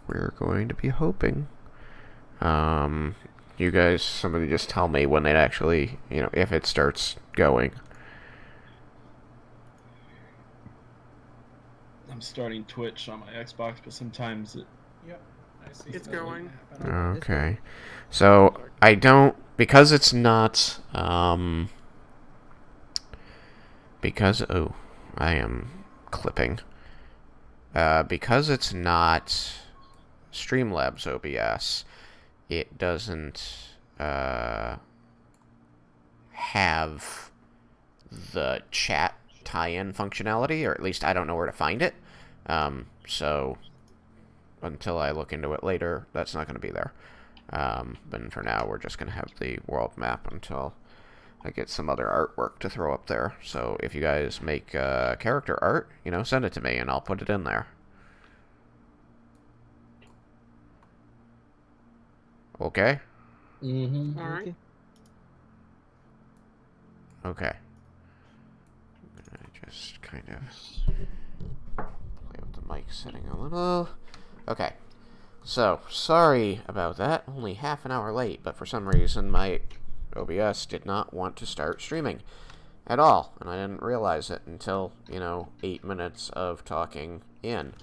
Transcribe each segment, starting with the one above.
We're going to be hoping. You guys, somebody just tell me when it actually, if it starts going. I'm starting Twitch on my Xbox, but sometimes Yep, I see It's some waiting going. to happen on mine. Okay. So, I don't, because it's not, oh, I am clipping. Because it's not Streamlabs OBS, it doesn't, have the chat tie-in functionality, or at least I don't know where to find it. So until I look into it later, that's not going to be there. But for now, we're just going to have the world map until I get some other artwork to throw up there. So if you guys make character art, send it to me and I'll put it in there. Okay? Mm-hmm. All right. Okay. I just kind of play with the mic setting a little. Okay. So, sorry about that. Only half an hour late, but for some reason my OBS did not want to start streaming at all, and I didn't realize it until, 8 minutes of talking in.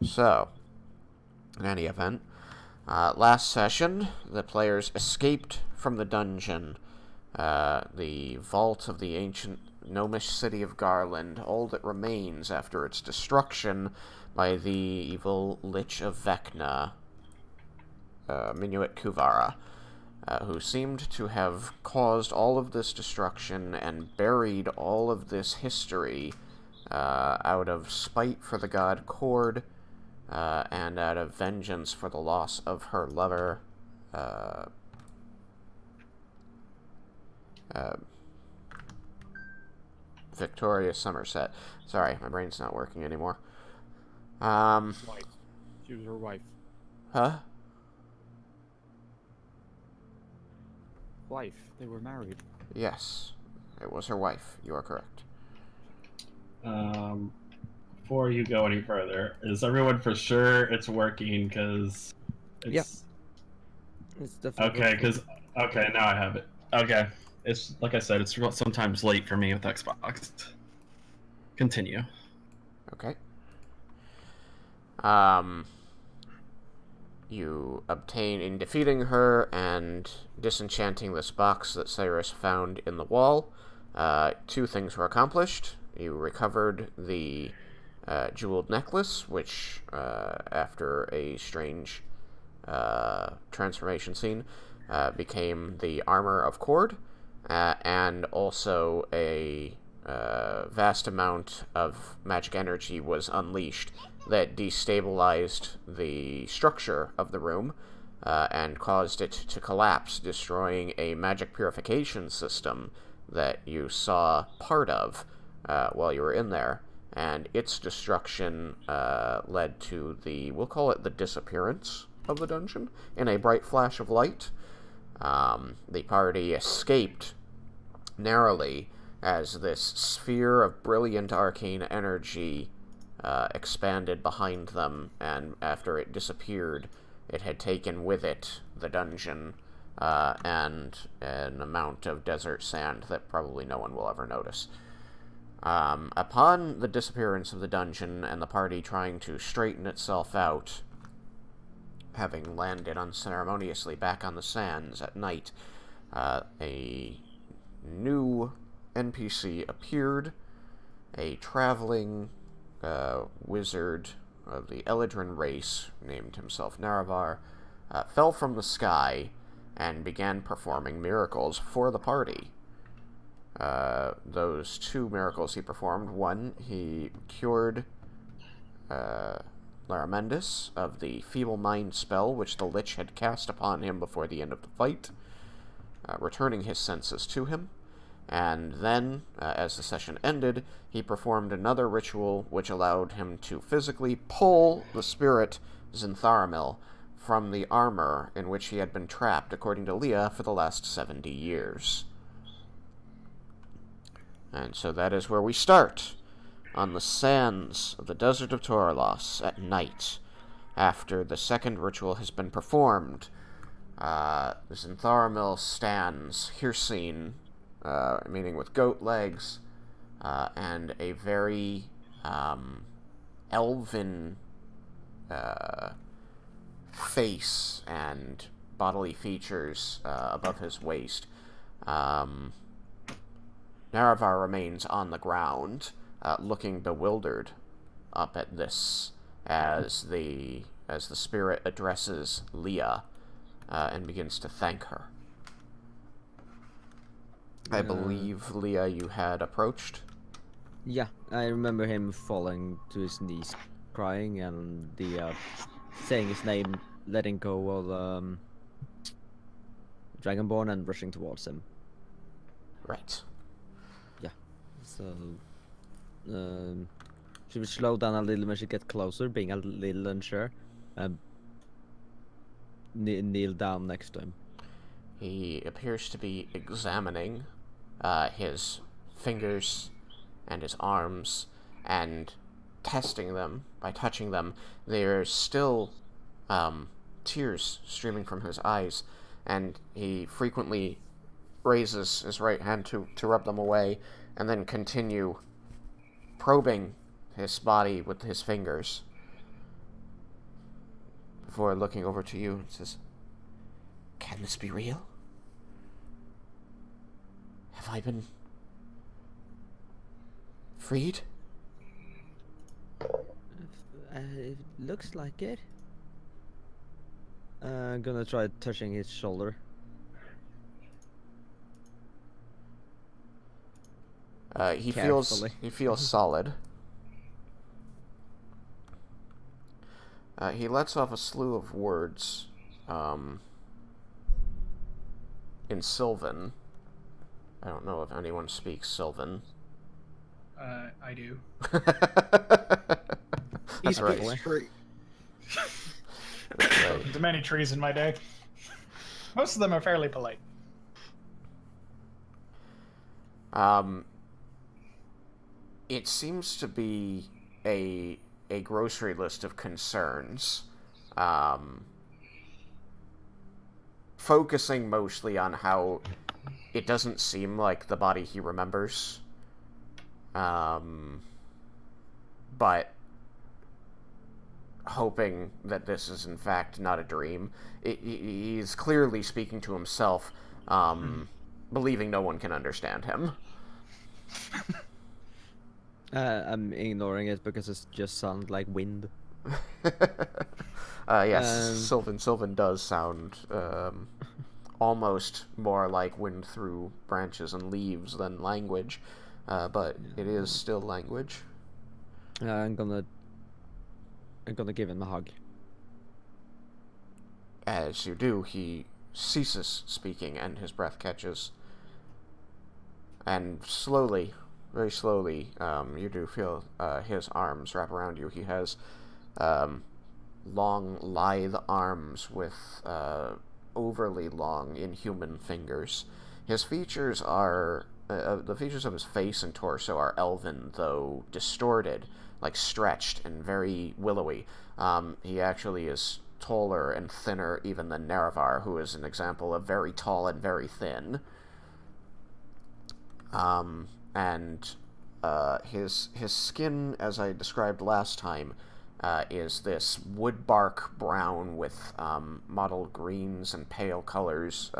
So, in any event, last session, the players escaped from the dungeon, the vault of the ancient gnomish city of Garland, all that remains after its destruction by the evil Lich of Vecna, Minuit Kuvara, who seemed to have caused all of this destruction and buried all of this history out of spite for the god Cord, and out of vengeance for the loss of her lover, Victoria Somerset. Sorry, my brain's not working anymore. Wife. She was her wife. Huh? Wife. They were married. Yes, it was her wife. You are correct. Before you go any further, is everyone for sure it's working? Because it's It's definitely okay. Because okay, now I have it. Okay, it's like I said, it's sometimes late for me with Xbox. Continue. Okay. You obtain in defeating her and disenchanting this box that Cyrus found in the wall. Two things were accomplished. You recovered the jeweled necklace, which, after a strange transformation scene, became the armor of Cord, and also a vast amount of magic energy was unleashed that destabilized the structure of the room, and caused it to collapse, destroying a magic purification system that you saw part of while you were in there. And its destruction led to we'll call it the disappearance of the dungeon in a bright flash of light. The party escaped narrowly as this sphere of brilliant arcane energy expanded behind them, and after it disappeared, it had taken with it the dungeon and an amount of desert sand that probably no one will ever notice. Upon the disappearance of the dungeon and the party trying to straighten itself out, having landed unceremoniously back on the sands at night, a new NPC appeared, a traveling wizard of the Eladrin race, named himself Naravar, fell from the sky and began performing miracles for the party. Those two miracles he performed: one, he cured Laromendis of the Feeblemind spell which the Lich had cast upon him before the end of the fight, returning his senses to him. And then, as the session ended, he performed another ritual which allowed him to physically pull the spirit Zintharamil from the armor in which he had been trapped, according to Leah, for the last 70 years. And so that is where we start. on the sands of the desert of Toralos at night, after the second ritual has been performed, Zintharamil stands, here seen, meaning with goat legs, and a very elven face and bodily features above his waist. Naravar remains on the ground, looking bewildered up at this as the spirit addresses Leah and begins to thank her. I believe, Leah, you had approached? Yeah, I remember him falling to his knees, crying, and the saying his name, letting go of Dragonborn and rushing towards him. Right. Yeah, so she would slow down a little when she gets closer, being a little unsure, and kneel down next to him. He appears to be examining his fingers and his arms and testing them by touching them. There's still tears streaming from his eyes, and he frequently raises his right hand to rub them away and then continue probing his body with his fingers before looking over to you and says, "Can this be real? Have I been freed?" It looks like it. I'm gonna try touching his shoulder. He Carefully. feels solid. He lets off a slew of words in Sylvan. I don't know if anyone speaks Sylvan. I do. That's right. Probably. Tree. Right. There's many trees in my day. Most of them are fairly polite. It seems to be a grocery list of concerns, focusing mostly on how it doesn't seem like the body he remembers, but hoping that this is in fact not a dream. He's clearly speaking to himself, believing no one can understand him. I'm ignoring it because it just sounds like wind. Yes, Sylvan does sound almost more like wind through branches and leaves than language, but it is still language. I'm gonna give him a hug. As you do, he ceases speaking and his breath catches. And slowly, very slowly, you do feel his arms wrap around you. He has long, lithe arms with overly long, inhuman fingers. His features are... the features of his face and torso are elven, though distorted, like stretched and very willowy. He actually is taller and thinner even than Naravar, who is an example of very tall and very thin. And his skin, as I described last time, is this wood bark brown with mottled greens and pale colors,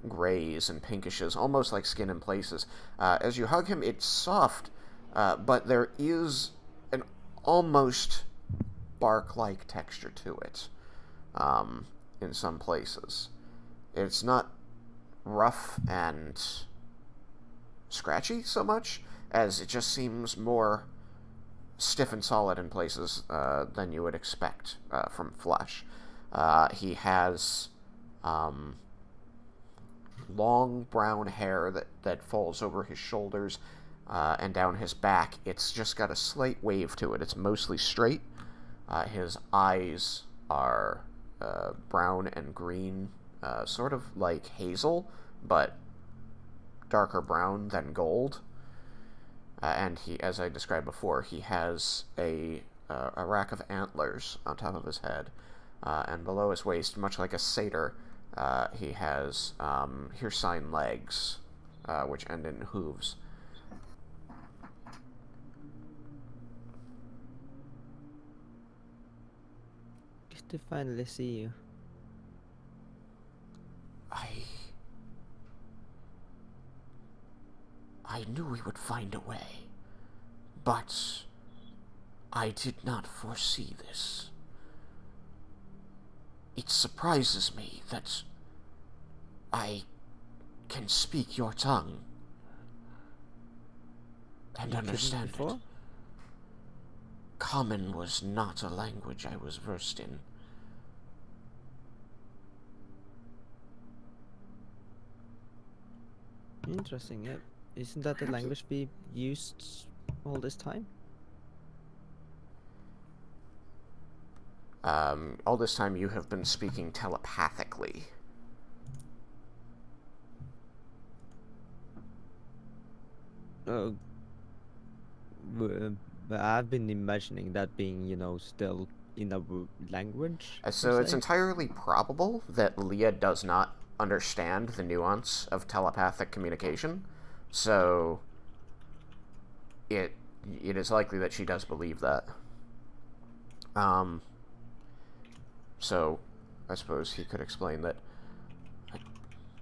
grays and pinkishes, almost like skin in places. As you hug him, it's soft, but there is an almost bark-like texture to it in some places. It's not rough and scratchy so much as it just seems more stiff and solid in places than you would expect from flesh. He has long brown hair that falls over his shoulders and down his back. It's just got a slight wave to it. It's mostly straight. His eyes are brown and green, sort of like hazel, but darker brown than gold. and he, as I described before, he has a rack of antlers on top of his head, and below his waist, much like a satyr, he has hircine legs, which end in hooves. Good to finally see you. I knew we would find a way, but I did not foresee this. It surprises me that I can speak your tongue and understand it. Common was not a language I was versed in. Interesting, yeah. Isn't that the language we used all this time? All this time you have been speaking telepathically. Oh, but I've been imagining that being, you know, still in a language. So it's entirely probable that Leah does not understand the nuance of telepathic communication. So it is likely that she does believe that. So I suppose he could explain that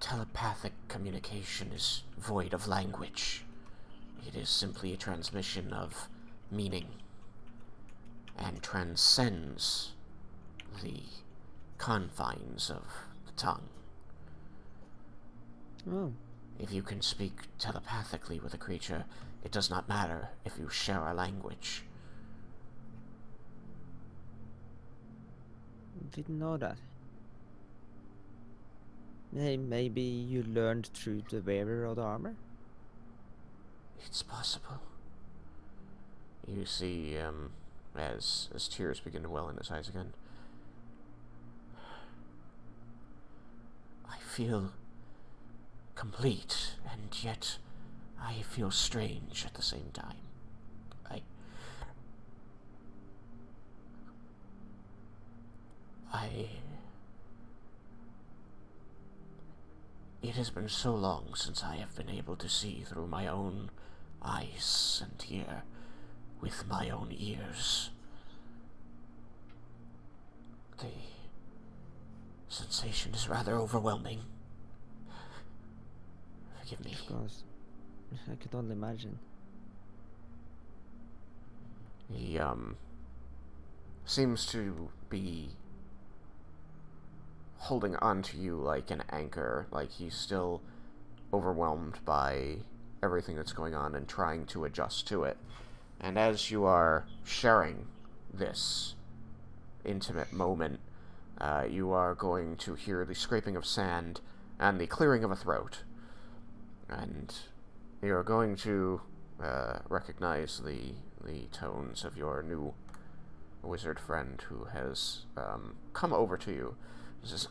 telepathic communication is void of language. It is simply a transmission of meaning and transcends the confines of the tongue. Oh. If you can speak telepathically with a creature, it does not matter if you share a language. Didn't know that. Hey, maybe you learned through the wearer of the armor? It's possible. You see, as tears begin to well in his eyes again, I feel complete, and yet I feel strange at the same time. It has been so long since I have been able to see through my own eyes and hear with my own ears. The sensation is rather overwhelming. Forgive me. Of course. I could only imagine. He, seems to be holding on to you like an anchor, like he's still overwhelmed by everything that's going on and trying to adjust to it. And as you are sharing this intimate moment, you are going to hear the scraping of sand and the clearing of a throat. And you're going to recognize the tones of your new wizard friend who has come over to you. He says,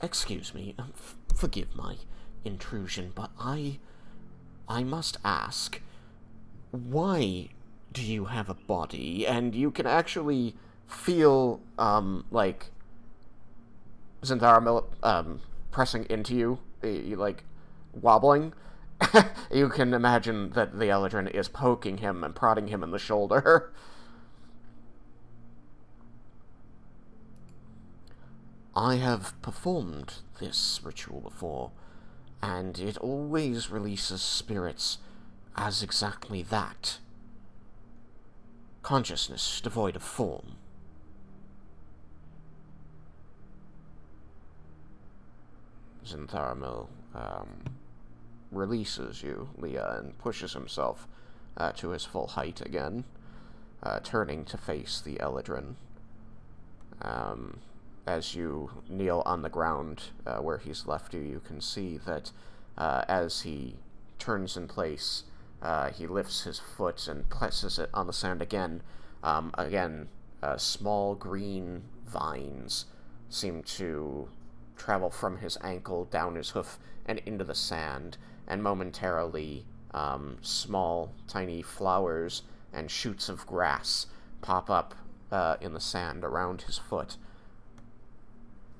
excuse me, forgive my intrusion, but I must ask, why do you have a body? And you can actually feel, like, Zintharamil, pressing into you, like, wobbling. You can imagine that the Eladrin is poking him and prodding him in the shoulder. I have performed this ritual before, and it always releases spirits as exactly that. Consciousness devoid of form. Zintharamil releases you, Leah, and pushes himself to his full height again, turning to face the Eladrin. As you kneel on the ground where he's left you, you can see that as he turns in place, he lifts his foot and presses it on the sand again. Small green vines seem to travel from his ankle down his hoof and into the sand, and momentarily small, tiny flowers and shoots of grass pop up in the sand around his foot.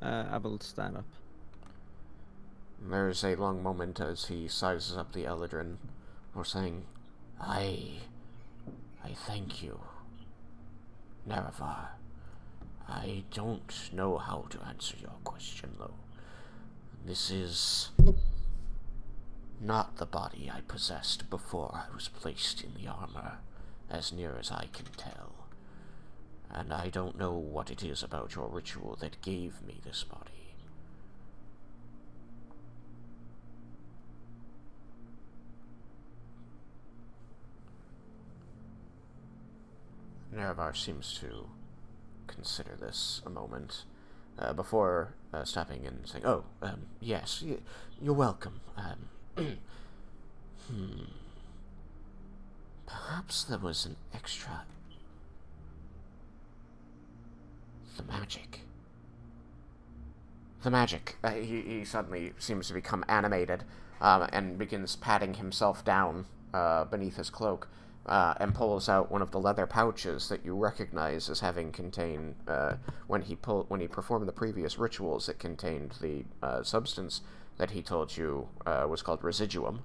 I will stand up. There's a long moment as he sizes up the Eladrin, or saying, I thank you, Nerevar. I don't know how to answer your question, though. This is not the body I possessed before I was placed in the armor, as near as I can tell. And I don't know what it is about your ritual that gave me this body. Nerevar seems to consider this a moment, before stopping and saying, "Oh, yes, you're welcome. Perhaps there was an extra... The magic. The magic." He suddenly seems to become animated, and begins patting himself down beneath his cloak, and pulls out one of the leather pouches that you recognize as having contained, when he performed the previous rituals, it contained the substance that he told you was called residuum.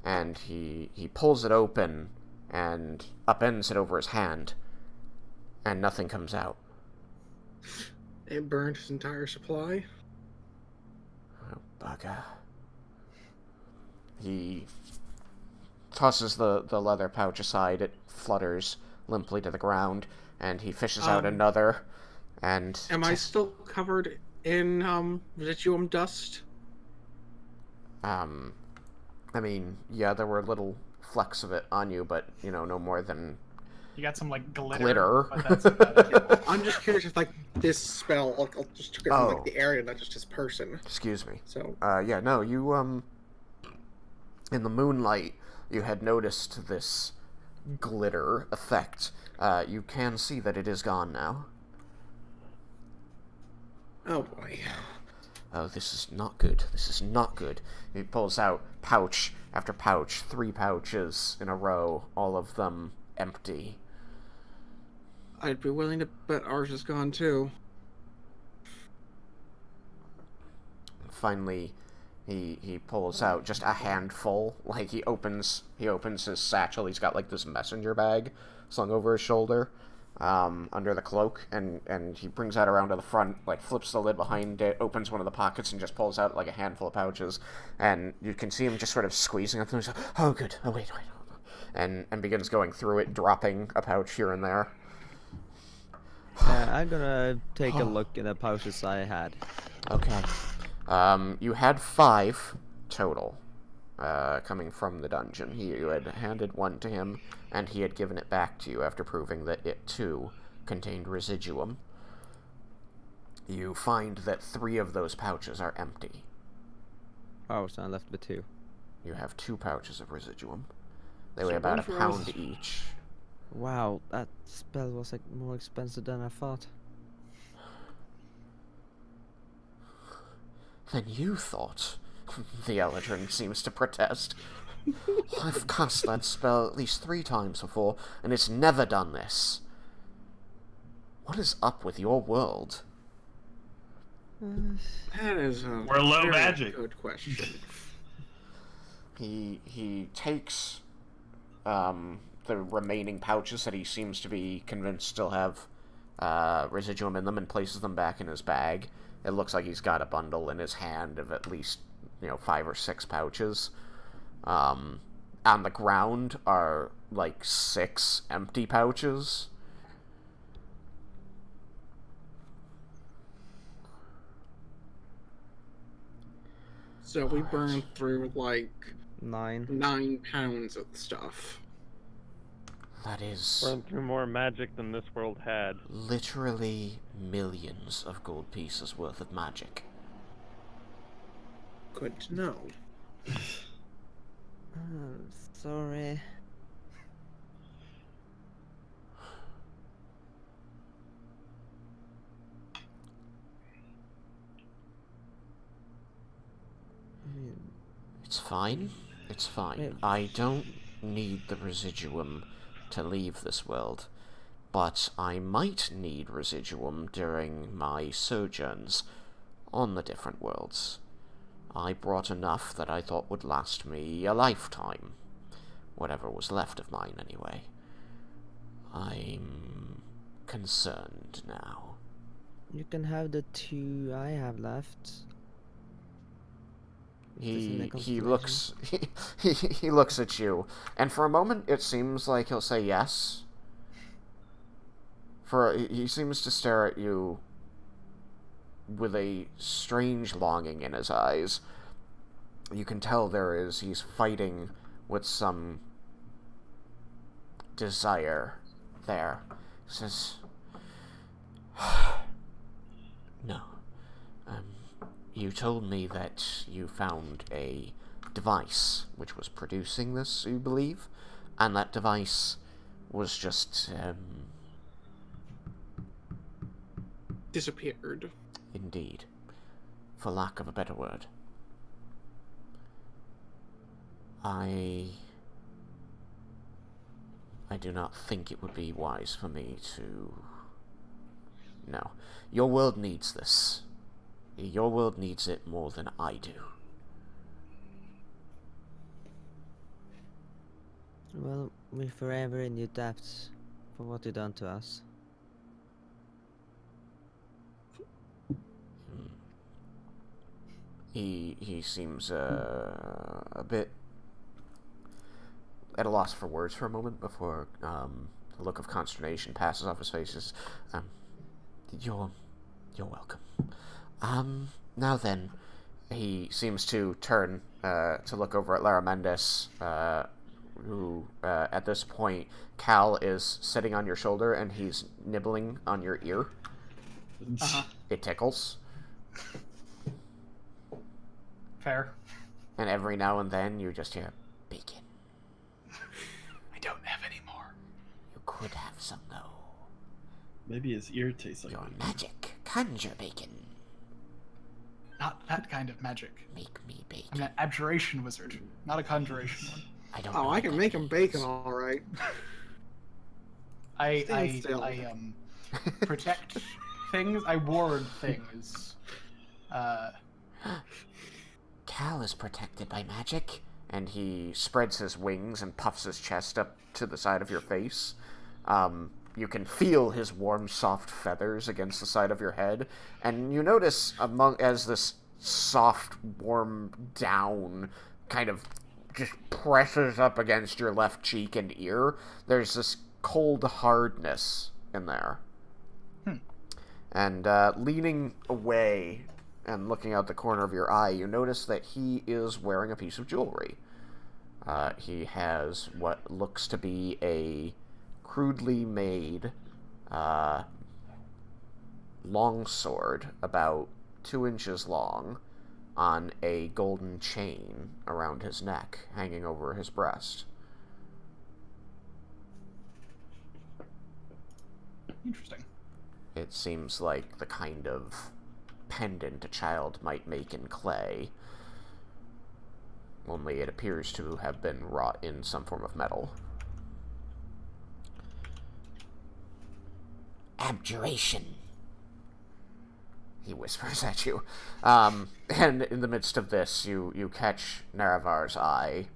And he pulls it open and upends it over his hand, and nothing comes out. It burned his entire supply. Oh, bugger. He tosses the leather pouch aside. It flutters limply to the ground, and he fishes out another, and... Am I still covered in residuum dust? I mean, yeah, there were little flecks of it on you, but, no more than... You got some, like, glitter. Glitter. But that's about it. I'm just curious if, like, this spell, I'll just took it from, like, the area, not just his person. Excuse me. So... yeah, no, you, in the moonlight, you had noticed this glitter effect. You can see that it is gone now. Oh, boy. Oh, this is not good. This is not good. He pulls out pouch after pouch, 3 pouches in a row, all of them empty. I'd be willing to bet ours is gone, too. Finally, he pulls out just a handful. Like, he opens his satchel. He's got, like, this messenger bag slung over his shoulder, under the cloak, and he brings that around to the front, like, flips the lid behind it, opens one of the pockets, and just pulls out, like, a handful of pouches. And you can see him just sort of squeezing at them. He's like, "Oh, good. Oh, wait. And begins going through it, dropping a pouch here and there. I'm gonna take a look at the pouches I had. Okay. You had 5 total, coming from the dungeon. You had handed one to him, and he had given it back to you after proving that it, too, contained residuum. You find that 3 of those pouches are empty. Oh, so I'm left with 2. You have 2 pouches of residuum. They So weigh about one a for pound us. each. Wow, that spell was like more expensive than I thought. Than you thought, the Eladrin seems to protest. I've cast that spell at least 3 times before, and it's never done this. What is up with your world? That is a We're low very magic. good question. He takes the remaining pouches that he seems to be convinced still have residuum in them, and places them back in his bag. It looks like he's got a bundle in his hand of at least 5 or 6 pouches. On the ground are like 6 empty pouches. So we burned through like 9. 9 pounds of stuff. That is Burned through more magic than this world had. literally millions of gold pieces worth of magic. Good to know. Sorry. It's fine. It's fine. I don't need the residuum to leave this world, but I might need residuum during my sojourns on the different worlds. I brought enough that I thought would last me a lifetime. Whatever was left of mine, anyway. I'm concerned now. You can have the 2 I have left. He looks he looks at you, and for a moment it seems like he'll say yes. He seems to stare at you with a strange longing in his eyes. You can tell he's fighting with some desire there. He says, no. You told me that you found a device which was producing this, you believe? And that device was just, disappeared. Indeed. For lack of a better word. I do not think it would be wise for me to... No. Your world needs this. Your world needs it more than I do. Well, we're forever in your debt for what you done to us. He seems a bit at a loss for words for a moment before a look of consternation passes off his face. You're welcome. Now then, he seems to turn to look over at Laromendis, who at this point Cal is sitting on your shoulder and he's nibbling on your ear. It tickles. Fair. And every now and then you just hear bacon. I don't have any more. You could have some though. Maybe his ear tastes like Your bacon. magic. Conjure bacon. Not that kind of magic. Make me bacon. I'm an abjuration wizard, not a conjuration one. I don't Oh, know I what can that make him means. bacon all right. Stand still. I protect things. I ward things. Cal is protected by magic. And he spreads his wings and puffs his chest up to the side of your face. You can feel his warm, soft feathers against the side of your head. And you notice, as this soft, warm down kind of just presses up against your left cheek and ear, there's this cold hardness in there. And leaning away and looking out the corner of your eye, you notice that he is wearing a piece of jewelry. He has what looks to be a crudely made longsword, about 2 inches long, on a golden chain around his neck, hanging over his breast. Interesting. It seems like the kind of pendant a child might make in clay, only it appears to have been wrought in some form of metal. Abjuration, he whispers at you. And in the midst of this, you catch Naravar's eye,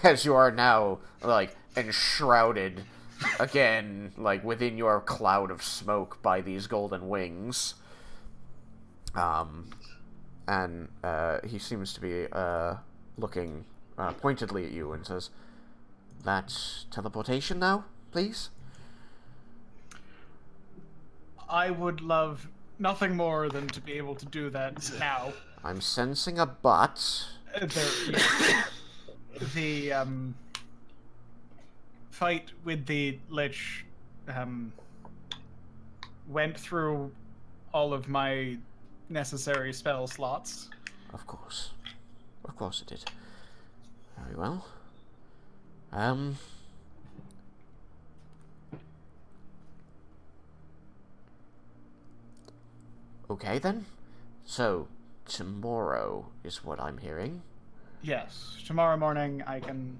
as you are now, like, enshrouded again, like, within your cloud of smoke by these golden wings. And he seems to be looking pointedly at you and says, "That's teleportation now, please?" I would love nothing more than to be able to do that now. I'm sensing a but. The fight with the Lich went through all of my necessary spell slots. Of course it did. Very well. Okay then. So, tomorrow is what I'm hearing. Yes, tomorrow morning I can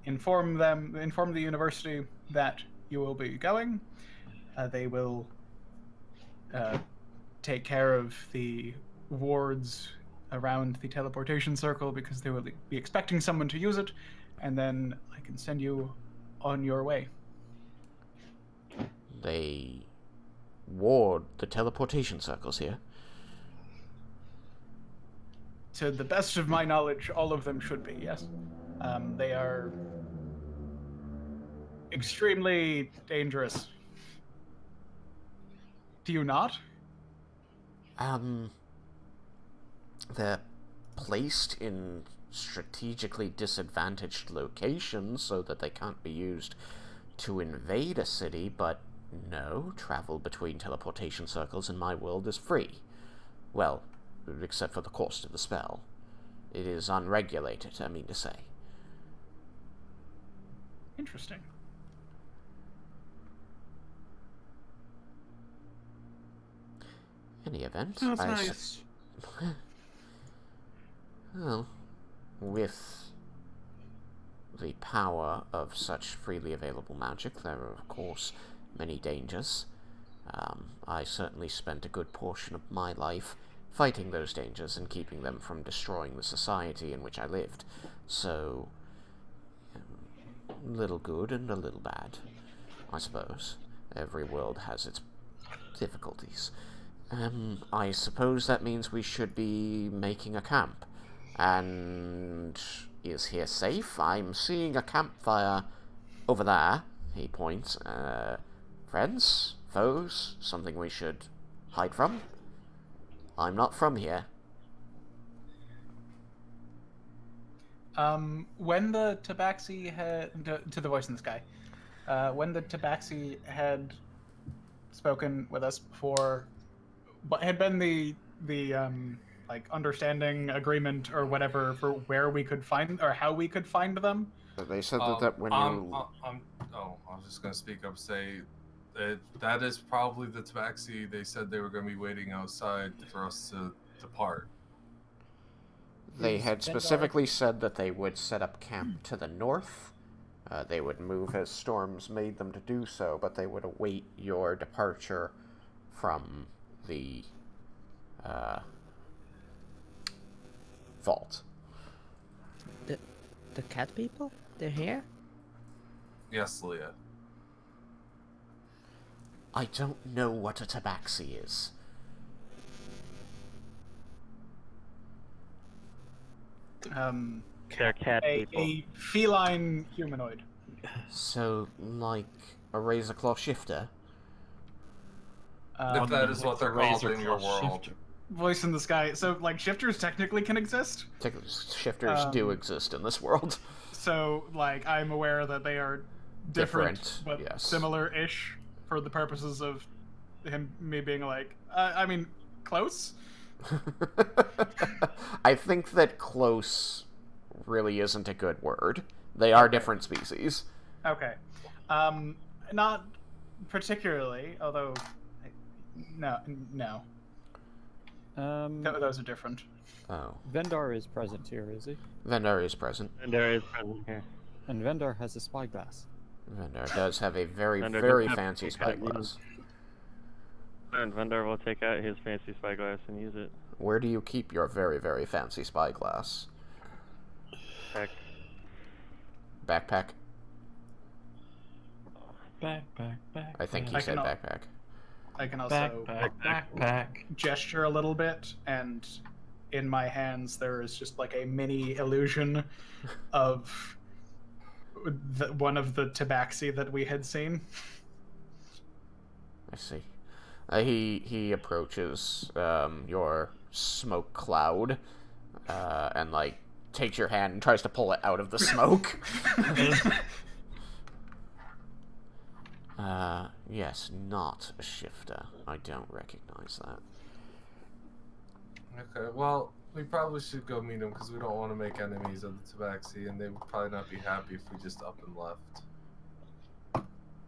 inform the university that you will be going. They will take care of the wards around the teleportation circle because they will be expecting someone to use it, and then I can send you on your way. They ward the teleportation circles here. To the best of my knowledge, all of them should be, yes. They are extremely dangerous. Do you not? They're placed in strategically disadvantaged locations so that they can't be used to invade a city, but no, travel between teleportation circles in my world is free. Well, except for the cost of the spell. It is unregulated, I mean to say. Interesting. Any event, Sounds nice. Well, with the power of such freely available magic, there are, of course, many dangers. I certainly spent a good portion of my life fighting those dangers and keeping them from destroying the society in which I lived. So, a little good and a little bad, I suppose. Every world has its difficulties. I suppose that means we should be making a camp. And is here safe? I'm seeing a campfire over there. He points. Friends? Foes? Something we should hide from? I'm not from here. When the Tabaxi had... To the voice in the sky. When the Tabaxi had spoken with us before... What had been the like understanding agreement or whatever for where we could find or how we could find them? They said that when you... I was just gonna speak up. Say that is probably the Tabaxi. They said they were gonna be waiting outside for us to depart. They had specifically said that they would set up camp to the north. They would move as storms made them to do so, but they would await your departure from the vault. The cat people? They're here? Yes, Leah. I don't know what a tabaxi is. They're cat people. A feline humanoid. So, like a razor claw shifter? If that is what they're called in your world. Voice in the sky. So, like, shifters technically can exist? Shifters do exist in this world. So, like, I'm aware that they are different but yes. similar-ish for the purposes of me being like, I mean, close? I think that close really isn't a good word. They are different species. Okay. Not particularly, although... No. Those are different. Oh. Vendar is present here, is he? Vendar is present. Vendar is present here. And Vendar has a spyglass. Vendar does have a very, Vendar very does have fancy a spyglass. And Vendar will take out his fancy spyglass and use it. Where do you keep your very, very fancy spyglass? Heck. Backpack? Backpack. I think he said backpack. I can also Backpack. gesture a little bit, and in my hands there is just like a mini illusion of one of the tabaxi that we had seen. I see. He approaches your smoke cloud and like takes your hand and tries to pull it out of the smoke. Yes, not a shifter. I don't recognize that. Okay, well, we probably should go meet them because we don't want to make enemies of the Tabaxi, and they would probably not be happy if we just up and left.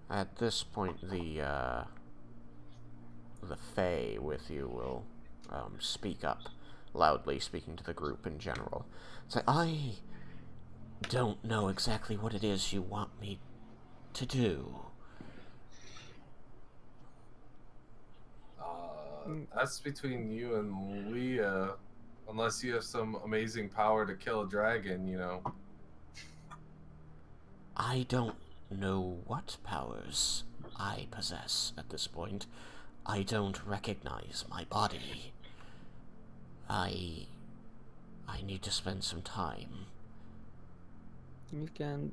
At this point, the Fae with you will speak up. loudly, speaking to the group in general. It's like, I don't know exactly what it is you want me to do. That's between you and Leah. Unless you have some amazing power to kill a dragon, you know. I don't know what powers I possess at this point. I don't recognize my body. I need to spend some time. You can.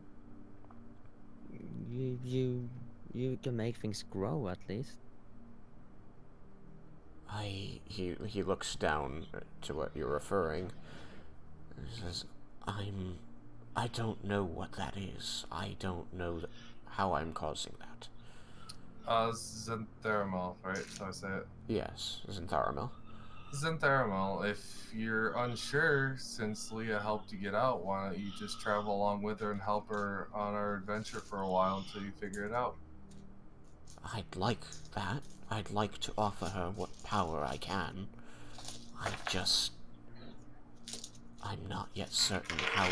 You can make things grow at least. He looks down to what you're referring. He says, I don't know what that is. I don't know how I'm causing that. Zintharamil, right? So I say it. Yes, Zintharamil. Zintharamil, if you're unsure, since Leah helped you get out, why don't you just travel along with her and help her on our adventure for a while until you figure it out? I'd like that. I'd like to offer her what power I can. I'm not yet certain how.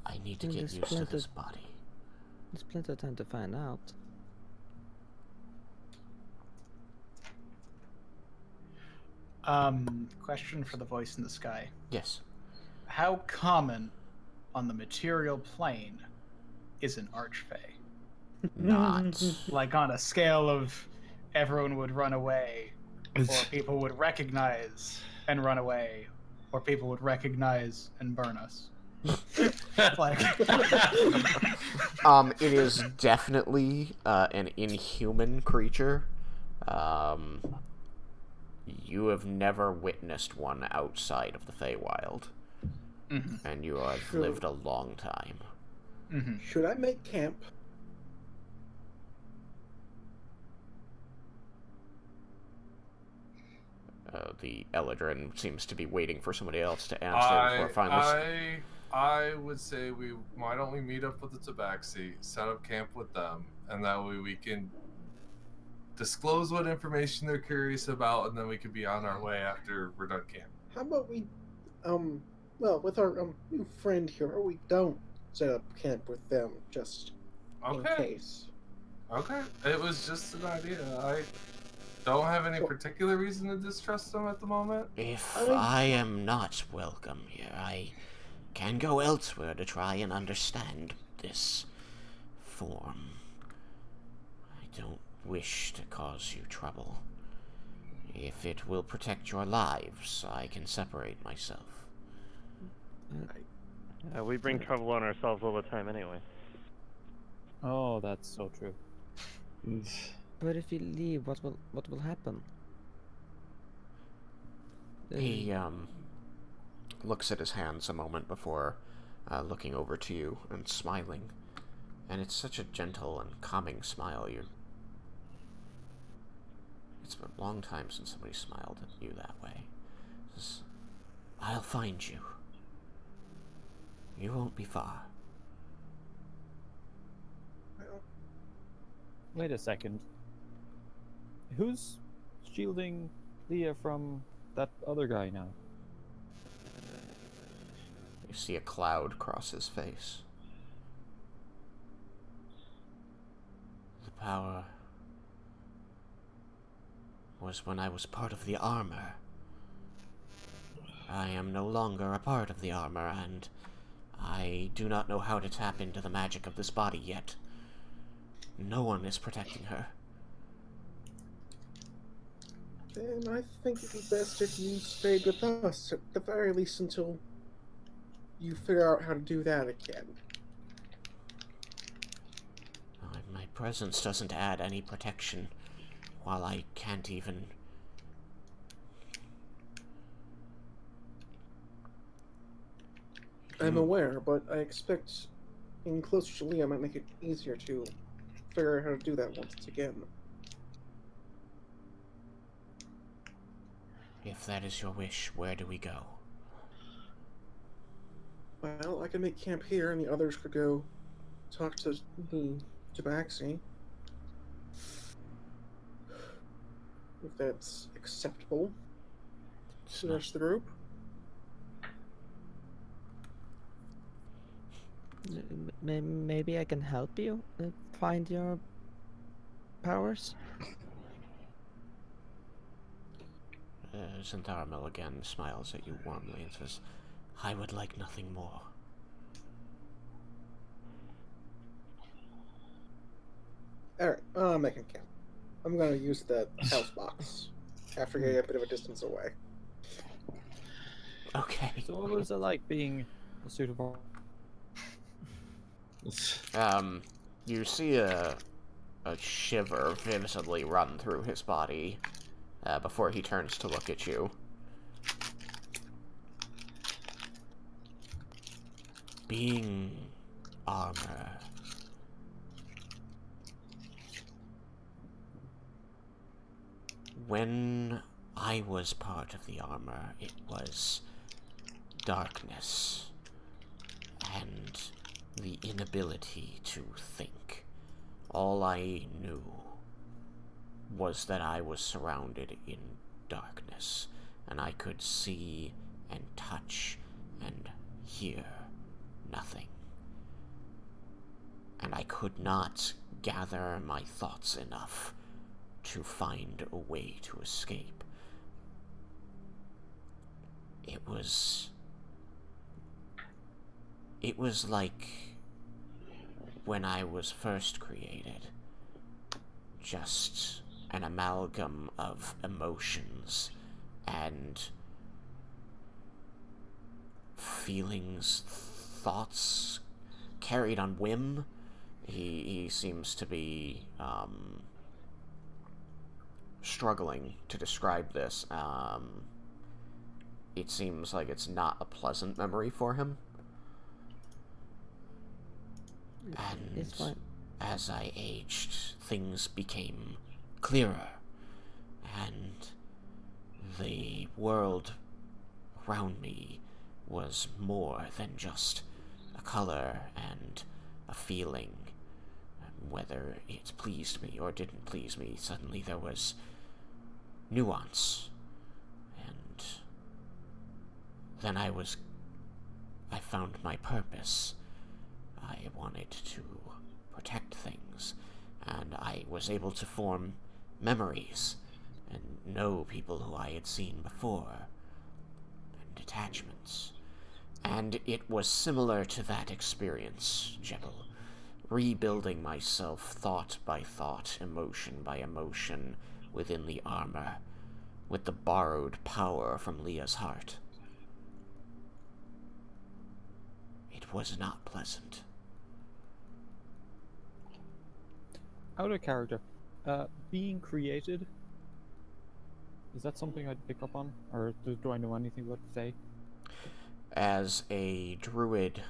I need to get used to this body. There's plenty of time to find out. Question for the voice in the sky. Yes. How common on the material plane is an archfey? Not. Like on a scale of everyone would run away, or people would recognize and run away, or people would recognize and burn us. Like, it is definitely an inhuman creature. You have never witnessed one outside of the Feywild, and you have lived a long time. Should I make camp? The Eladrin seems to be waiting for somebody else to answer before finally. I would say why don't we meet up with the Tabaxi, set up camp with them, and that way we can disclose what information they're curious about, and then we could be on our way after we're done camp. How about we, well, with our new friend here, we don't set up camp with them just in case. Okay, it was just an idea. I don't have any particular reason to distrust them at the moment. If I am not welcome here, I can go elsewhere to try and understand this form. I don't wish to cause you trouble. If it will protect your lives, I can separate myself. We bring trouble on ourselves all the time anyway. Oh, that's so true. But if you leave, what will happen? He looks at his hands a moment before looking over to you and smiling. And it's such a gentle and calming smile. It's been a long time since somebody smiled at you that way. Says, I'll find you. You won't be far. Wait a second. Who's shielding Leah from that other guy now? You see a cloud cross his face. The power was when I was part of the armor. I am no longer a part of the armor, and I do not know how to tap into the magic of this body yet. No one is protecting her. Then I think it'd be best if you stayed with us, at the very least until you figure out how to do that again. My presence doesn't add any protection, while I can't even... I'm aware, but I expect being closer to Leah might make it easier to figure out how to do that once again. If that is your wish, where do we go? Well, I can make camp here, and the others could go talk to the Tabaxi. If that's acceptable to the rest of the group. Maybe I can help you find your powers. Zintharamil again smiles at you warmly and says, I would like nothing more. Alright, I can count. I'm gonna use the house box after getting a bit of a distance away. Okay. So what was it like being a suit of armor? You see a shiver visibly run through his body before he turns to look at you. Being armor. When I was part of the armor, it was darkness and the inability to think. All I knew was that I was surrounded in darkness, and I could see and touch and hear nothing. And I could not gather my thoughts enough to find a way to escape. It was like when I was first created, just an amalgam of emotions and feelings, thoughts carried on whim. He seems to be struggling to describe this. It seems like it's not a pleasant memory for him. And as I aged, things became clearer, and the world around me was more than just a color and a feeling. Whether it pleased me or didn't please me, suddenly there was nuance. And then I found my purpose. I wanted to protect things, and I was able to form memories and know people who I had seen before, and detachments. And it was similar to that experience, Jebel, rebuilding myself thought by thought, emotion by emotion within the armor, with the borrowed power from Leah's heart. It was not pleasant. Out of character, being created, is that something I'd pick up on? Or do I know anything about the Fae? As a druid,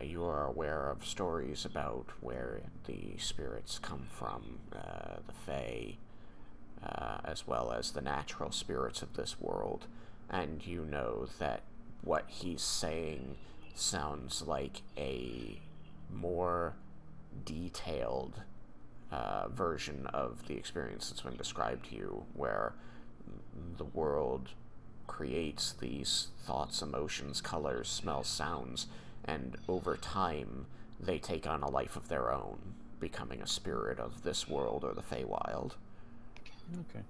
you are aware of stories about where the spirits come from, the Fae, as well as the natural spirits of this world, and you know that what he's saying sounds like a more detailed version of the experience that's been described to you, where the world creates these thoughts, emotions, colors, smells, sounds, and over time they take on a life of their own, becoming a spirit of this world or the Feywild. Okay.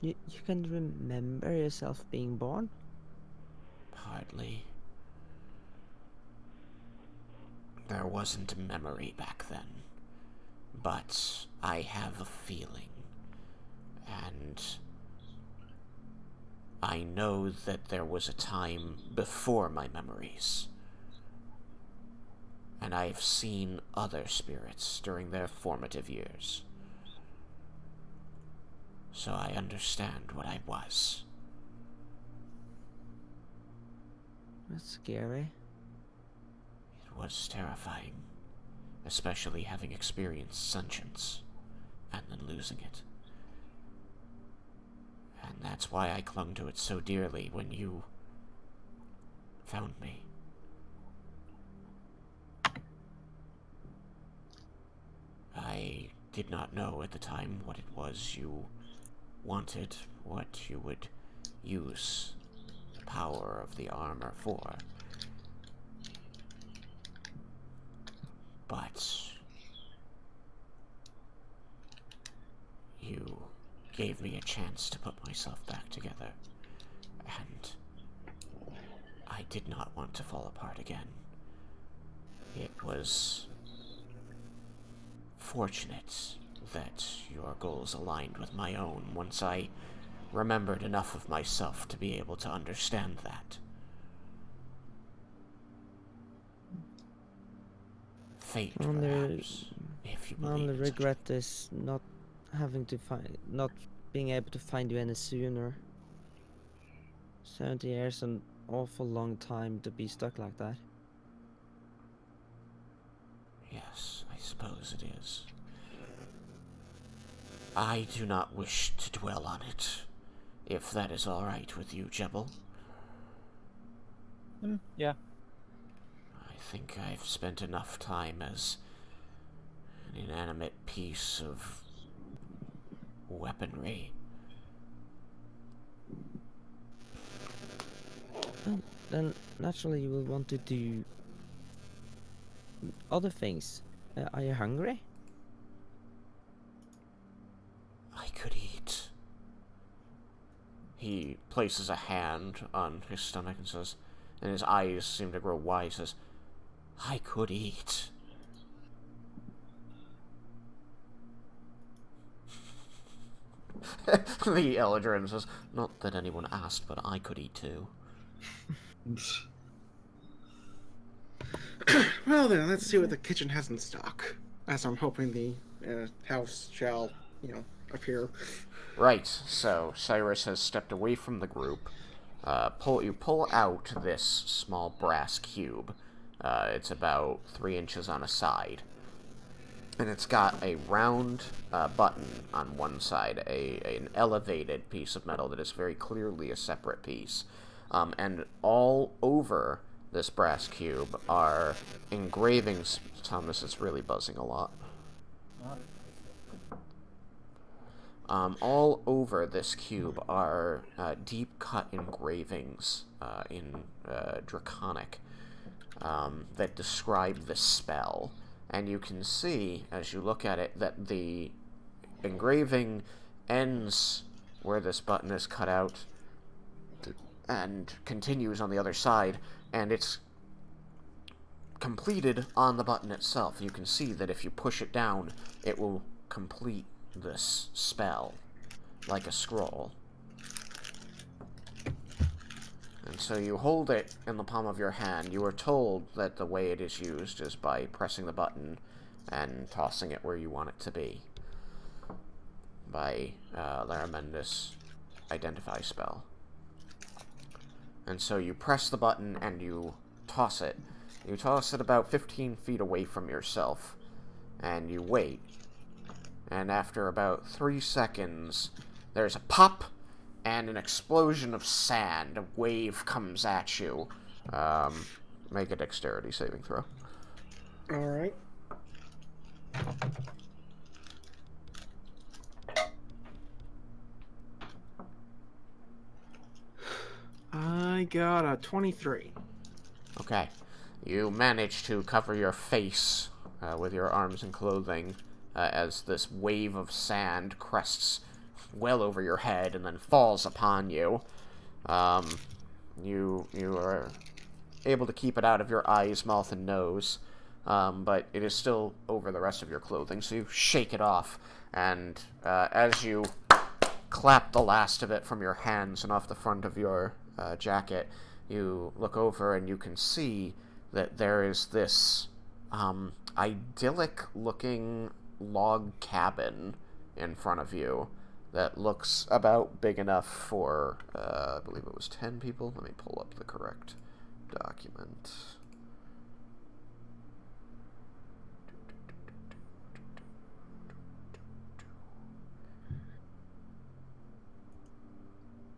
You can remember yourself being born? Hardly. There wasn't a memory back then, but I have a feeling, and I know that there was a time before my memories, and I've seen other spirits during their formative years, so I understand what I was. That's scary. It was terrifying, especially having experienced sentience and then losing it. And that's why I clung to it so dearly when you found me. I did not know at the time what it was you wanted what you would use the power of the armor for. But you gave me a chance to put myself back together, and I did not want to fall apart again. It was fortunate that your goals aligned with my own once I remembered enough of myself to be able to understand that. Fate, perhaps, if you My believe only in such a regret thing. is not being able to find you any sooner. 70 years, an awful long time to be stuck like that. Yes, I suppose it is. I do not wish to dwell on it, if that is all right with you, Jebel. Yeah. I think I've spent enough time as an inanimate piece of weaponry. Well, then naturally you will want to do other things. Are you hungry? I could eat. He places a hand on his stomach and says, and his eyes seem to grow wide, says, I could eat. The Eladrin says, not that anyone asked, but I could eat too. Well then, let's see what the kitchen has in stock. As I'm hoping the house shall, appear. Right, so Cyrus has stepped away from the group. You pull out this small brass cube. It's about 3 inches on a side. And it's got a round button on one side, an elevated piece of metal that is very clearly a separate piece. And all over this brass cube are engravings. Thomas is really buzzing a lot. All over this cube are deep-cut engravings in Draconic that describe the spell. And you can see, as you look at it, that the engraving ends where this button is cut out and continues on the other side, and it's completed on the button itself. You can see that if you push it down, it will complete this spell like a scroll. And so you hold it in the palm of your hand. You are told that the way it is used is by pressing the button and tossing it where you want it to be. By Laromendis identify spell. And so you press the button and you toss it. You toss it about 15 feet away from yourself. And you wait. And after about 3 seconds, there's a pop and an explosion of sand. A wave comes at you. Make a dexterity saving throw. Alright. I got a 23. Okay. You manage to cover your face with your arms and clothing as this wave of sand crests well over your head and then falls upon you. You are able to keep it out of your eyes, mouth, and nose, but it is still over the rest of your clothing, so you shake it off, and as you clap the last of it from your hands and off the front of your jacket, you look over and you can see that there is this idyllic-looking log cabin in front of you that looks about big enough for, I believe it was 10 people. Let me pull up the correct document.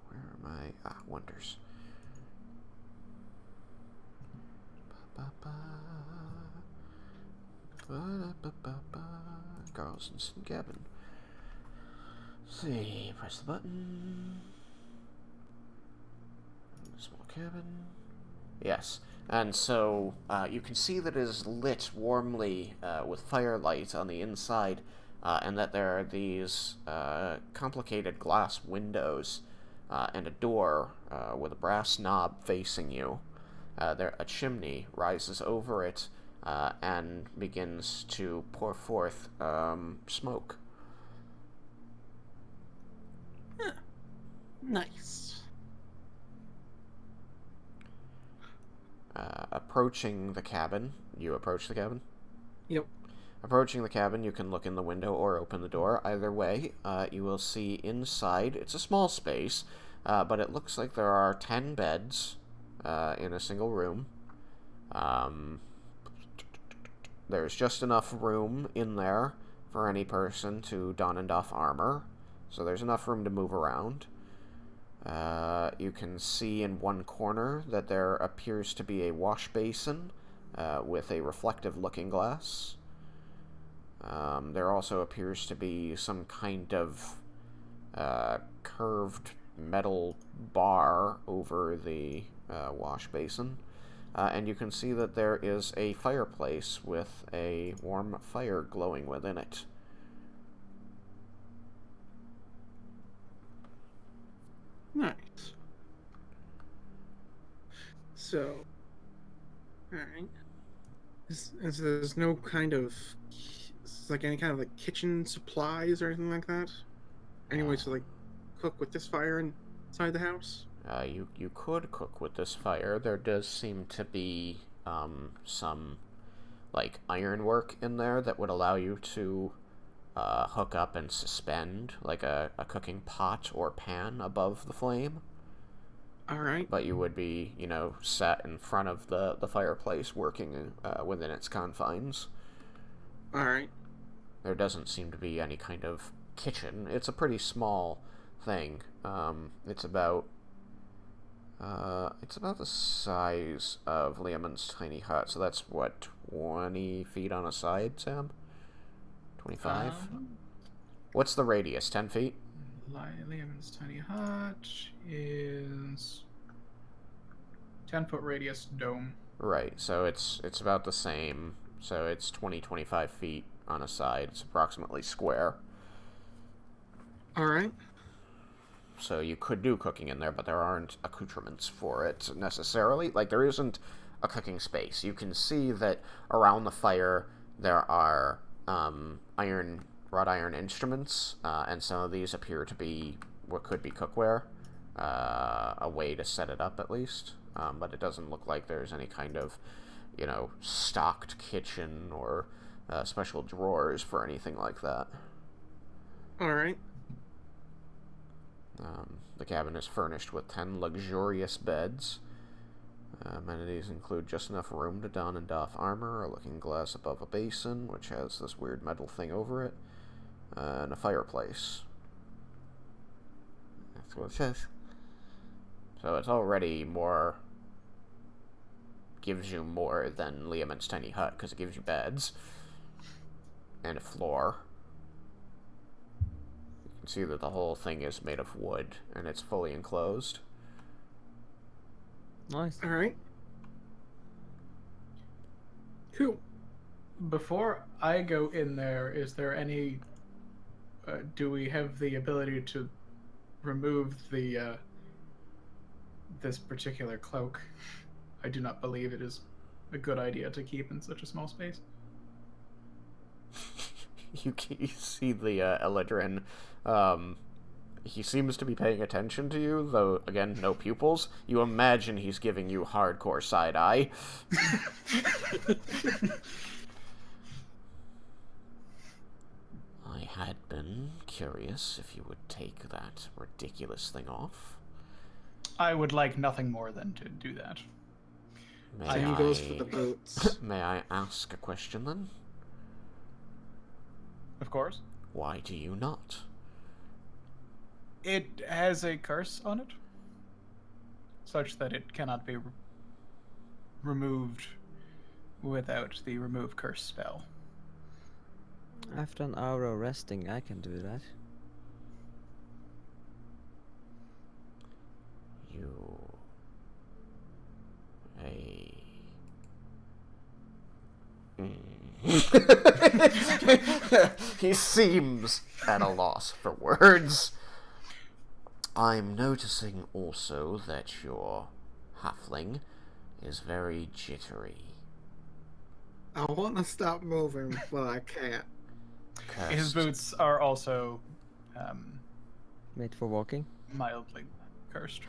Where are my... wonders. Carlson's cabin. See, press the button. Small cabin. Yes, and so you can see that it is lit warmly with firelight on the inside, and that there are these complicated glass windows and a door with a brass knob facing you. A chimney rises over it and begins to pour forth smoke. Nice. Approaching the cabin, you approach the cabin? Yep. Approaching the cabin, you can look in the window or open the door. Either way, you will see inside. It's a small space, but it looks like there are 10 beds in a single room. There's just enough room in there for any person to don and doff armor, so there's enough room to move around. You can see in one corner that there appears to be a wash basin with a reflective looking glass. There also appears to be some kind of curved metal bar over the wash basin. And you can see that there is a fireplace with a warm fire glowing within it. Nice. So, alright. And so there's no kind of, like any kind of like kitchen supplies or anything like that? Any way to like cook with this fire inside the house? You could cook with this fire. There does seem to be some like ironwork in there that would allow you to hook up and suspend like a cooking pot or pan above the flame. Alright. But you would be, sat in front of the fireplace working within its confines. Alright. There doesn't seem to be any kind of kitchen. It's a pretty small thing. It's about the size of Liamon's tiny hut. So that's what, 20 feet on a side, Sam? 25? What's the radius? 10 feet? Liamon's tiny hut is 10-foot radius dome. Right, so it's about the same. So it's 25 feet on a side. It's approximately square. Alright. So you could do cooking in there, but there aren't accoutrements for it necessarily. Like, there isn't a cooking space. You can see that around the fire there are wrought iron instruments, and some of these appear to be what could be cookware, a way to set it up at least. But it doesn't look like there's any kind of, stocked kitchen or special drawers for anything like that. Alright. The cabin is furnished with 10 luxurious beds. Amenities include just enough room to don and doff armor, a looking glass above a basin, which has this weird metal thing over it, and a fireplace. That's what it says. So it's already gives you more than Liamon's tiny hut, because it gives you beds and a floor. You can see that the whole thing is made of wood, and it's fully enclosed. Nice. Alright. Cool. Before I go in there, is there any... do we have the ability to remove the this particular cloak? I do not believe it is a good idea to keep in such a small space. You see the Eladrin. He seems to be paying attention to you, though, again, no pupils. You imagine he's giving you hardcore side-eye. I had been curious if you would take that ridiculous thing off. I would like nothing more than to do that. Same goes for the boots. May I ask a question, then? Of course. Why do you not? It has a curse on it, such that it cannot be removed without the remove curse spell. After an hour of resting, I can do that. you a... He seems at a loss for words. I'm noticing also that your halfling is very jittery. I want to stop moving, but I can't. Cursed. His boots are also Made for walking. mildly cursed.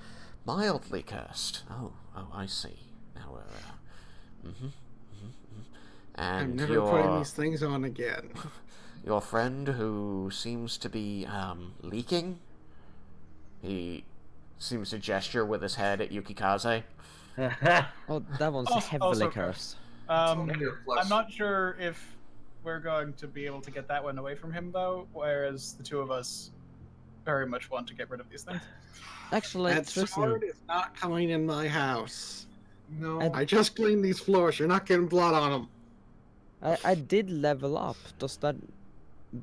Mildly cursed. Oh, I see. Now, I'm And never your putting these things on again. your friend who seems to be leaking. He seems to gesture with his head at Yukikaze. Oh, that one's Also heavily cursed. cursed. I'm not sure if we're going to be able to get that one away from him, though, whereas the two of us very much want to get rid of these things. Actually, That Tristan, sword is not coming in my house. No. I- I just cleaned these floors. You're not getting blood on them. I did level up. Does that...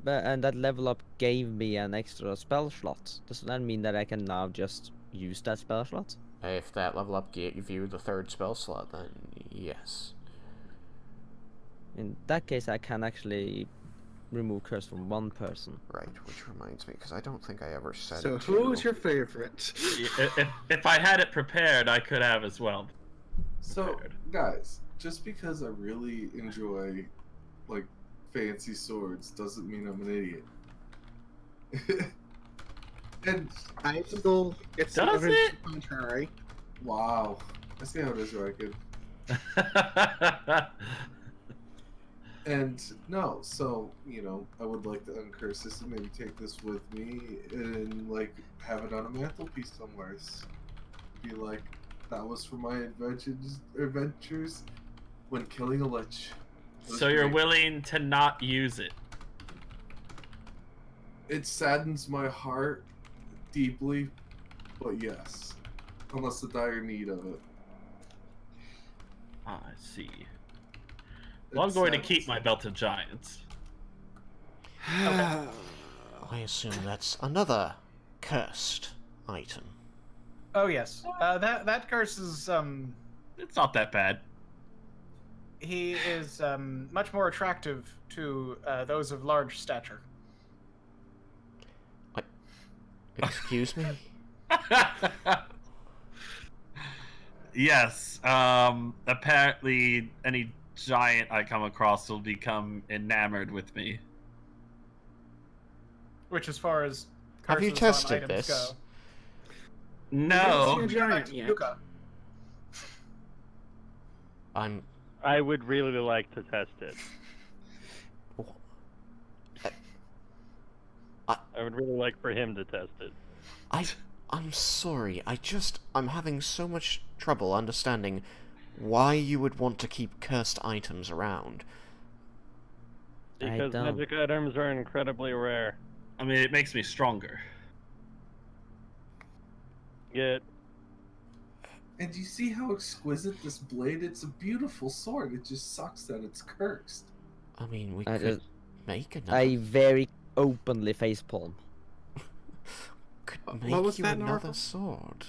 And that level up gave me an extra spell slot. Does that mean that I can now just use that spell slot? If that level up gave you the third spell slot, then yes. In that case, I can actually remove curse from one person. Right, which reminds me, because I don't think I ever said So it who's to... your favorite? If I had it prepared, I could have as well. So, guys, just because I really enjoy, like, fancy swords doesn't mean I'm an idiot. And, I feel it's Does evidence it? to the contrary. wow. I see how it is, Raiken. And, no, so, you know, I would like to uncurse this and maybe take this with me and, like, have it on a mantelpiece somewhere. Be like, that was for my adventures when killing a lich. It was So you're great. willing to not use it? It saddens my heart deeply, but yes. Unless the dire need of it. I see. Well, I'm It going to saddens keep my me. belt of giants. I assume that's another cursed item. Oh yes, that curse is It's not that bad. he is much more attractive to those of large stature. Excuse me? Yes. Apparently, any giant I come across will become enamored with me. Which, as far as Have you curses on tested items this? go, No. You're a giant to yet. Yuka. I'm... I would really like to test it. I would really like for him to test it. I'm sorry, I'm having so much trouble understanding why you would want to keep cursed items around. Because don't. magic items are incredibly rare. I mean, it makes me stronger. Yet, And you see how exquisite this blade? It's a beautiful sword. It just sucks that it's cursed. I mean, we I could just- make another... I very openly facepalm. could What make was you that, another Narco? sword.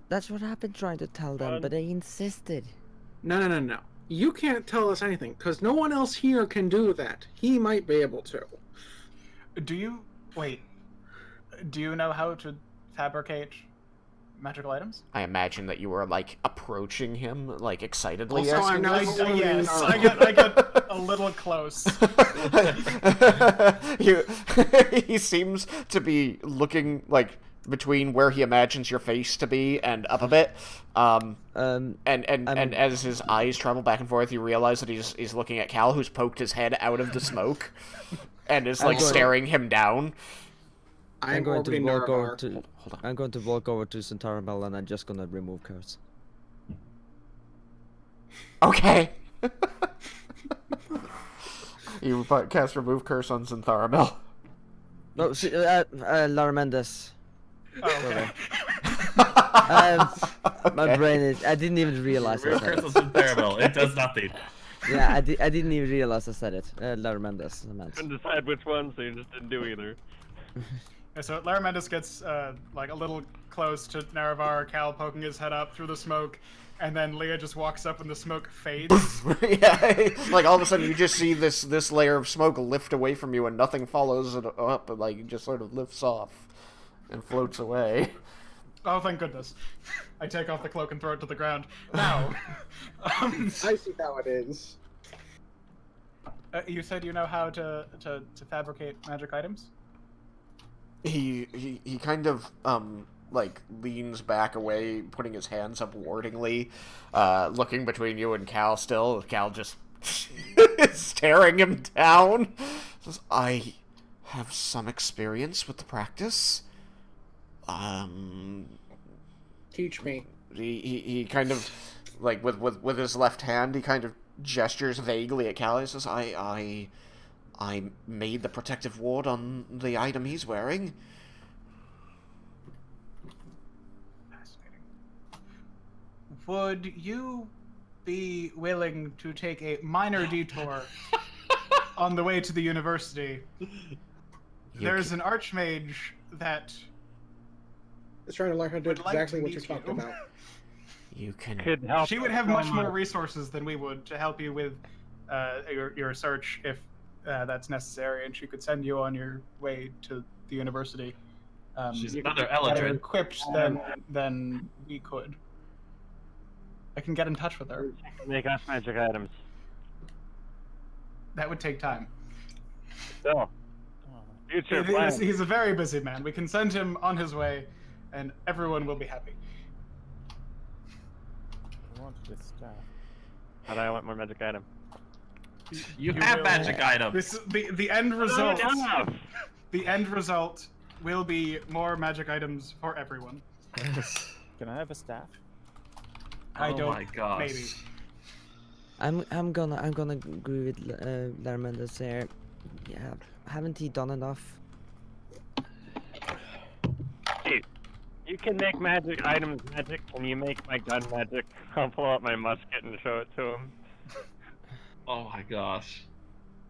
That's what I've been trying to tell them, but they insisted. No. You can't tell us anything, because no one else here can do that. He might be able to. Do you wait? Do you know how to fabricate magical items? I imagine that you were, like, approaching him, like, excitedly Also, asking I'm not this. the one Yes, in I got a little close. He seems to be looking, like, between where he imagines your face to be and up a bit. And as his eyes travel back and forth, you realize that he's looking at Cal, who's poked his head out of the smoke and is, like, staring him down. I'm going to orbiting walk over Naravar. to. Hold on. I'm going to walk over to Zintharamil and I'm just gonna remove curse. Okay. You cast Remove Curse on Zintharamil. No, see, Laromendis. Oh, okay. My Okay. brain is. I didn't even realize I Real said curse it. is terrible. It does nothing. Yeah, I didn't even realize I said it. Laromendis, I meant. couldn't decide which one, so you just didn't do either. And so Laromendis gets like a little close to Naravar, Cal poking his head up through the smoke, and then Leah just walks up and the smoke fades. Yeah, like all of a sudden you just see this layer of smoke lift away from you and nothing follows it up, and like it just sort of lifts off and floats away. Oh, thank goodness. I take off the cloak and throw it to the ground. Now, I see how it is. you said you know how to fabricate magic items? He kind of like leans back away, putting his hands up wardingly, looking between you and Cal still. Cal just staring him down. Says, I have some experience with the practice. Teach me. He kind of like with his left hand he kind of gestures vaguely at Cal. He says, I made the protective ward on the item he's wearing. Fascinating. Would you be willing to take a minor detour on the way to the university? There's an archmage that Is trying to learn how to do would like exactly to what you're meet talking you. about. You can. Could help. She would have so much more much. resources than we would to help you with your search if that's necessary, and she could send you on your way to the university. She's another better Eladrin. equipped than we could. I can get in touch with her. Make us magic items. That would take time. Still, future plan. He's a very busy man. We can send him on his way, and everyone will be happy. I want this staff. How do I want more magic item? You You have will- magic items. This the end result. Enough. The end result will be more magic items for everyone. Can I have a staff? I Oh don't. my gosh. Maybe. I'm gonna agree with Laromendis here. Yeah, haven't he done enough? Dude, you can make magic items magic. Can you make my gun magic? I'll pull out my musket and show it to him. Oh my gosh.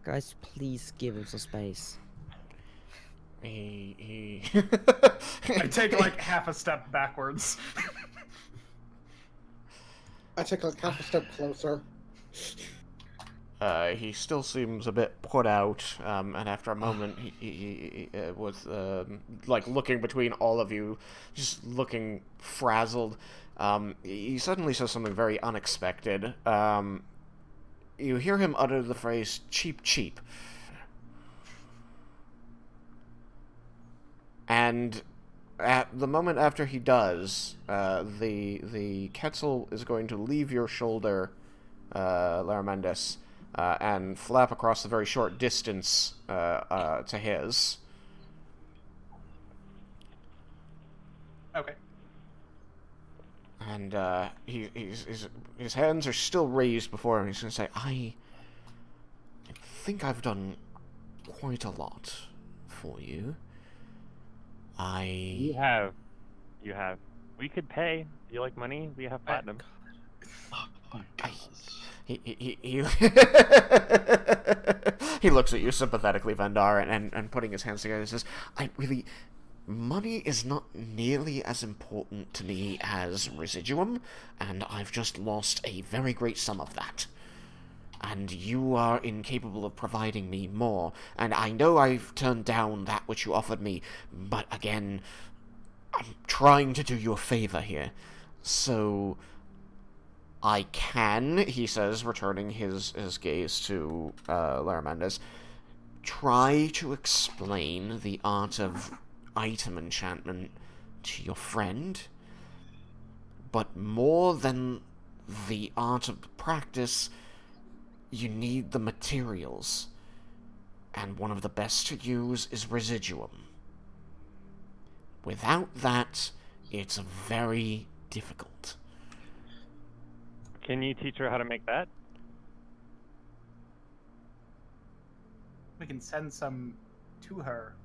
Guys, please give him some space. He I take like half a step backwards. I take like half a step closer. He still seems a bit put out, and after a moment, he was like looking between all of you, just looking frazzled. He suddenly says something very unexpected. You hear him utter the phrase "cheap, cheap," and at the moment after he does, the Quetzal is going to leave your shoulder, Laromendis, and flap across the very short distance to his. Okay. And his hands are still raised before him. He's going to say, I think I've done quite a lot for you. You have. We could pay. Do you like money? We have platinum. Oh my gosh. He he looks at you sympathetically, Vendar, and putting his hands together, says, money is not nearly as important to me as residuum, and I've just lost a very great sum of that. And you are incapable of providing me more, and I know I've turned down that which you offered me, but again, I'm trying to do you a favor here. So I can, he says, returning his gaze to Laromendis, try to explain the art of item enchantment to your friend, but more than the art of the practice, you need the materials, and one of the best to use is residuum. Without that, it's very difficult. Can you teach her how to make that? We can send some to her.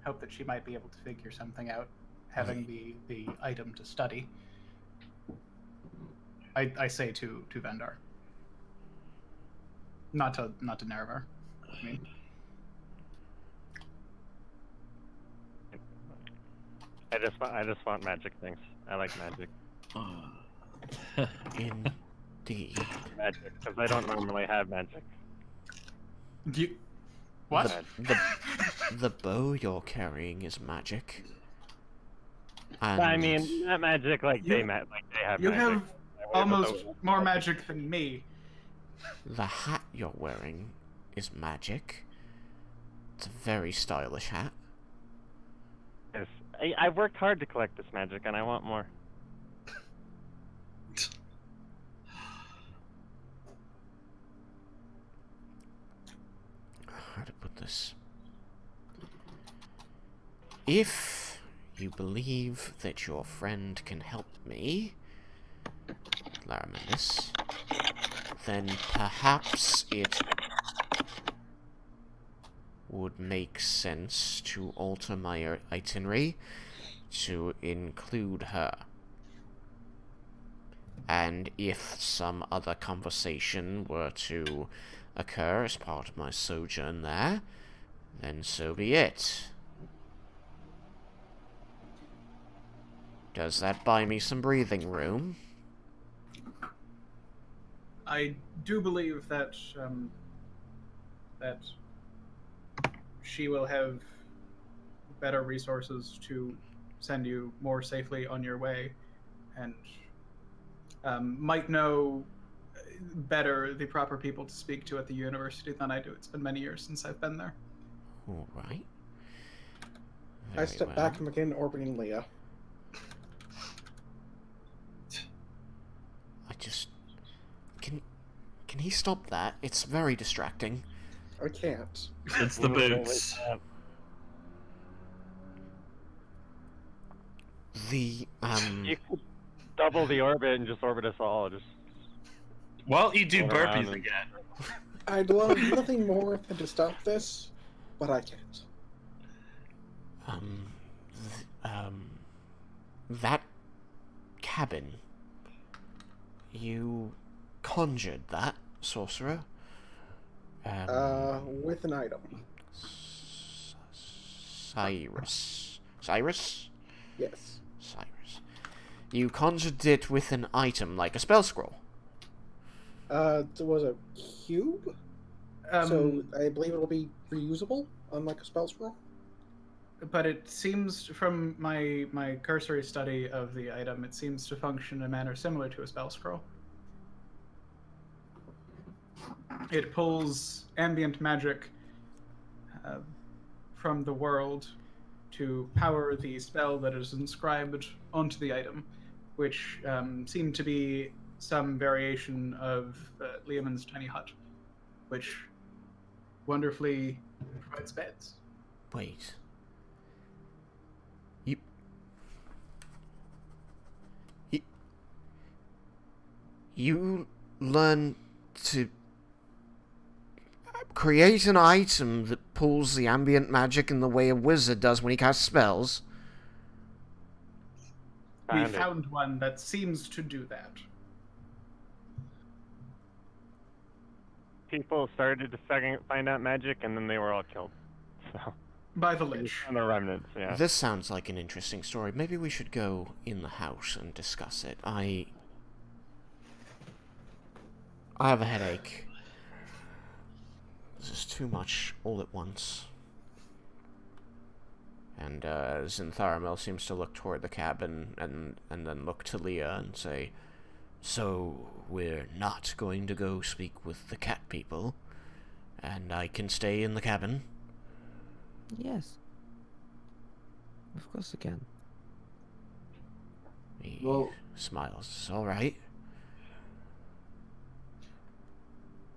Hope that she might be able to figure something out, having the item to study. I say to Vendar. Not to Naravar. I mean. I just want magic things. I like magic. Indeed. Magic, because I don't normally have magic. What? The bow you're carrying is magic. And I mean, not magic like they have. You magic. have I was almost able to- more magic than me. the hat you're wearing is magic. It's a very stylish hat. Yes. I worked hard to collect this magic, and I want more. How to put this? If you believe that your friend can help me, Laromendis, then perhaps it would make sense to alter my itinerary to include her. And if some other conversation were to occur as part of my sojourn there, then so be it. Does that buy me some breathing room? I do believe that that she will have better resources to send you more safely on your way, and might know better the proper people to speak to at the university than I do. It's been many years since I've been there. All right. I step back and begin orbiting Leah. I just... Can he stop that? It's very distracting. I can't. It's the boots. The, You could double the orbit and just orbit us all. Just Well, you do Go around burpees and- again. I'd love nothing more than to stop this, but I can't. that cabin. You conjured that, sorcerer? With an item. Cyrus. Cyrus? Yes. Cyrus. You conjured it with an item, like a spell scroll. There was a cube, so I believe it will be reusable, unlike a spell scroll. But it seems, from my cursory study of the item, it seems to function in a manner similar to a spell scroll. It pulls ambient magic from the world to power the spell that is inscribed onto the item, which seemed to be some variation of Leomund's tiny hut, which wonderfully provides beds. Wait. You learn to create an item that pulls the ambient magic in the way a wizard does when he casts spells. We found one that seems to do that. People started to find out magic, and then they were all killed. So By the Lich. and the remnants, yeah. This sounds like an interesting story. Maybe we should go in the house and discuss it. I have a headache. This is too much all at once. And Zintharamil seems to look toward the cabin and then look to Leah and say, "So we're not going to go speak with the cat people, and I can stay in the cabin?" Yes. Of course I can. He Well- smiles. All right.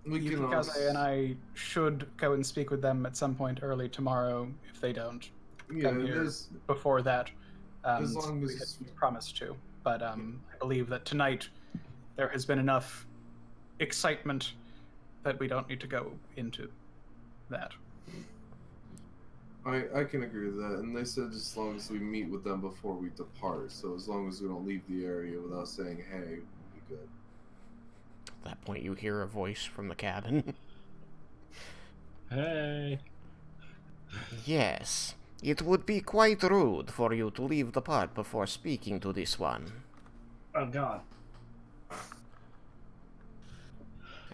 We can Yukikaze and I should go and speak with them at some point early tomorrow if they don't come here before that. as long we as- had promised to. But I believe that tonight there has been enough excitement that we don't need to go into that. I can agree with that, and they said as long as we meet with them before we depart, so as long as we don't leave the area without saying hey, we'll be good. At that point, you hear a voice from the cabin. Hey. Yes. It would be quite rude for you to leave the part before speaking to this one. Oh God.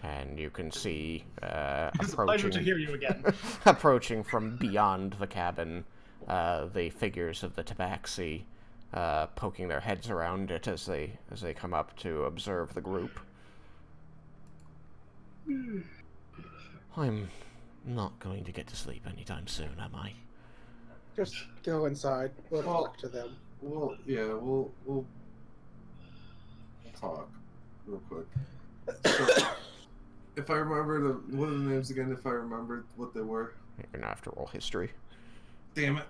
And you can see It's a pleasure to approaching, hear you again. approaching from beyond the cabin, the figures of the Tabaxi, poking their heads around it as they come up to observe the group. I'm not going to get to sleep anytime soon, am I? Just go inside. We'll Well- talk to them. We'll talk real quick. So, if I remember what are the names again? If I remembered what they were. You're gonna have to roll history. Damn it!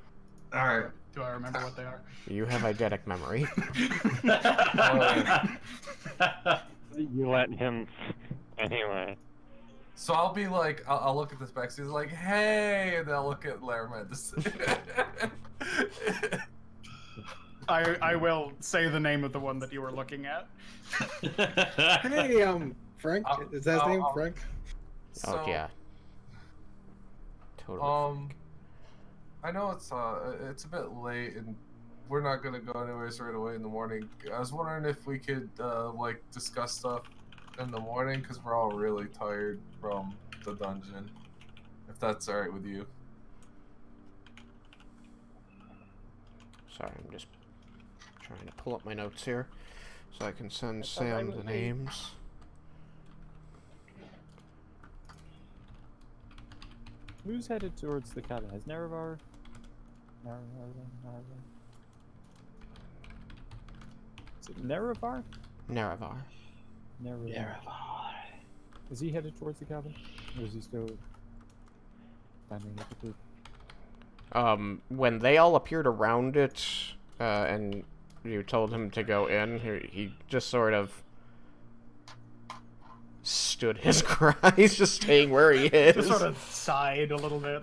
All right. Do I remember what they are? You have eidetic memory. You let him. Anyway. So I'll be like, I'll look at this back. He's like, hey, and then I'll look at Laromendis. I will say the name of the one that you were looking at. Hey, Frank. Is that his name, Frank? Oh yeah. Totally. I know it's a bit late and we're not gonna go anywhere right away in the morning. I was wondering if we could like discuss stuff in the morning because we're all really tired from the dungeon. If that's alright with you. Sorry, I'm just trying to pull up my notes here so I can send Sam the names. Who's headed towards the cabin? Has Nerevar? Is it Nerevar? Nerevar. Nerevar. Is he headed towards the cabin? Or is he still standing at the group? When they all appeared around it, and you told him to go in, he just sort of stood his ground. He's just staying where he is. Just sort of sighed a little bit.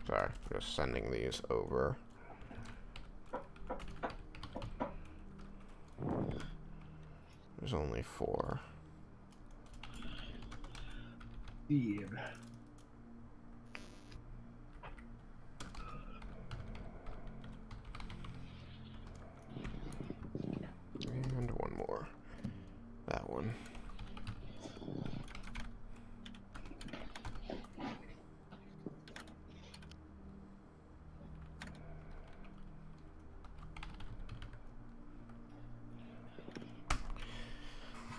Sorry, just sending these over. There's only 4. Yeah. And one more. That one.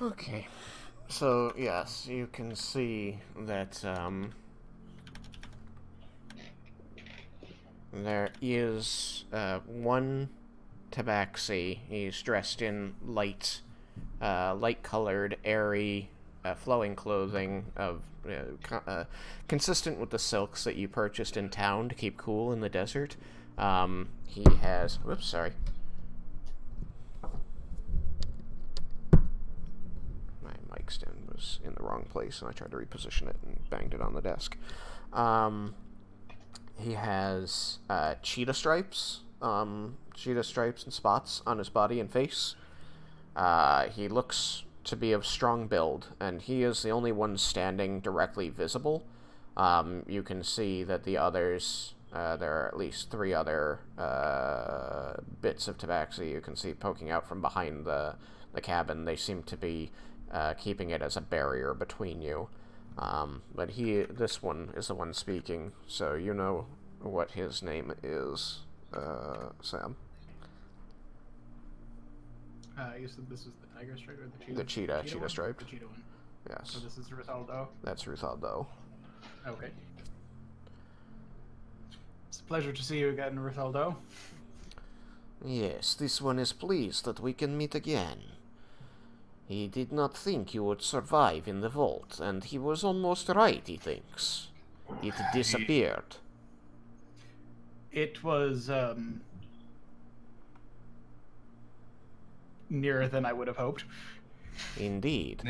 Okay. So, yes, you can see that, there is, one Tabaxi. He's dressed in light-colored, airy, flowing clothing of consistent with the silks that you purchased in town to keep cool in the desert. He has... Whoops, sorry. My mic stand was in the wrong place, and I tried to reposition it and banged it on the desk. He has cheetah stripes and spots on his body and face. He looks to be of strong build, and he is the only one standing directly visible. You can see that the others, there are at least 3 other bits of tabaxi you can see poking out from behind the cabin. They seem to be keeping it as a barrier between you. But this one is the one speaking, so you know what his name is, Sam. You said this was the tiger stripe or the cheetah? The cheetah one? striped. The cheetah one. Yes. So this is Rizaldo. That's Ruthaldo. Okay. It's a pleasure to see you again, Rizaldo. Yes, this one is pleased that we can meet again. He did not think you would survive in the vault, and he was almost right, he thinks. It disappeared. It was, nearer than I would have hoped. Indeed.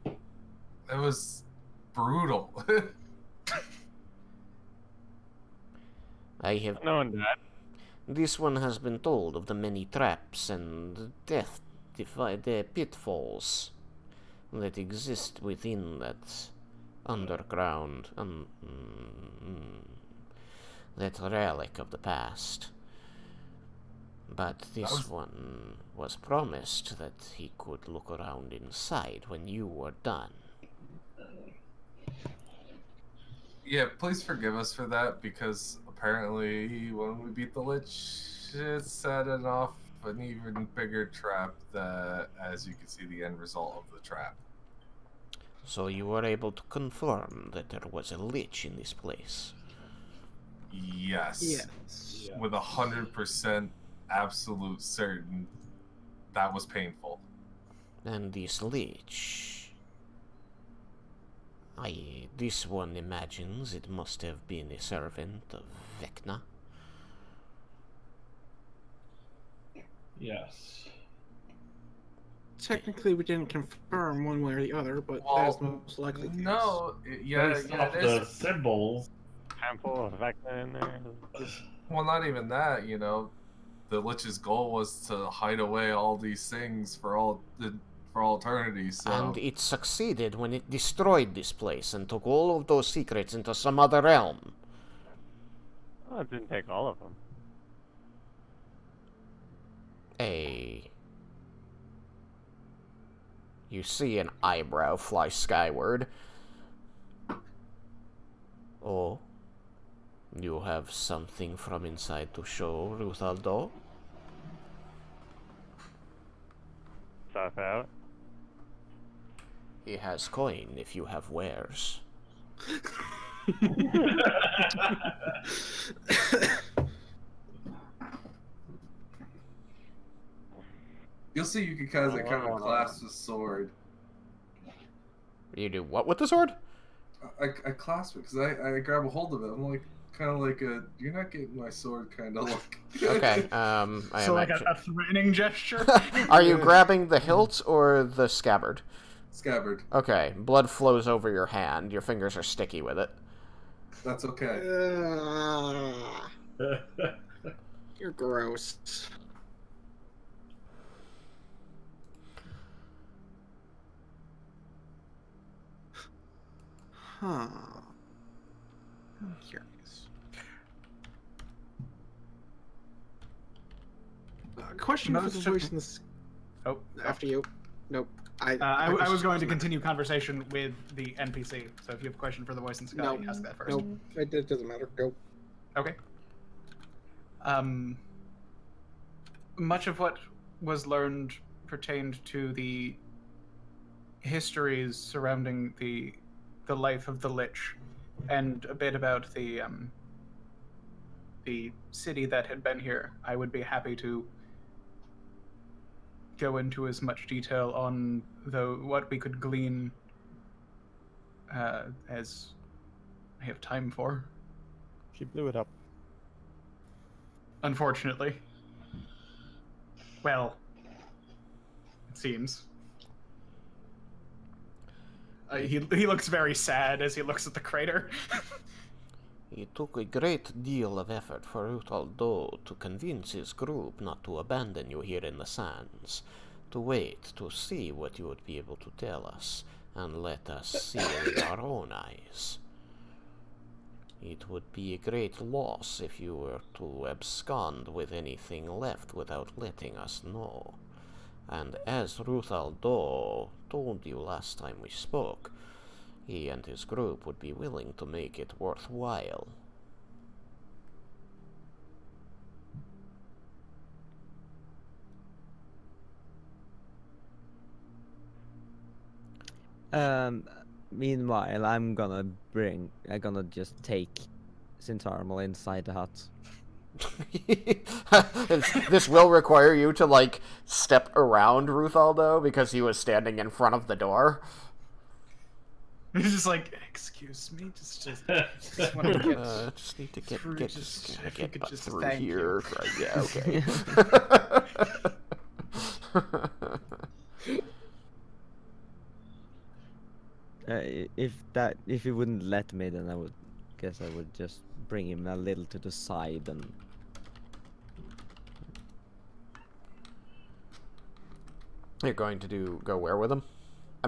It was brutal. I have... Knowing that. This one has been told of the many traps and the pitfalls that exist within that underground, that relic of the past. But this one was promised that he could look around inside when you were done. Yeah, please forgive us for that, because apparently when we beat the Lich, it set it off an even bigger trap that, as you can see, the end result of the trap. So you were able to confirm that there was a Lich in this place? Yes. Yes. With 100% absolute certain that was painful. And this Lich... this one imagines it must have been a servant of Vecna. Yes. Technically, we didn't confirm one way or the other, but that is most likely the case. No, Based off it the is. symbols. Handful of Vecna in there. Well, not even that, you know. The Lich's goal was to hide away all these things for all eternity, so... And it succeeded when it destroyed this place and took all of those secrets into some other realm. Oh, it didn't take all of them. You see an eyebrow fly skyward. Oh, you have something from inside to show, Ruthaldo? Stuff out. He has coin if you have wares. You'll see Yukikaze kind of clasp his sword. You do what with the sword? I clasp it, because I grab a hold of it. I'm like, kind of like a, you're not getting my sword kind of look. Okay, So like a threatening gesture? Are you grabbing the hilt or the scabbard? Scabbard. Okay, blood flows over your hand. Your fingers are sticky with it. That's okay. You're gross. Huh. I'm curious. Question for the voice in this. Oh, After you. Nope. I was going to continue conversation with the NPC, so if you have a question for the voice in the sky, No, ask that first. Nope. It doesn't matter. Go. Okay. Much of what was learned pertained to the histories surrounding the life of the Lich, and a bit about the city that had been here. I would be happy to go into as much detail on what we could glean as I have time for. She blew it up. Unfortunately. Well, it seems. He looks very sad as he looks at the crater. It took a great deal of effort for Ruthaldo to convince his group not to abandon you here in the sands, to wait to see what you would be able to tell us, and let us see with our own eyes. It would be a great loss if you were to abscond with anything left without letting us know. And as Ruthaldo told you last time we spoke, he and his group would be willing to make it worthwhile. Meanwhile, I'm gonna just take Zintharamil inside the hut. This will require you to, like, step around Ruthaldo because he was standing in front of the door. He's just like, excuse me, just want to get. Just need to get through, get through thank here. you. Right, yeah, okay. If he wouldn't let me, then I would just bring him a little to the side and. You're going to go where with him?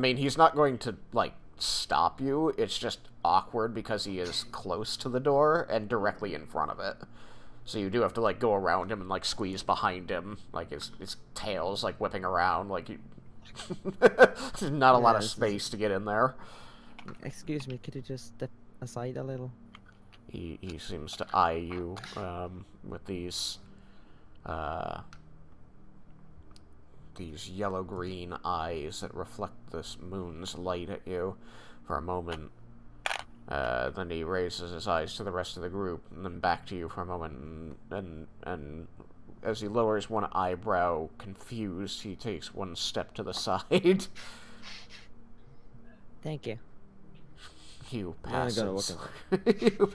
mean, he's not going to, like, stop you. It's just awkward because he is close to the door and directly in front of it. So you do have to, like, go around him and, like, squeeze behind him. Like, his tail's, like, whipping around. Like, you... not a lot of space to get in there. Excuse me, could you just step aside a little? He seems to eye you, with these yellow-green eyes that reflect this moon's light at you for a moment. Then he raises his eyes to the rest of the group, and then back to you for a moment, and as he lowers one eyebrow, confused, he takes one step to the side. Thank you. You pass you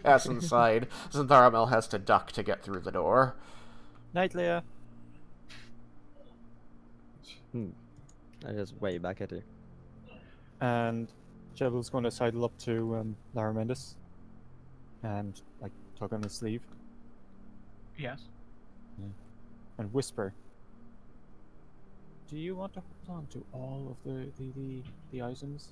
pass inside. Zintharamil has to duck to get through the door. Night, Leah. I just wave back at you. And Jebel's going to sidle up to Laromendis and, like, tug on his sleeve. Yes. Yeah. And whisper. Do you want to hold on to all of the items?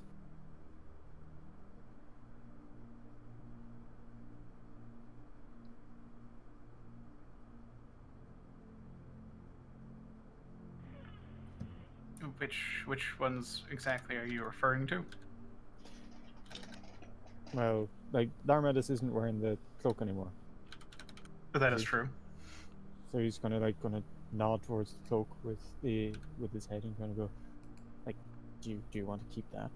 Which ones exactly are you referring to? Well, like, Laromendis isn't wearing the cloak anymore. But that is true. So he's gonna nod towards the cloak with his head and gonna go, like, do you want to keep that?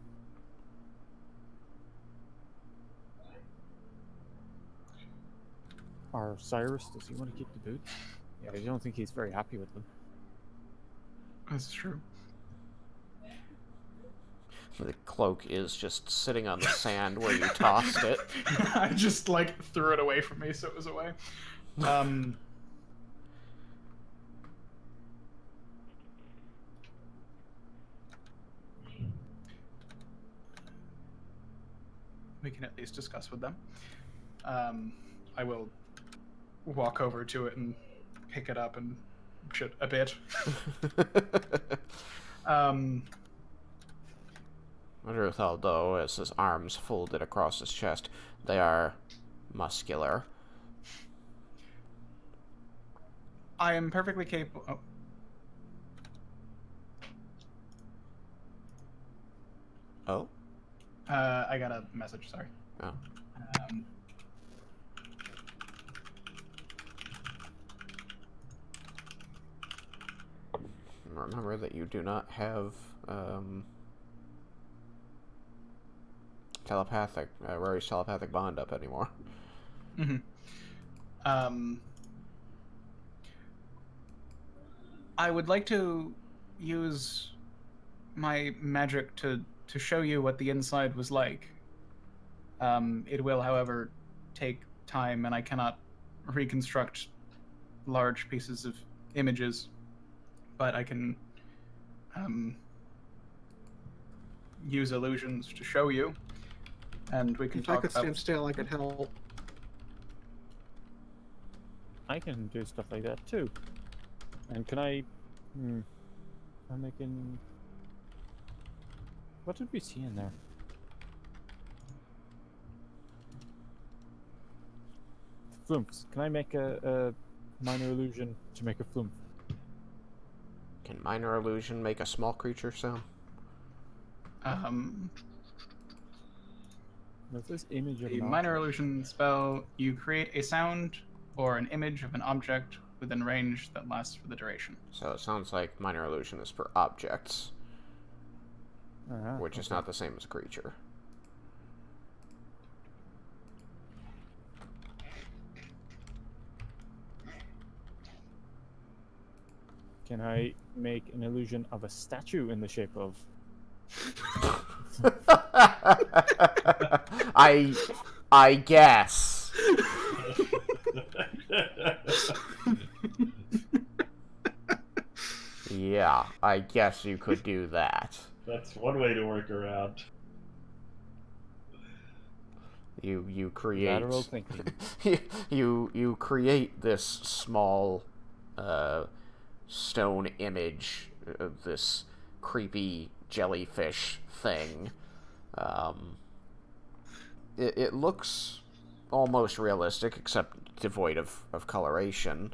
Or Cyrus, does he want to keep the boots? Yeah, I don't think he's very happy with them. This is true. The cloak is just sitting on the sand where you tossed it. I just, like, threw it away from me, so it was away. We can at least discuss with them. I will walk over to it and pick it up and shit a bit. Ruthal, though, as his arms folded across his chest, they are muscular. I am perfectly capable. Oh. Oh? I got a message, sorry. Oh. Remember that you do not have, Rory's telepathic bond up anymore. Mm-hmm. I would like to use my magic to show you what the inside was like. It will, however, take time, and I cannot reconstruct large pieces of images, but I can use illusions to show you, and we can If I talk could about... stand still, I could help. I can do stuff like that too. And can I... I'm making... What did we see in there? Flumps. Can I make a minor illusion to make a flump? Can minor illusion make a small creature sound? What's this image of The an minor object? illusion spell, you create a sound or an image of an object within range that lasts for the duration. So it sounds like minor illusion is for objects, which is Okay. not the same as a creature. Can I make an illusion of a statue in the shape of... I guess. Yeah, I guess you could do that. That's one way to work around. You create Lateral thinking. you create this small stone image of this creepy jellyfish thing. It looks almost realistic, except devoid of coloration.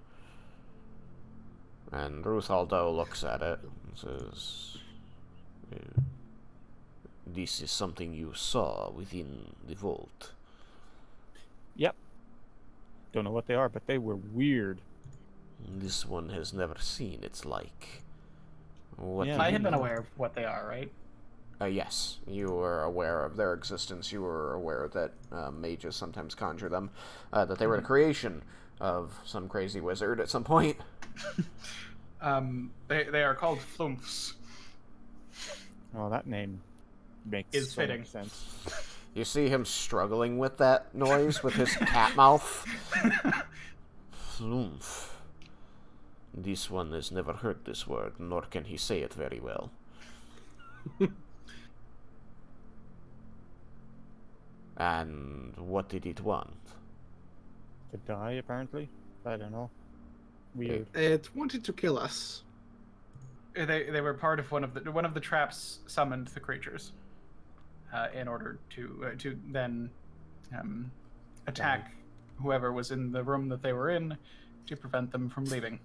And Ruth Aldo looks at it and says, "This is something you saw within the vault." Yep. Don't know what they are, but they were weird. This one has never seen its like. What Yeah, do I you have been know? aware of what they are, right? Yes, you were aware of their existence. You were aware that mages sometimes conjure them. That they were the creation of some crazy wizard at some point. They are called flumphs. Oh, that name makes Is so fitting. much sense. You see him struggling with that noise with his cat mouth. Flumph. This one has never heard this word, nor can he say it very well. And what did it want? To die, apparently. I don't know. Weird. It wanted to kill us. They were part of one of the traps summoned the creatures in order to then attack whoever was in the room that they were in to prevent them from leaving.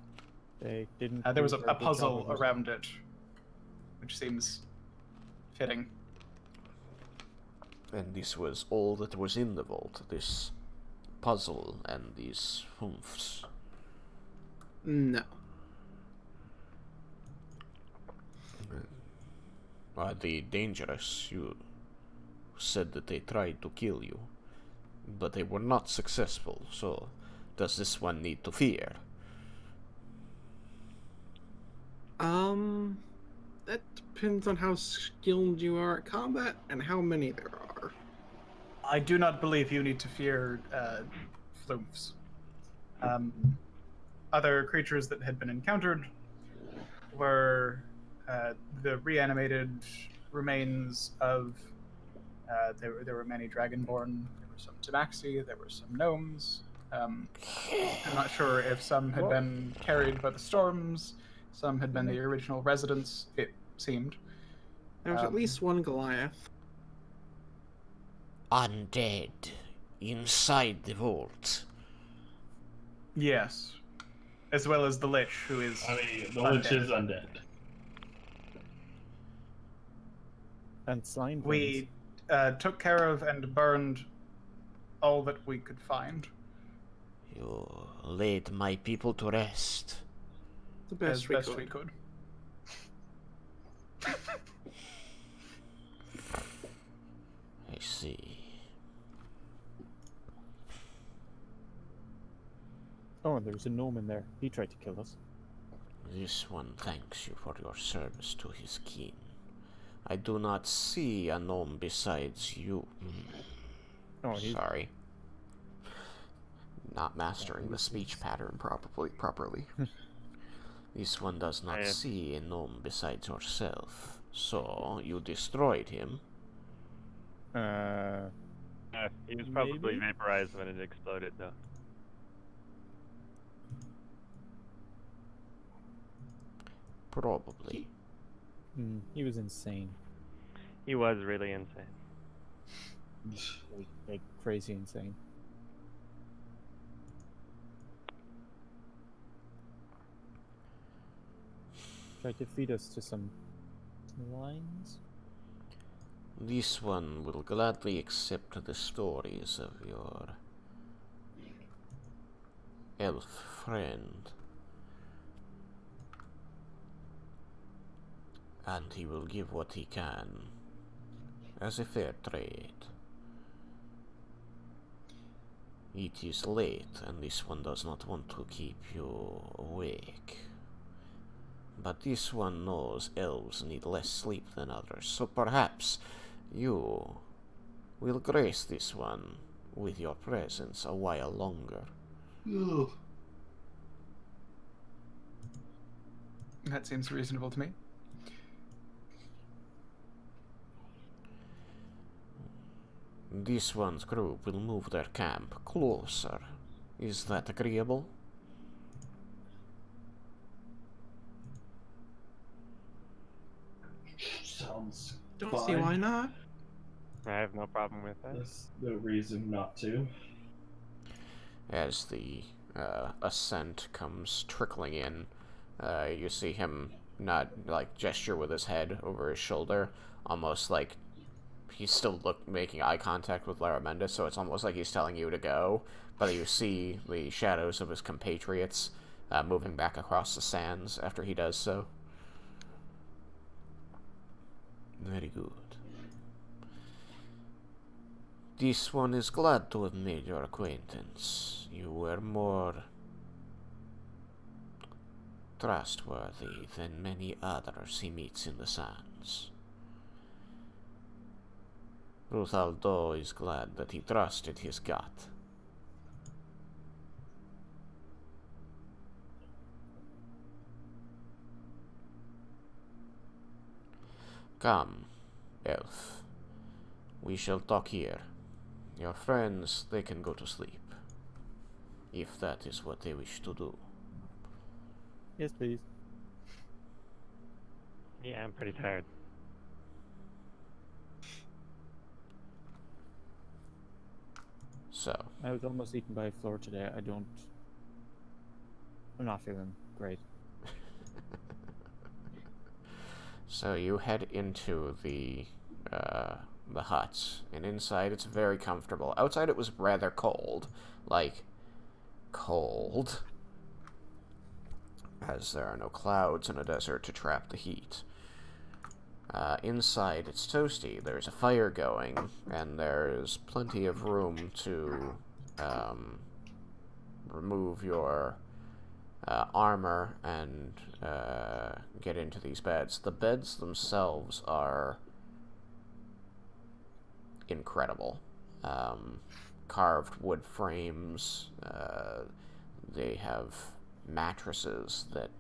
They didn't. There was do a very good job puzzle of it. around it, which seems fitting. And this was all that was in the vault, this puzzle and these humphs. No. Are they dangerous? You said that they tried to kill you, but they were not successful, so does this one need to fear? That depends on how skilled you are at combat and how many there are. I do not believe you need to fear flumphs. Other creatures that had been encountered were the reanimated remains of. There were many dragonborn. There were some tabaxi. There were some gnomes. I'm not sure if some had been carried by the storms. Some had been the original residents. It seemed. There was at least one Goliath. Undead inside the vault. Yes, as well as the Lich, who is. I mean, the Lich is undead. And slime. We took care of and burned all that we could find. You laid my people to rest. The best, As we, best could. we could. I see. Oh, and there's a gnome in there. He tried to kill us. This one thanks you for your service to his kin. I do not see a gnome besides you. Oh, he's Sorry. Not mastering the speech pattern properly. This one does not see a gnome besides yourself. So, you destroyed him. He was probably Maybe? vaporized when it exploded, though. Probably. He was insane. He was really insane. Like crazy insane. Tried to feed us to some lines. This one will gladly accept the stories of your elf friend. And he will give what he can as a fair trade. It is late, and this one does not want to keep you awake. But this one knows elves need less sleep than others, so perhaps you will grace this one with your presence a while longer. Ugh. That seems reasonable to me. This one's group will move their camp closer. Is that agreeable? Sounds sounds Don't fine. see why not. I have no problem with that. There's no reason not to. As the ascent comes trickling in, you see him not like gesture with his head over his shoulder, almost like he's still making eye contact with Laromendis, so it's almost like he's telling you to go, but you see the shadows of his compatriots moving back across the sands after he does so. Very good. This one is glad to have made your acquaintance. You were more trustworthy than many others he meets in the sands. Ruthaldo is glad that he trusted his gut. Come, elf. We shall talk here. Your friends, they can go to sleep, if that is what they wish to do. Yes, please. Yeah, I'm pretty tired. So, I was almost eaten by a floor today. I'm not feeling great. so you head into the hut, and inside it's very comfortable. Outside it was rather cold, like cold, as there are no clouds in a desert to trap the heat. Inside it's toasty. There's a fire going, and there's plenty of room to remove your armor and get into these beds. The beds themselves are incredible. Carved wood frames. They have mattresses that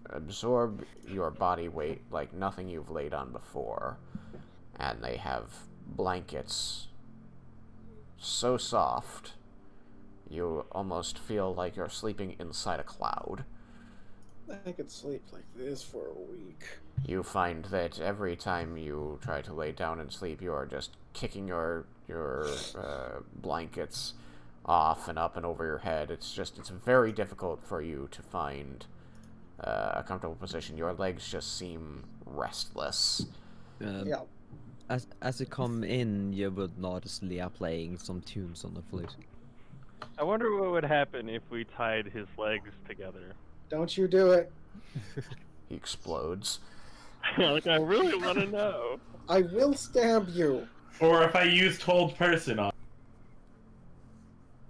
absorb your body weight like nothing you've laid on before, and they have blankets so soft you almost feel like you're sleeping inside a cloud. I could sleep like this for a week. You find that every time you try to lay down and sleep, you are just kicking your blankets off and up and over your head. It's very difficult for you to find a comfortable position. Your legs just seem restless. Yeah. As you come in, you would notice Leah playing some tunes on the flute. I wonder what would happen if we tied his legs together. Don't you do it. He explodes. Like, I really want to know. I will stab you. Or if I used hold person on.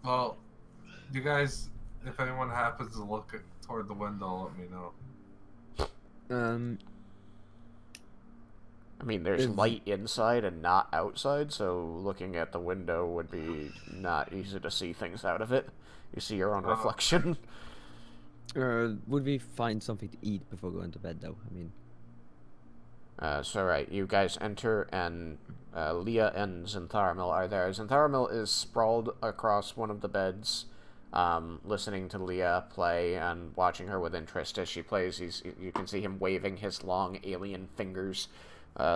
Well, you guys, if anyone happens to look toward the window, let me know. I mean, there's light inside and not outside, so looking at the window would be not easy to see things out of it. You see your own reflection. Would we find something to eat before going to bed, though? I mean... So right, you guys enter, and Leah and Zintharamil are there. Zintharamil is sprawled across one of the beds, listening to Leah play and watching her with interest as she plays. You can see him waving his long alien fingers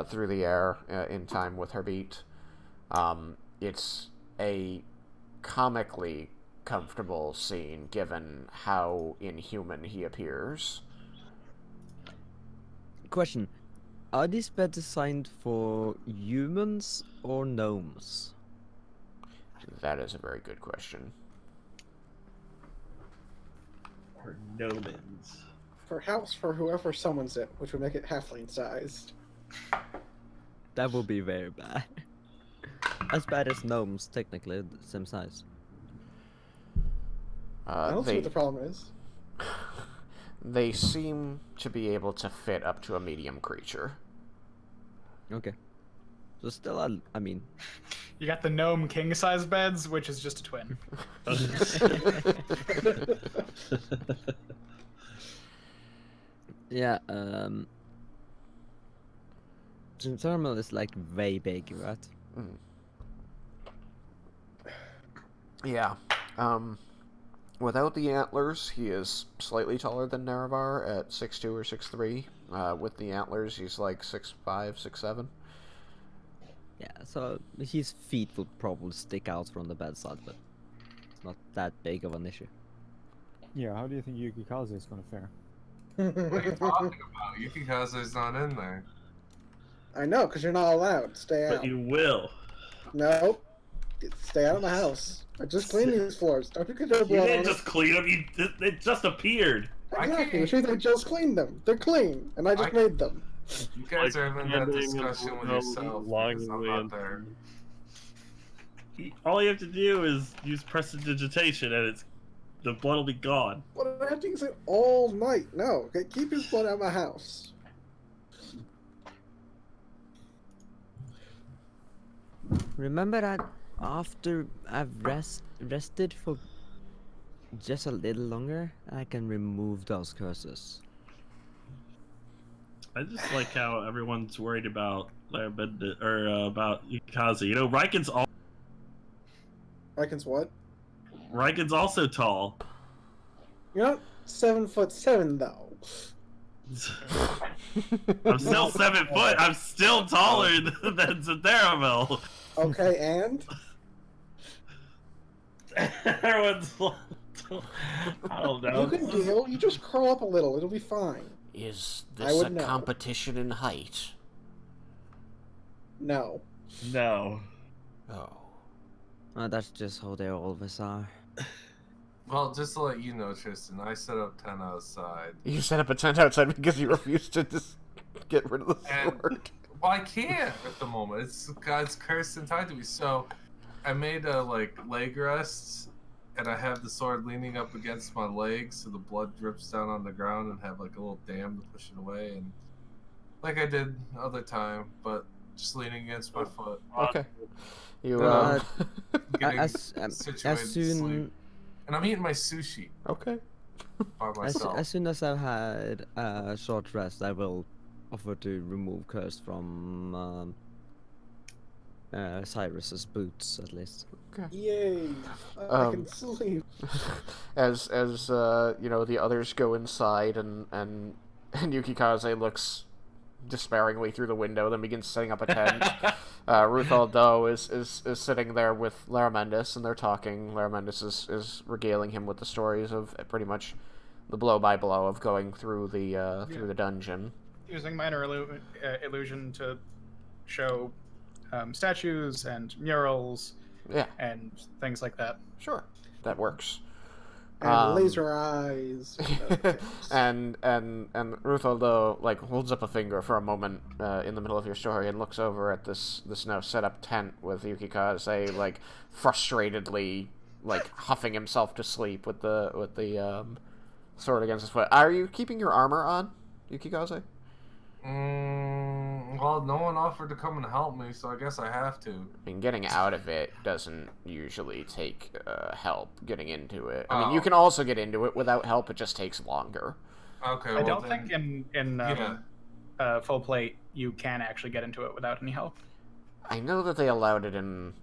through the air in time with her beat. It's a comically comfortable scene, given how inhuman he appears. Question. Are these beds designed for humans or gnomes? That is a very good question. Or gnomons. Perhaps for whoever summons it, which would make it halfling sized. That would be very bad. As bad as gnomes, technically, the same size. I don't see what the problem is. They seem to be able to fit up to a medium creature. Okay. So still, I mean... You got the gnome king-size beds, which is just a twin. Yeah, Zintharamil is like way big, right? Yeah. Without the antlers, he is slightly taller than Naravar at 6'2" or 6'3". With the antlers, he's like 6'5", 6'7". Yeah, so his feet will probably stick out from the bedside, but it's not that big of an issue. Yeah, how do you think Yukikaze is gonna fare? What are you talking about? Yukikaze's not in there. I know, because you're not allowed. Stay out. But you will. Nope. Stay out of the house. I just cleaned these floors. Don't you get your You blood didn't on just clean them. It just appeared. Exactly. Which means I just cleaned them. They're clean, and I just made them. You guys are having that discussion with yourself. Long Because I'm not there. All you have to do is use prestidigitation, and the blood will be gone. But I have to use it all night. No, okay, keep his blood out of my house. Remember that after I've rested for just a little longer, I can remove those curses. I just like how everyone's worried about Laromendis, or about Yukikaze. You know, Raiken's what? Raiken's also tall. You're not 7'7" though. I'm still 7 foot. I'm still taller than Zintharamil. Okay, and? Everyone's. I don't know. You can deal. You just curl up a little. It'll be fine. Is I this a would know. competition in height? No. No. Oh. That's just how they always are. Well, just to let you know, Tristan, I set up 10 outside. You set up a tent outside because you refused to just get rid of the sword. Well, I can't at the moment. It's God's curse and tied to me. So I made a leg rests, and I have the sword leaning up against my legs, so the blood drips down on the ground, and have like a little dam to push it away, and like I did the other time, but just leaning against my foot. Okay. You Getting as situated to soon sleep. And I'm eating my sushi okay. by myself. as soon as I've had a short rest, I will offer to remove curse from Cyrus's boots, at least. Okay. Yay! I can sleep. As you know, the others go inside, and Yukikaze looks despairingly through the window, then begins setting up a tent. Ruth Aldo is sitting there with Laromendis, and they're talking. Laromendis is regaling him with the stories of pretty much the blow by blow of going through the dungeon. Using minor illusion to show statues and murals, and things like that. Sure, that works. And laser eyes. and Ruth Aldo holds up a finger for a moment in the middle of your story and looks over at this now set up tent with Yukikaze frustratedly huffing himself to sleep with the sword against his foot. Are you keeping your armor on, Yukikaze? Well, no one offered to come and help me, so I guess I have to. I mean, getting out of it doesn't usually take help. Getting into it, I mean, you can also get into it without help. It just takes longer. Okay. I don't think in full plate you can actually get into it without any help. I know that they allowed it in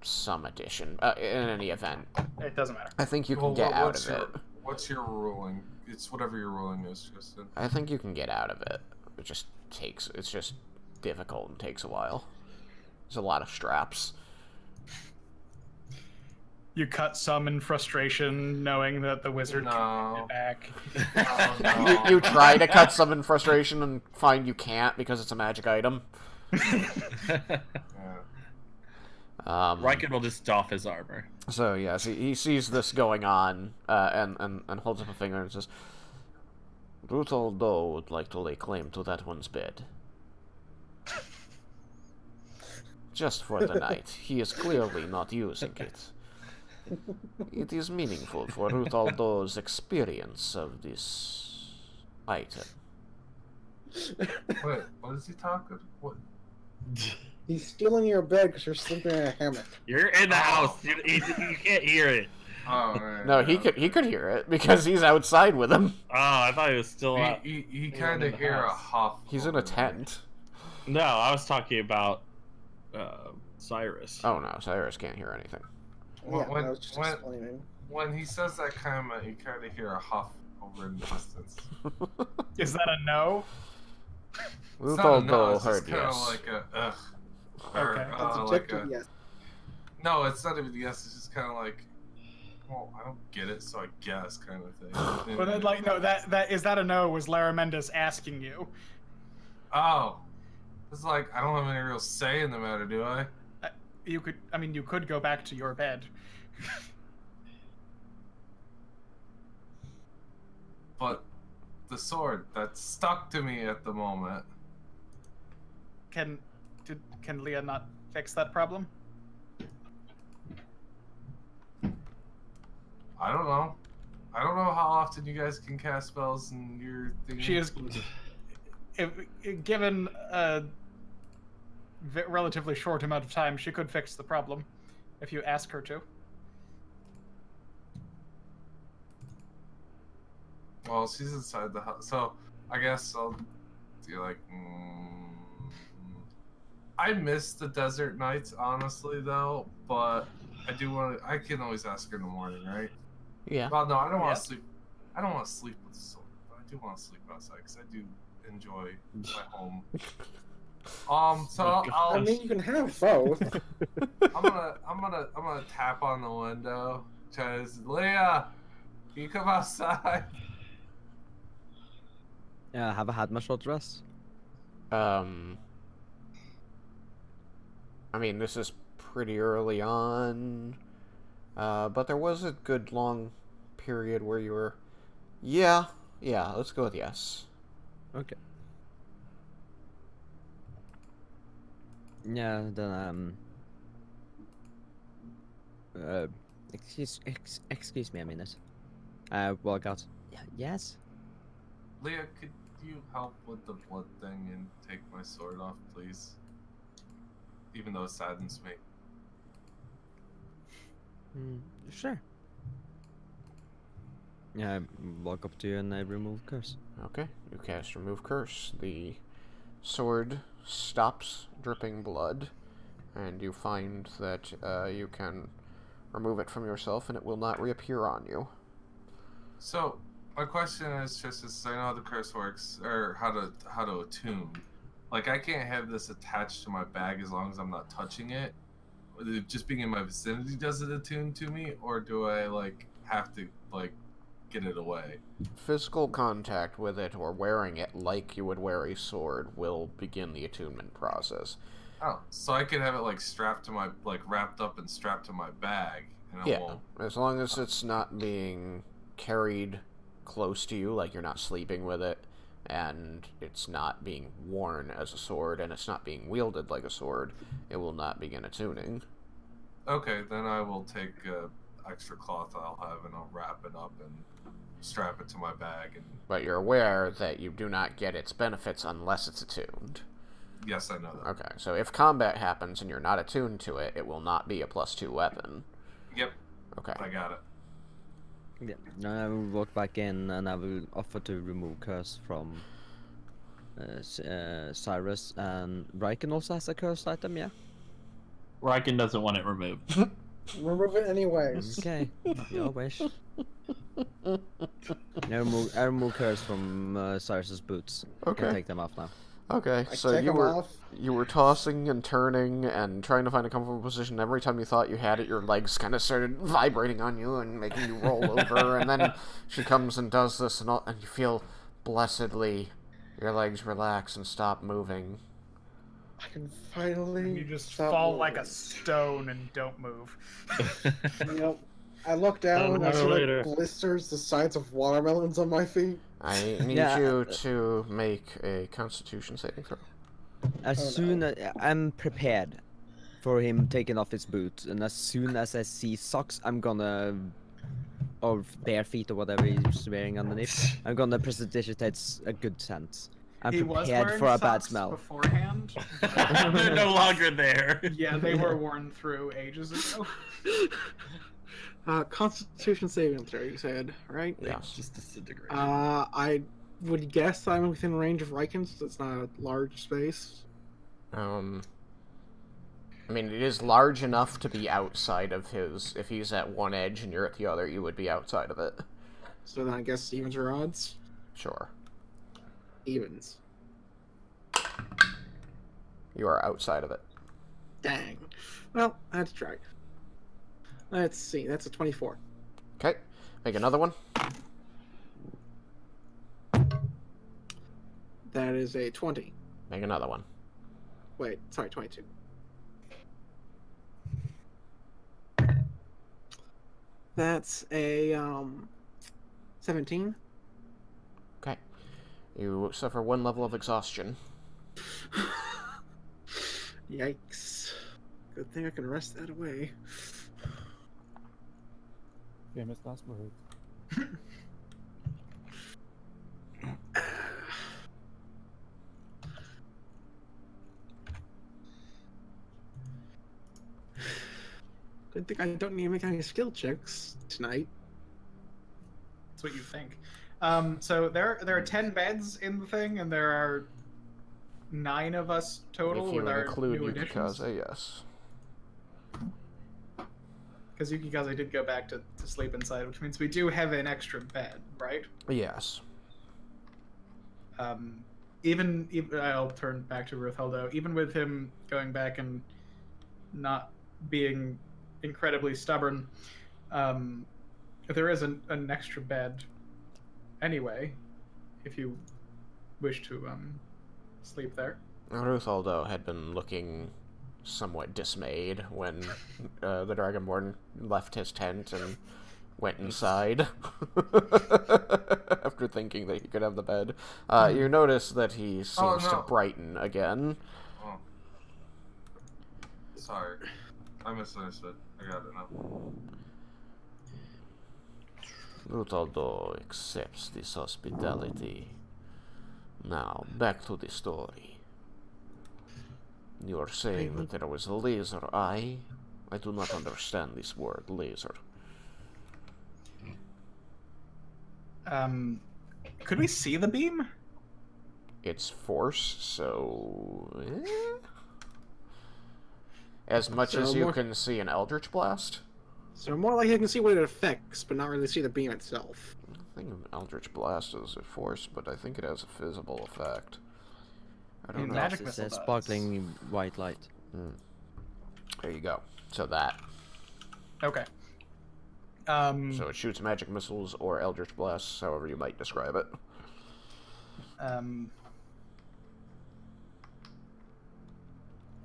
some edition. In any event, it doesn't matter. I think you can get out of it. What's your ruling? It's whatever your ruling is, Tristan. I think you can get out of it. It's just difficult and takes a while. There's a lot of straps. You cut some in frustration, knowing that the wizard can get back. No. You try to cut some in frustration and find you can't because it's a magic item. Raiken will just doff his armor. So yes, he sees this going on and holds up a finger and says, Ruth Aldo would like to lay claim to that one's bed. Just for the night. He is clearly not using it. It is meaningful for Ruth Aldo's experience of this item. Wait, what is he talking? What? He's stealing your bed because you're sleeping in a hammock. You're in the house. You can't hear it. Oh, right. No, he could hear it because he's outside with him. Oh, I thought he was still out. You kind of hear a huff. He's in a tent. No, I was talking about Cyrus. Oh no, Cyrus can't hear anything. Yeah, I was just explaining. when he says that comment, you kind of hear a huff over in the distance. Is that a no? We've It's all not a no, all it's just heard kind of yes. like a ugh. Or, Okay. That's like objective, yes. no, it's not even yes. It's just kind of like, well, I don't get it, so I guess kind of thing. But then, like, no, that is that a no? Was Laromendis asking you? Oh, it's like I don't have any real say in the matter, do I? You could. I mean, you could go back to your bed. But the sword that's stuck to me at the moment. Can Leah not fix that problem? I don't know. I don't know how often you guys can cast spells and your thing. She is. Given a relatively short amount of time, she could fix the problem if you ask her to. Well, she's inside the house, so I guess I'll do like. I miss the desert nights, honestly, though. But I do want to. I can always ask her in the morning, right? Yeah. Well, no, I don't want to sleep. I don't want to sleep with the sword, but I do want to sleep outside because I do enjoy my home. So I mean, you can have both. I'm gonna tap on the window. Cause Leah, can you come outside? Have I had my short rest? I mean, this is pretty early on, but there was a good long period where you were... Yeah, let's go with yes. Okay. Yeah, then, excuse me a minute. Walk out. Yeah, yes? Leah, could you help with the blood thing and take my sword off, please? Even though it saddens me. Sure. Yeah, I walk up to you and I remove curse. Okay, you cast Remove Curse. The sword stops dripping blood, and you find that you can remove it from yourself and it will not reappear on you. So, my question is just I know how the curse works, or how to attune. Like, I can't have this attached to my bag as long as I'm not touching it. Just being in my vicinity does it attune to me, or do I, like, have to, like, get it away? Physical contact with it or wearing it like you would wear a sword will begin the attunement process. Oh, so I could have it, like, strapped to my, like, wrapped up and strapped to my bag, and it won't... as long as it's not being carried close to you, like you're not sleeping with it, and it's not being worn as a sword, and it's not being wielded like a sword, it will not begin attuning. Okay, then I will take extra cloth I'll have and I'll wrap it up and strap it to my bag. And But you're aware that you do not get its benefits unless it's attuned. yes, I know that. Okay, so if combat happens and you're not attuned to it, it will not be a +2 weapon. Yep. Okay. I got it. Yeah. Then I will walk back in and I will offer to remove curse from Cyrus, and Raiken also has a cursed item, yeah? Raiken doesn't want it removed. Remove it anyways. Okay, your wish. I remove curse from Cyrus's boots. You Okay. can take them off now. Okay, I so take you 'em were off. you were tossing and turning and trying to find a comfortable position. Every time you thought you had it, your legs kind of started vibrating on you and making you roll over. And then she comes and does this, and you feel blessedly your legs relax and stop moving. I can finally. And you just stop fall moving. like a stone and don't move. Yep. I look down and I see later. like blisters the size of watermelons on my feet. I need Yeah, you to make a Constitution saving throw. As soon as I'm prepared for him taking off his boots, and as soon as I see socks, I'm gonna, or bare feet or whatever he's wearing underneath, I'm gonna prestidigitate a good sense. I'm He was prepared wearing for a bad socks smell. beforehand. They're no longer there. Yeah, they were worn through ages ago. Constitution saving throw, you said, right? Yes. Just disintegrate. I would guess I'm within range of Raiken, so it's not a large space. I mean, it is large enough to be outside of his... If he's at one edge and you're at the other, you would be outside of it. So then I guess evens or odds? Sure. Evens. You are outside of it. Dang. Well, I had to try. Let's see. That's a 24. Okay. Make another one. That is a 20. Make another one. Wait, sorry, 22. That's a 17. Okay. You suffer 1 level of exhaustion. Yikes. Good thing I can rest that away. Famous last words. Good thing I don't need to make any skill checks tonight. That's what you think. So there are 10 beds in the thing, and there are 9 of us total If you with our include new additions. Yukikaze, yes. Because Yukikaze did go back to sleep inside, which means we do have an extra bed, right? Yes. Even I'll turn back to Ruthaldo. Even with him going back and not being incredibly stubborn, there is an extra bed anyway, if you wish to sleep there. Ruthaldo had been looking somewhat dismayed when the Dragonborn left his tent and went inside after thinking that he could have the bed. You notice that he seems to brighten again. Oh. Sorry. I misunderstood. I got it now. Ruthaldo accepts this hospitality. Now, back to the story. You are saying that there was a laser eye? I do not understand this word, laser. Could we see the beam? It's force, so... As much So as you more- can see an Eldritch Blast? So more like I can see what it affects, but not really see the beam itself. I think an Eldritch Blast is a force, but I think it has a visible effect. I don't In know. magic It missile says does. sparkling white light. There you go. So that. Okay. So it shoots magic missiles or Eldritch Blasts, however you might describe it.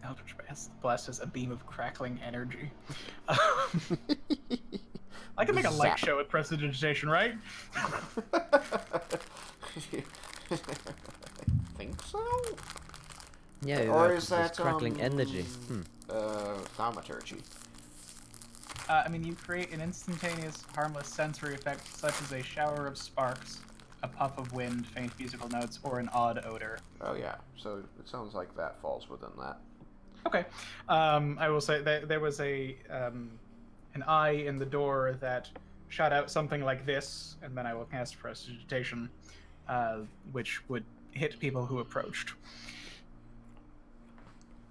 Eldritch Blast is a beam of crackling energy. I can make a light Zap. show with prestidigitation, right? Think so? Yeah, you Or have is this that crackling energy. thaumaturgy? I mean, you create an instantaneous, harmless sensory effect such as a shower of sparks, a puff of wind, faint musical notes, or an odd odor. Oh yeah, so it sounds like that falls within that. Okay. I will say that there was an eye in the door that shot out something like this, and then I will cast prestidigitation, which would hit people who approached.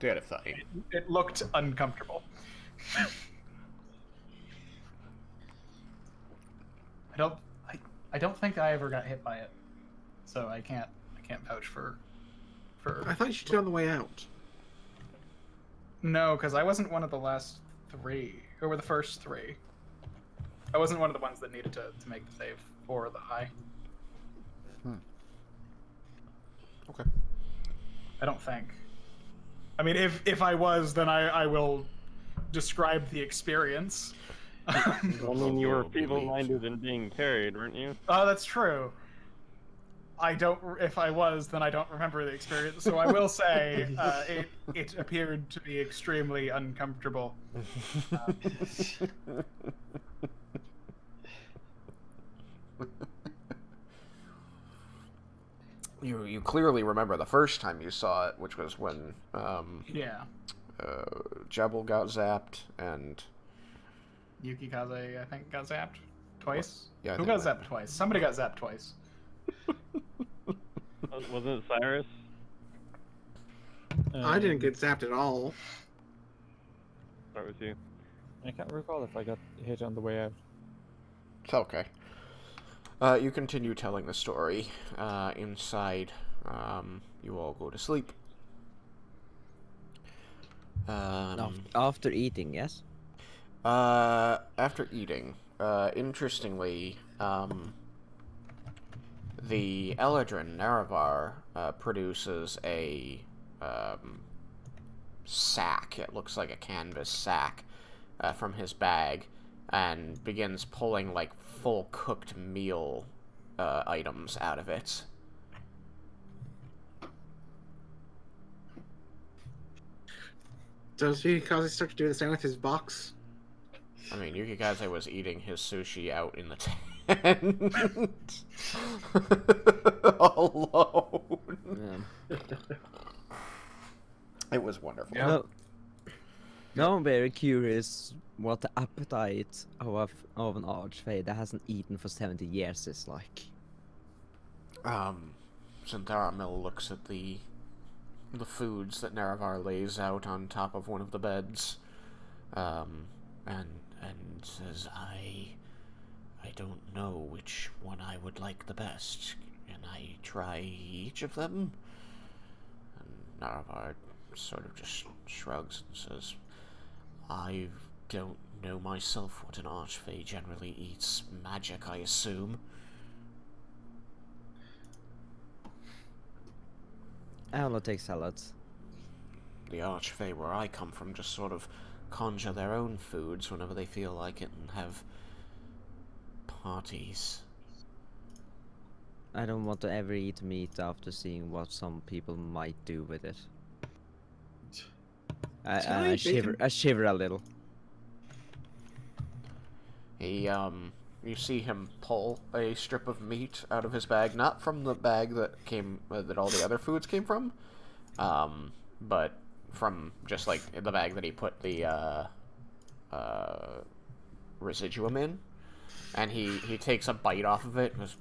Terrifying. It looked uncomfortable. I don't think I ever got hit by it, so I can't vouch for. I thought you should do it on the way out. No, because I wasn't one of the last 3, or the first 3. I wasn't one of the ones that needed to make the save for the eye. Okay. I don't think. I mean, if I was, then I will describe the experience. I mean, you were feeble-minded and being carried, weren't you? Oh, that's true. I don't. If I was, then I don't remember the experience. So I will say it appeared to be extremely uncomfortable. You clearly remember the first time you saw it, which was when Yeah. Jebel got zapped and Yukikaze, I think, got zapped twice. Yeah, I Who think got zapped twice? Somebody got zapped twice. Wasn't it Cyrus? I didn't get zapped at all. start with you. I can't recall if I got hit on the way out. It's okay. You continue telling the story. Inside, you all go to sleep. After eating, yes? After eating, interestingly, the Eladrin Naravar produces a sack. It looks like a canvas sack from his bag, and begins pulling like full cooked meal items out of it. Does Yukikaze start to do the same with his box? I mean, Yukikaze was eating his sushi out in the tent. Alone. Yeah. It was wonderful. Yeah. Now I'm very curious what the appetite of an archfey that hasn't eaten for 70 years is like. Zintharamil looks at the foods that Naravar lays out on top of one of the beds, and says, I don't know which one I would like the best. Can I try each of them? And Naravar sort of just shrugs and says, I don't know myself what an archfey generally eats. Magic, I assume. I only take salads. The archfey where I come from just sort of conjure their own foods whenever they feel like it and have parties. I don't want to ever eat meat after seeing what some people might do with it. I shiver a little. He, you see him pull a strip of meat out of his bag, not from the bag that came, that all the other foods came from, but from just, like, the bag that he put the, residuum in, and he takes a bite off of it and goes,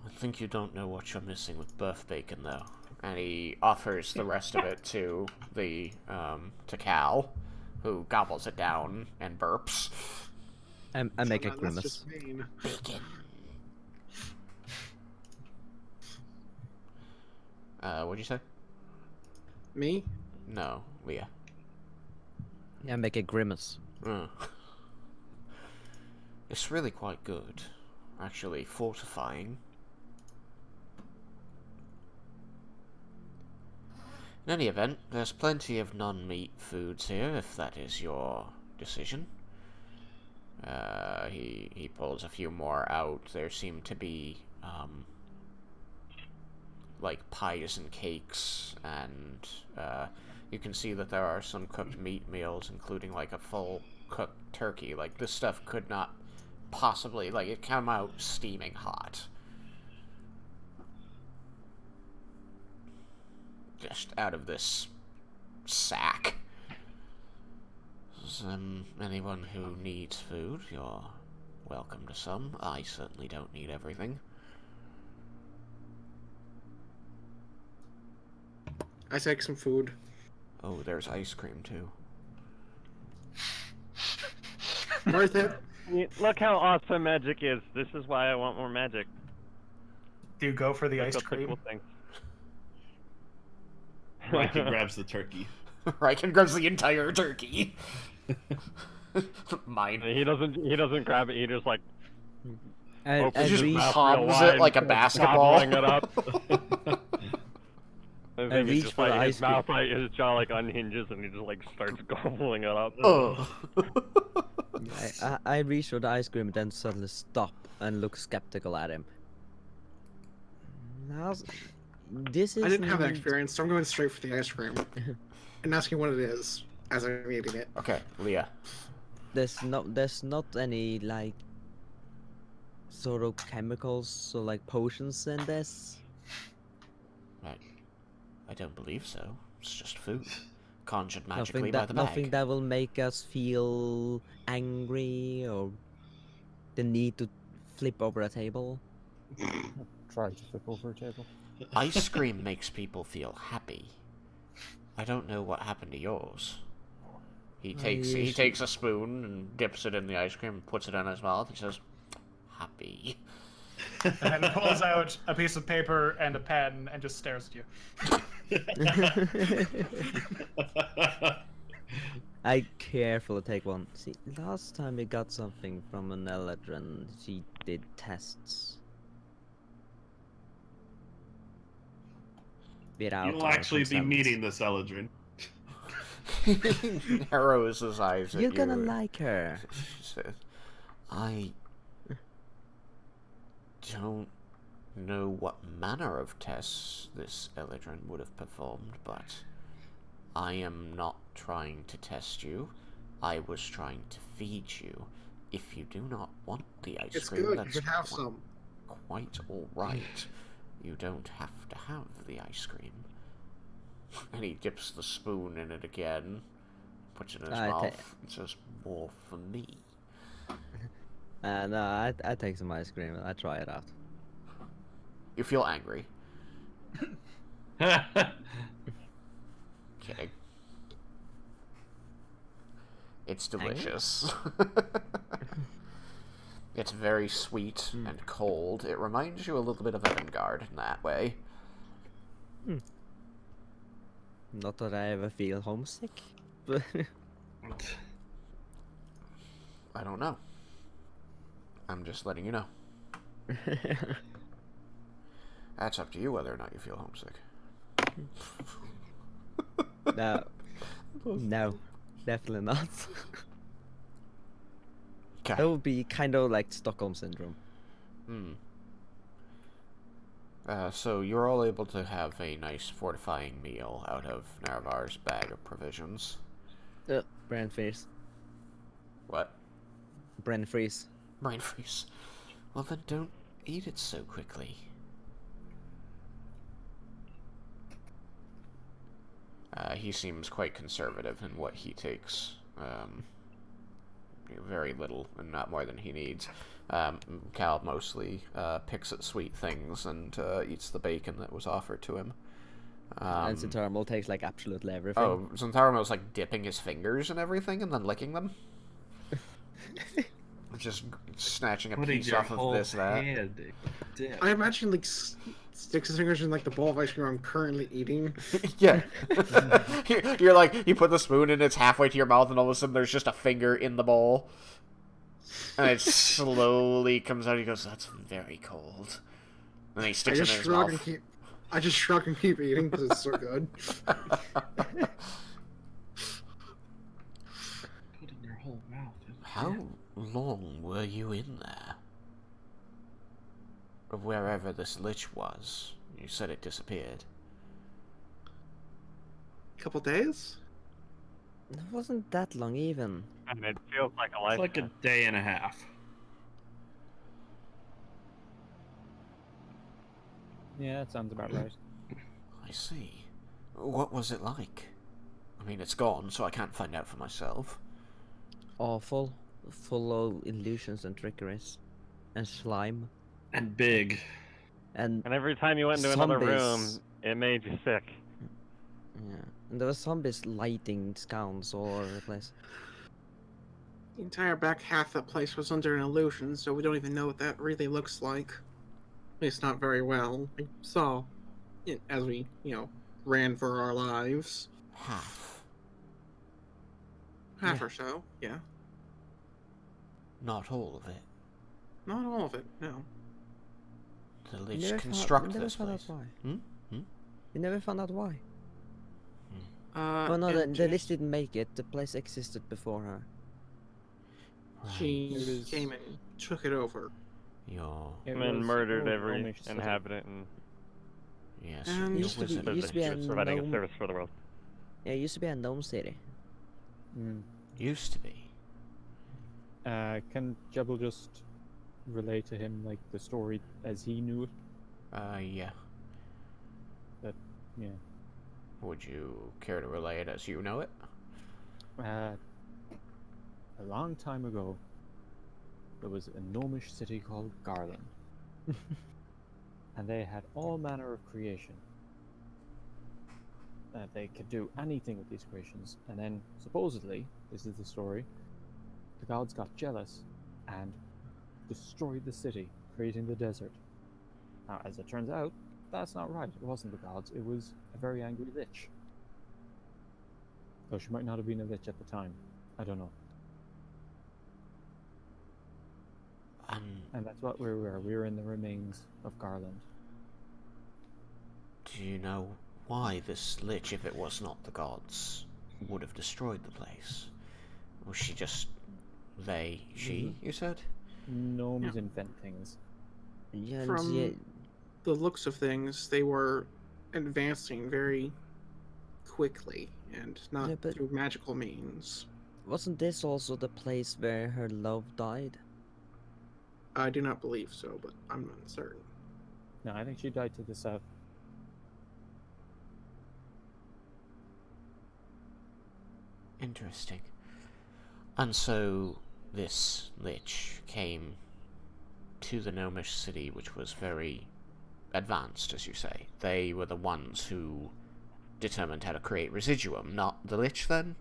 I think you don't know what you're missing with birth bacon, though. And he offers the rest of it to the, to Cal, who gobbles it down and burps. I make a That's grimace. just mean. Bacon. What'd you say? Me? No, Leah. I make a grimace. It's really quite good. Actually, fortifying. In any event, there's plenty of non-meat foods here, if that is your decision. He pulls a few more out. There seem to be, like, pies and cakes, and, you can see that there are some cooked meat meals, including, like, a full cooked turkey. Like, this stuff could not possibly, like, it came out steaming hot. Just out of this sack. Anyone who needs food, you're welcome to some. I certainly don't need everything. I take some food. Oh, there's ice cream too. Worth it. Look how awesome magic is. This is why I want more magic. Do you go for the Look ice up the cream? cool things. Raiken grabs the turkey. Raiken grabs the entire turkey. Mine. He doesn't grab it. He just like I opens his reach, mouth palms real it like a wide, basketball. gobbling it up. I think reach he's just for the like ice his mouth, like his jaw like unhinges, and he just like starts gobbling it up. Ugh. I reach for the ice cream and then suddenly stop and look skeptical at him. This is. I didn't have that experience, so I'm going straight for the ice cream and asking what it is as I'm eating it. Okay, Leah. There's not any like sort of chemicals or like potions in this. I don't believe so. It's just food. Conjured magically by the bag. Nothing that will make us feel angry or the need to flip over a table. Try to flip over a table. Ice cream makes people feel happy. I don't know what happened to yours. He takes a spoon and dips it in the ice cream and puts it in his mouth and says, "Happy." And then pulls out a piece of paper and a pen and just stares at you. I carefully take one. See, last time we got something from an Eladrin, she did tests. Without You'll our actually be consent. meeting this Eladrin. He narrows his eyes at you. You're gonna like her. She says, "I don't know what manner of tests this Eladrin would have performed, but I am not trying to test you. I was trying to feed you. If you do not want the ice It's cream, good. that's You should have some. quite all right. You don't have to have the ice cream." And he dips the spoon in it again, puts it in his mouth, and says, "More for me." No, I take some ice cream and I try it out. You feel angry. Kidding. It's delicious. It's very sweet and cold. It reminds you a little bit of Evangard in that way. Not that I ever feel homesick, but I don't know. I'm just letting you know. That's up to you whether or not you feel homesick. no, definitely not. Okay. That would be kind of like Stockholm syndrome. So you're all able to have a nice fortifying meal out of Naravar's bag of provisions. Brain freeze. What? Brain freeze. Brain freeze. Well then don't eat it so quickly. He seems quite conservative in what he takes. Very little and not more than he needs. Cal mostly picks at sweet things and eats the bacon that was offered to him. And Zintharamil takes like absolutely everything. Oh, Zintharamil's like dipping his fingers and everything and then licking them. Just snatching a piece off of this, that. I imagine like sticks his fingers in like the bowl of ice cream I'm currently eating. Yeah. You're like, you put the spoon in, it's halfway to your mouth, and all of a sudden there's just a finger in the bowl. And it slowly comes out. He goes, "That's very cold." And then he sticks it in his mouth. I just shrug and keep eating because it's so good. Put in your whole mouth. How long were you in there? Or wherever this lich was. You said it disappeared. Couple days? It wasn't that long even. And it feels like a It's lifetime. like a day and a half. Yeah, that sounds about right. I see. What was it like? I mean, it's gone, so I can't find out for myself. Awful. Full of illusions and trickeries. And slime. And big. And every time you went into another room, zombies. it made you sick. Yeah. And there were zombies lighting scowns all over the place. The entire back half of that place was under an illusion, so we don't even know what that really looks like. At least not very well. I saw it as we, ran for our lives. Half. Half or so, yeah. Not all of it. Not all of it, no. The We lich never construct found this out place. why. We never found out why. Oh no, the lich didn't make it. The place existed before her. She came and took it over. And then murdered every inhabitant and Yes, And used to be providing a gnome. service for the world. Yeah, it used to be a gnome city. Used to be. Can Jebel just relay to him like the story as he knew it? Yeah. Yeah. Would you care to relay it as you know it? A long time ago, there was a gnomish city called Garland. And they had all manner of creation. that they could do anything with these creations, and then supposedly, this is the story, the gods got jealous and destroyed the city, creating the desert. Now, as it turns out, that's not right. It wasn't the gods, it was a very angry lich. Though she might not have been a lich at the time. I don't know. And that's what we were. We were in the remains of Garland. Do you know why this lich, if it was not the gods, would have destroyed the place? Was she just... she, you said? Gnomes invent things. Yeah, From the looks of things, they were advancing very quickly and not through magical means. Wasn't this also the place where her love died? I do not believe so, but I'm uncertain. No, I think she died to the south. Interesting. And so this lich came to the gnomish city, which was very advanced, as you say. They were the ones who determined how to create residuum, not the lich, then?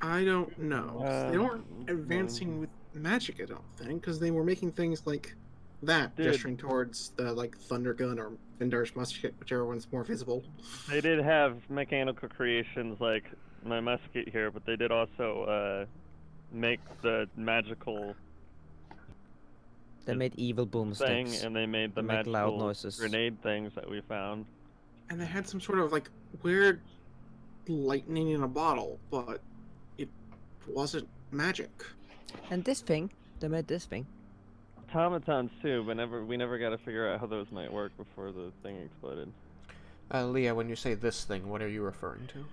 I don't know. They weren't advancing with magic, I don't think, because they were making things like that, gesturing towards the thunder gun or Vindar's musket, whichever one's more visible. They did have mechanical creations like my musket here, but they did also make the magical. They made evil boomsticks. And they made the make loud magical noises. grenade things that we found. And they had some sort of weird lightning in a bottle, but it wasn't magic. And this thing, they made this thing. Automatons too, but we never got to figure out how those might work before the thing exploded. Leah, when you say this thing, what are you referring to?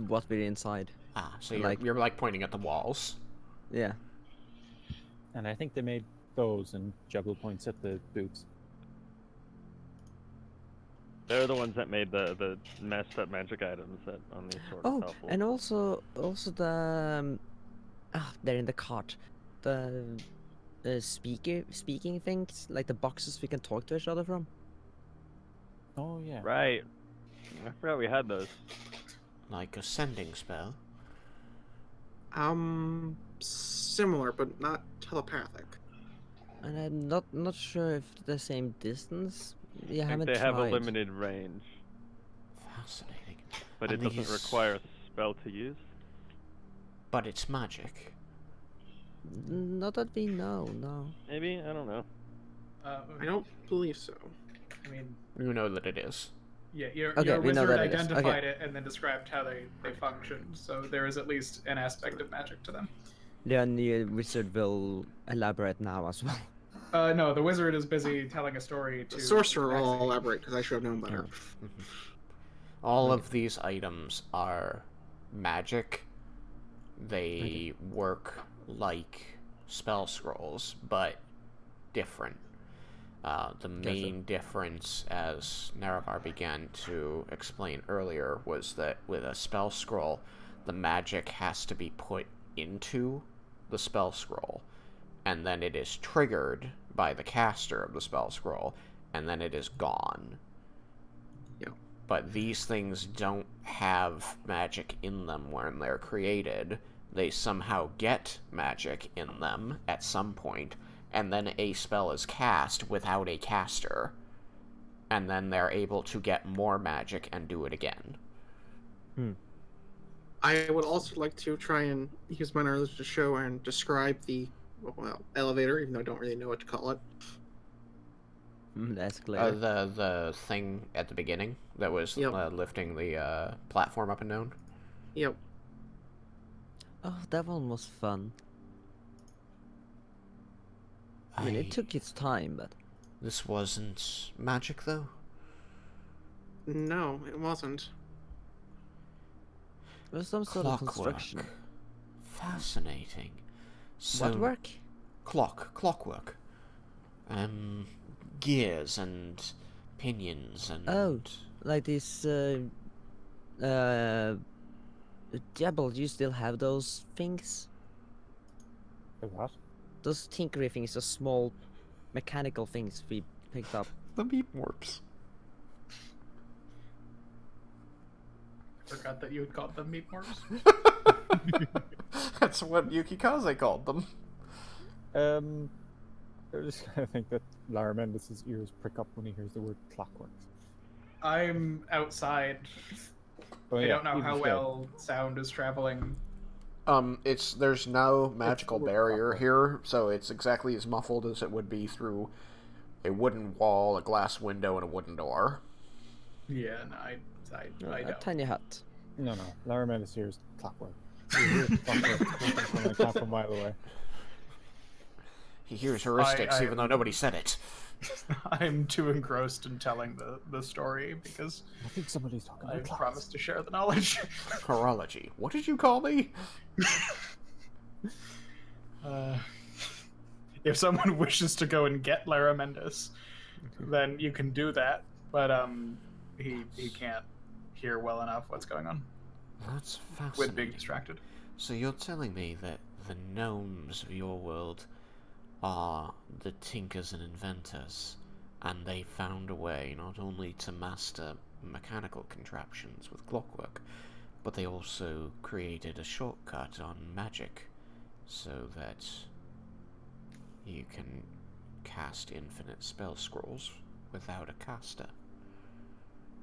What we're inside. Ah, so you're pointing at the walls. Yeah. And I think they made those, and Jebel points at the boots. They're the ones that made the messed up magic items that on these sort of helpful. And also the they're in the cart. The speaking things, like the boxes we can talk to each other from. Oh yeah. Right. I forgot we had those. Like a sending spell. Similar, but not telepathic. And I'm not sure if the same distance. You I think haven't they tried. have a limited range. Fascinating. But it doesn't require a spell to use. But it's magic. Not that we know, no. Maybe? I don't know. I don't believe so. I mean, You know that it is. yeah, your we know wizard that it is. identified it and then described how they functioned, so there is at least an aspect of magic to them. Then the wizard will elaborate now as well. No, the wizard is busy telling a story to... The sorcerer will elaborate, because I should have known better. All of these items are magic. They work like spell scrolls, but different. The main difference, as Naravar began to explain earlier, was that with a spell scroll, the magic has to be put into the spell scroll, and then it is triggered by the caster of the spell scroll, and then it is gone. Yep. But these things don't have magic in them when they're created. They somehow get magic in them at some point, and then a spell is cast without a caster, and then they're able to get more magic and do it again. I would also like to try and use my knowledge to show and describe the elevator, even though I don't really know what to call it. The escalator. The thing at the beginning that was lifting the platform up and down. Yep. Oh, that one was fun. I mean, it took its time, but... This wasn't magic, though? No, it wasn't. It was some sort of construction. Fascinating. So, What work? Clockwork. Gears and pinions and... Oh, like this, Jebel, do you still have those things? The what? Those tinkery things, those small mechanical things we picked up. The meat warps. Forgot that you had called them meat morphs. That's what Yukikaze called them. I just kind of think that Laromendis' ears prick up when he hears the word clockworks. I'm outside. But I yeah, don't know even how still, well sound is traveling. There's no magical full of barrier clockwork. here, so it's exactly as muffled as it would be through a wooden wall, a glass window, and a wooden door. Yeah, no, I A don't. tiny hut. No, Laromendis hears clockwork. He hears clockwork coming from like half a mile away. He hears heuristics, I even though nobody said it. I'm too engrossed in telling the story because I think somebody's talking I about clocks. promised to share the knowledge. Horology. What did you call me? If someone wishes to go and get Laromendis, then you can do that. But he can't hear well enough what's going on That's fascinating. with being distracted. So you're telling me that the gnomes of your world are the tinkers and inventors, and they found a way not only to master mechanical contraptions with clockwork, but they also created a shortcut on magic so that you can cast infinite spell scrolls without a caster.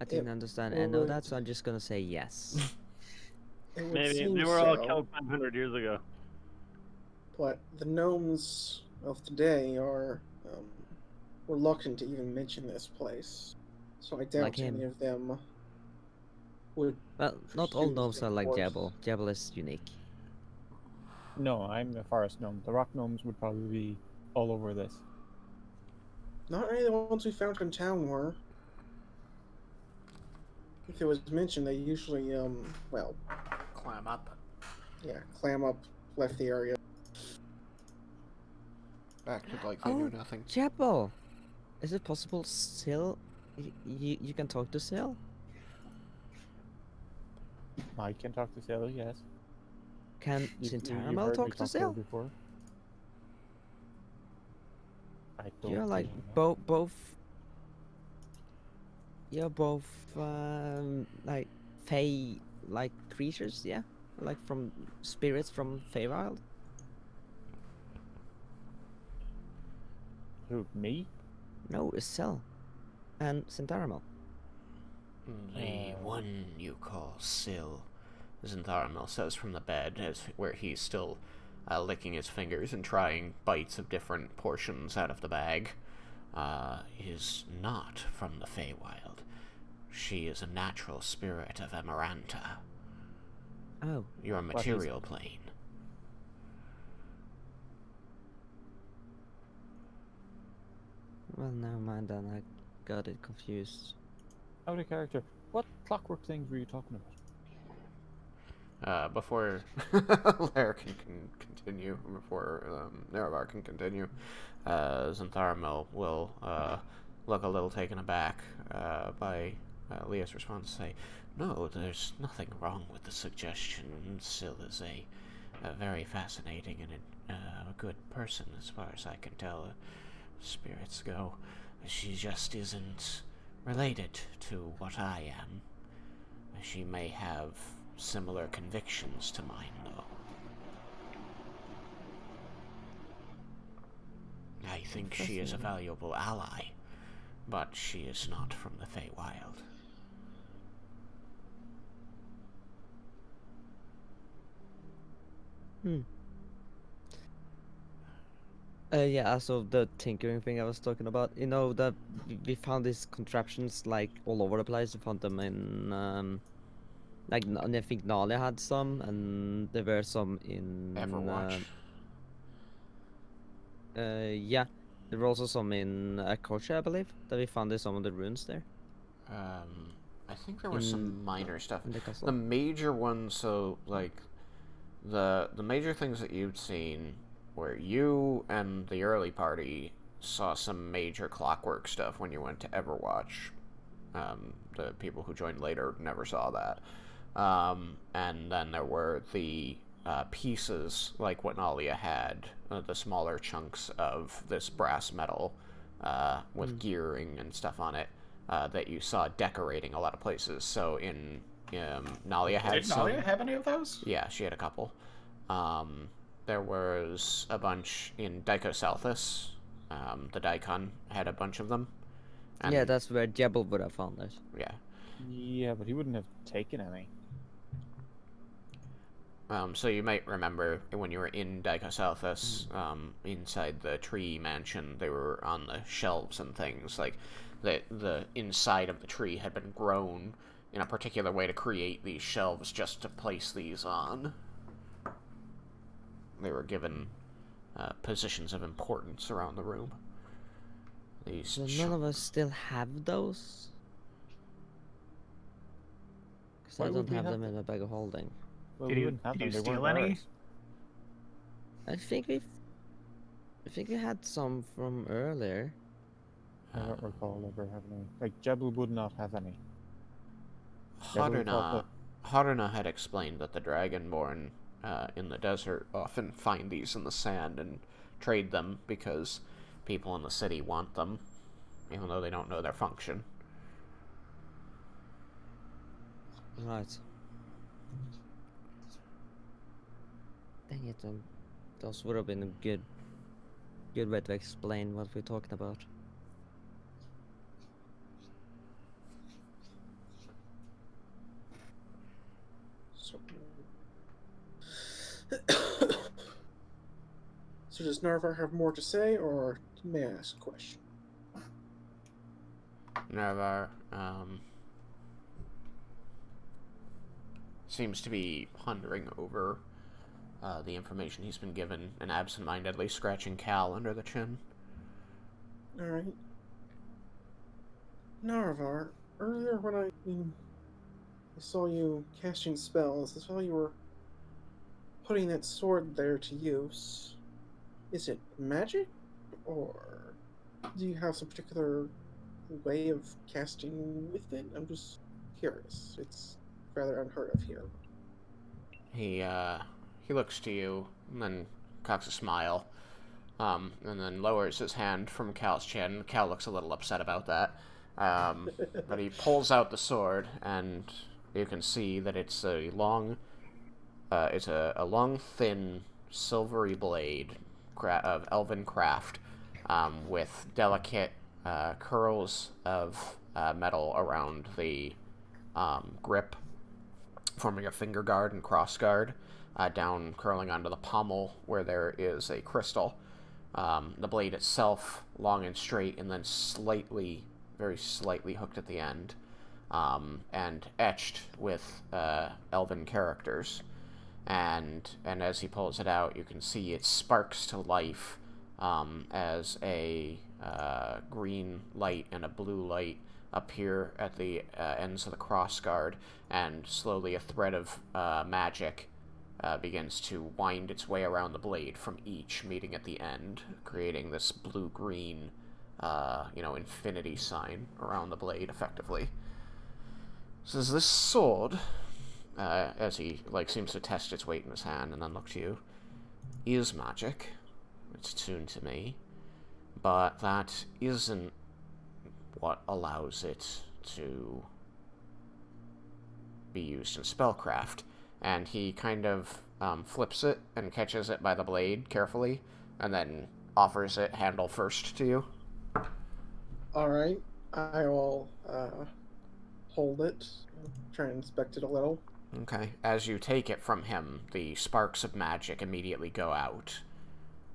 I didn't understand any of that, so I'm just gonna say yes. It would Maybe seem they were all so, killed 500 years ago. but the gnomes of today are reluctant to even mention this place. So I doubt Like him. any of them would. Well, not all pursue gnomes the are like course. Jebel. Jebel is unique. No, I'm a forest gnome. The rock gnomes would probably be all over this. Not any of the ones we found in town were. If it was mentioned, they usually, well, Climb up. yeah, clam up, left the area. Acted like they knew nothing. Jebel! Is it possible Sil? You can talk to Sil? I can talk to Sailor, yes. Can You've Zintharamil heard me talk to her Sil? before. I don't You're like know. both. You're both like Fey like creatures, yeah? Like from spirits from Feywild? Who, me? No, it's Sil. And Zintharamil. The one you call Syl, Zintharamil says from the bed, where he's still licking his fingers and trying bites of different portions out of the bag, is not from the Feywild. She is a natural spirit of Amaranta. Oh. Your material plane. Well, never mind then. I got it confused. Out of character. What clockwork things were you talking about? Before Larromen can continue, before Nerevar can continue, Zintharamil will look a little taken aback by Leah's response and say, "No, there's nothing wrong with the suggestion. Syl is a very fascinating and a good person as far as I can tell. Spirits go. She just isn't related to what I am. She may have similar convictions to mine, though. I think she is a valuable ally, but she is not from the Feywild." Yeah, so the tinkering thing I was talking about, you know, that we found these contraptions like all over the place. We found them in, like, I think Nalia had some, and there were some in. Everwatch. Yeah, there were also some in Kocha, I believe, that we found in some of the ruins there. I think there was some minor stuff. In the castle. The major ones, so, like, the major things that you'd seen where you and the early party saw some major clockwork stuff when you went to Everwatch. The people who joined later never saw that. And then there were the pieces, like what Nalia had, the smaller chunks of this brass metal with gearing and stuff on it that you saw decorating a lot of places. So in Nalia had Did some. Nalia have any of those? Yeah, she had a couple. There was a bunch in Dicosauthus. The Daikon had a bunch of them. And, Yeah, that's where Jebel would have found it. Yeah. Yeah, but he wouldn't have taken any. So you might remember when you were in Dicosauthus, inside the tree mansion, they were on the shelves and things. Like, the inside of the tree had been grown in a particular way to create these shelves just to place these on. They were given positions of importance around the room. So none of us still have those? Because I don't have them in my bag of holding. Well, Did we you, wouldn't have did you them. They steal weren't any? ours. I think we had some from earlier. I don't recall ever having any. Like, Jebel would not have any. Jebel thought Haruna had explained that the Dragonborn in the desert often find these in the sand and trade them because people in the city want them, even though they don't know their function. Right. Dang it, those would have been a good way to explain what we're talking about. So does Narvar have more to say, or may I ask a question? Narvar seems to be pondering over the information he's been given and absent-mindedly scratching Cal under the chin. Alright. Narvar, earlier when I saw you casting spells, I saw you were putting that sword there to use. Is it magic, or do you have some particular way of casting with it? I'm just curious. It's rather unheard of here. He looks to you and then cocks a smile, and then lowers his hand from Cal's chin. Cal looks a little upset about that, but he pulls out the sword, and you can see that it's a long, thin, silvery blade of elven craft, with delicate curls of metal around the grip, forming a finger guard and cross guard, down curling onto the pommel where there is a crystal. The blade itself long and straight, and then very slightly hooked at the end, and etched with elven characters. And as he pulls it out, you can see it sparks to life as a green light and a blue light appear at the ends of the crossguard, and slowly a thread of magic begins to wind its way around the blade from each, meeting at the end, creating this blue-green, infinity sign around the blade, effectively. Says, this sword, as he seems to test its weight in his hand and then look to you, is magic. It's tuned to me, but that isn't what allows it to be used in spellcraft. And he kind of flips it and catches it by the blade carefully, and then offers it handle first to you. Alright, I will hold it, try and inspect it a little. Okay. As you take it from him, the sparks of magic immediately go out,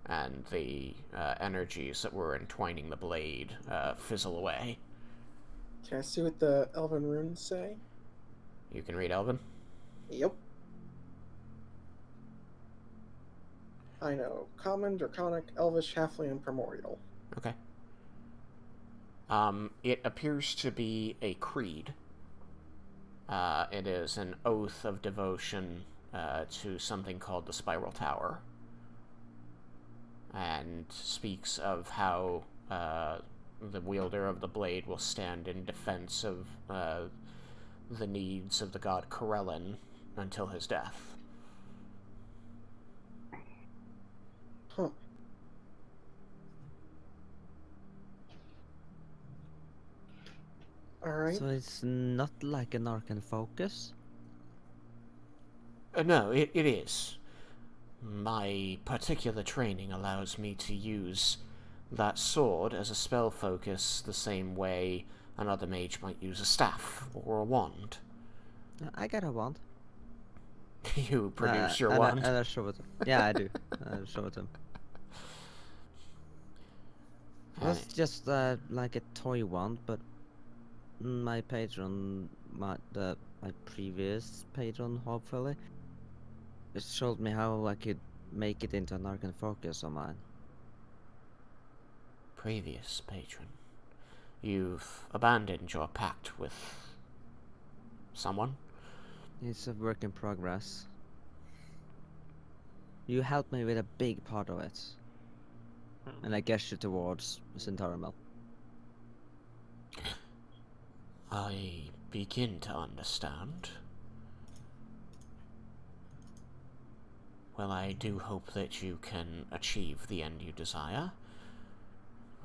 and the energies that were entwining the blade fizzle away. Can I see what the Elven runes say? You can read Elven? Yep. I know. Common, Draconic, Elvish, Halfling, and Primordial. Okay. It appears to be a creed. It is an oath of devotion to something called the Spiral Tower, and speaks of how the wielder of the blade will stand in defense of the needs of the god Corellin until his death. Huh. Alright. So it's not like an Arcane Focus? No, it is. My particular training allows me to use that sword as a spell focus the same way another mage might use a staff or a wand. I got a wand. You produce your and wand? And I show it to him. Yeah, I do. I show it to him. It's just like a toy wand, but my patron, my previous patron, hopefully, it showed me how I could make it into an arcane focus of mine. Previous patron. You've abandoned your pact with someone? It's a work in progress. You helped me with a big part of it. And I gestured towards Zintharamil. I begin to understand. Well, I do hope that you can achieve the end you desire.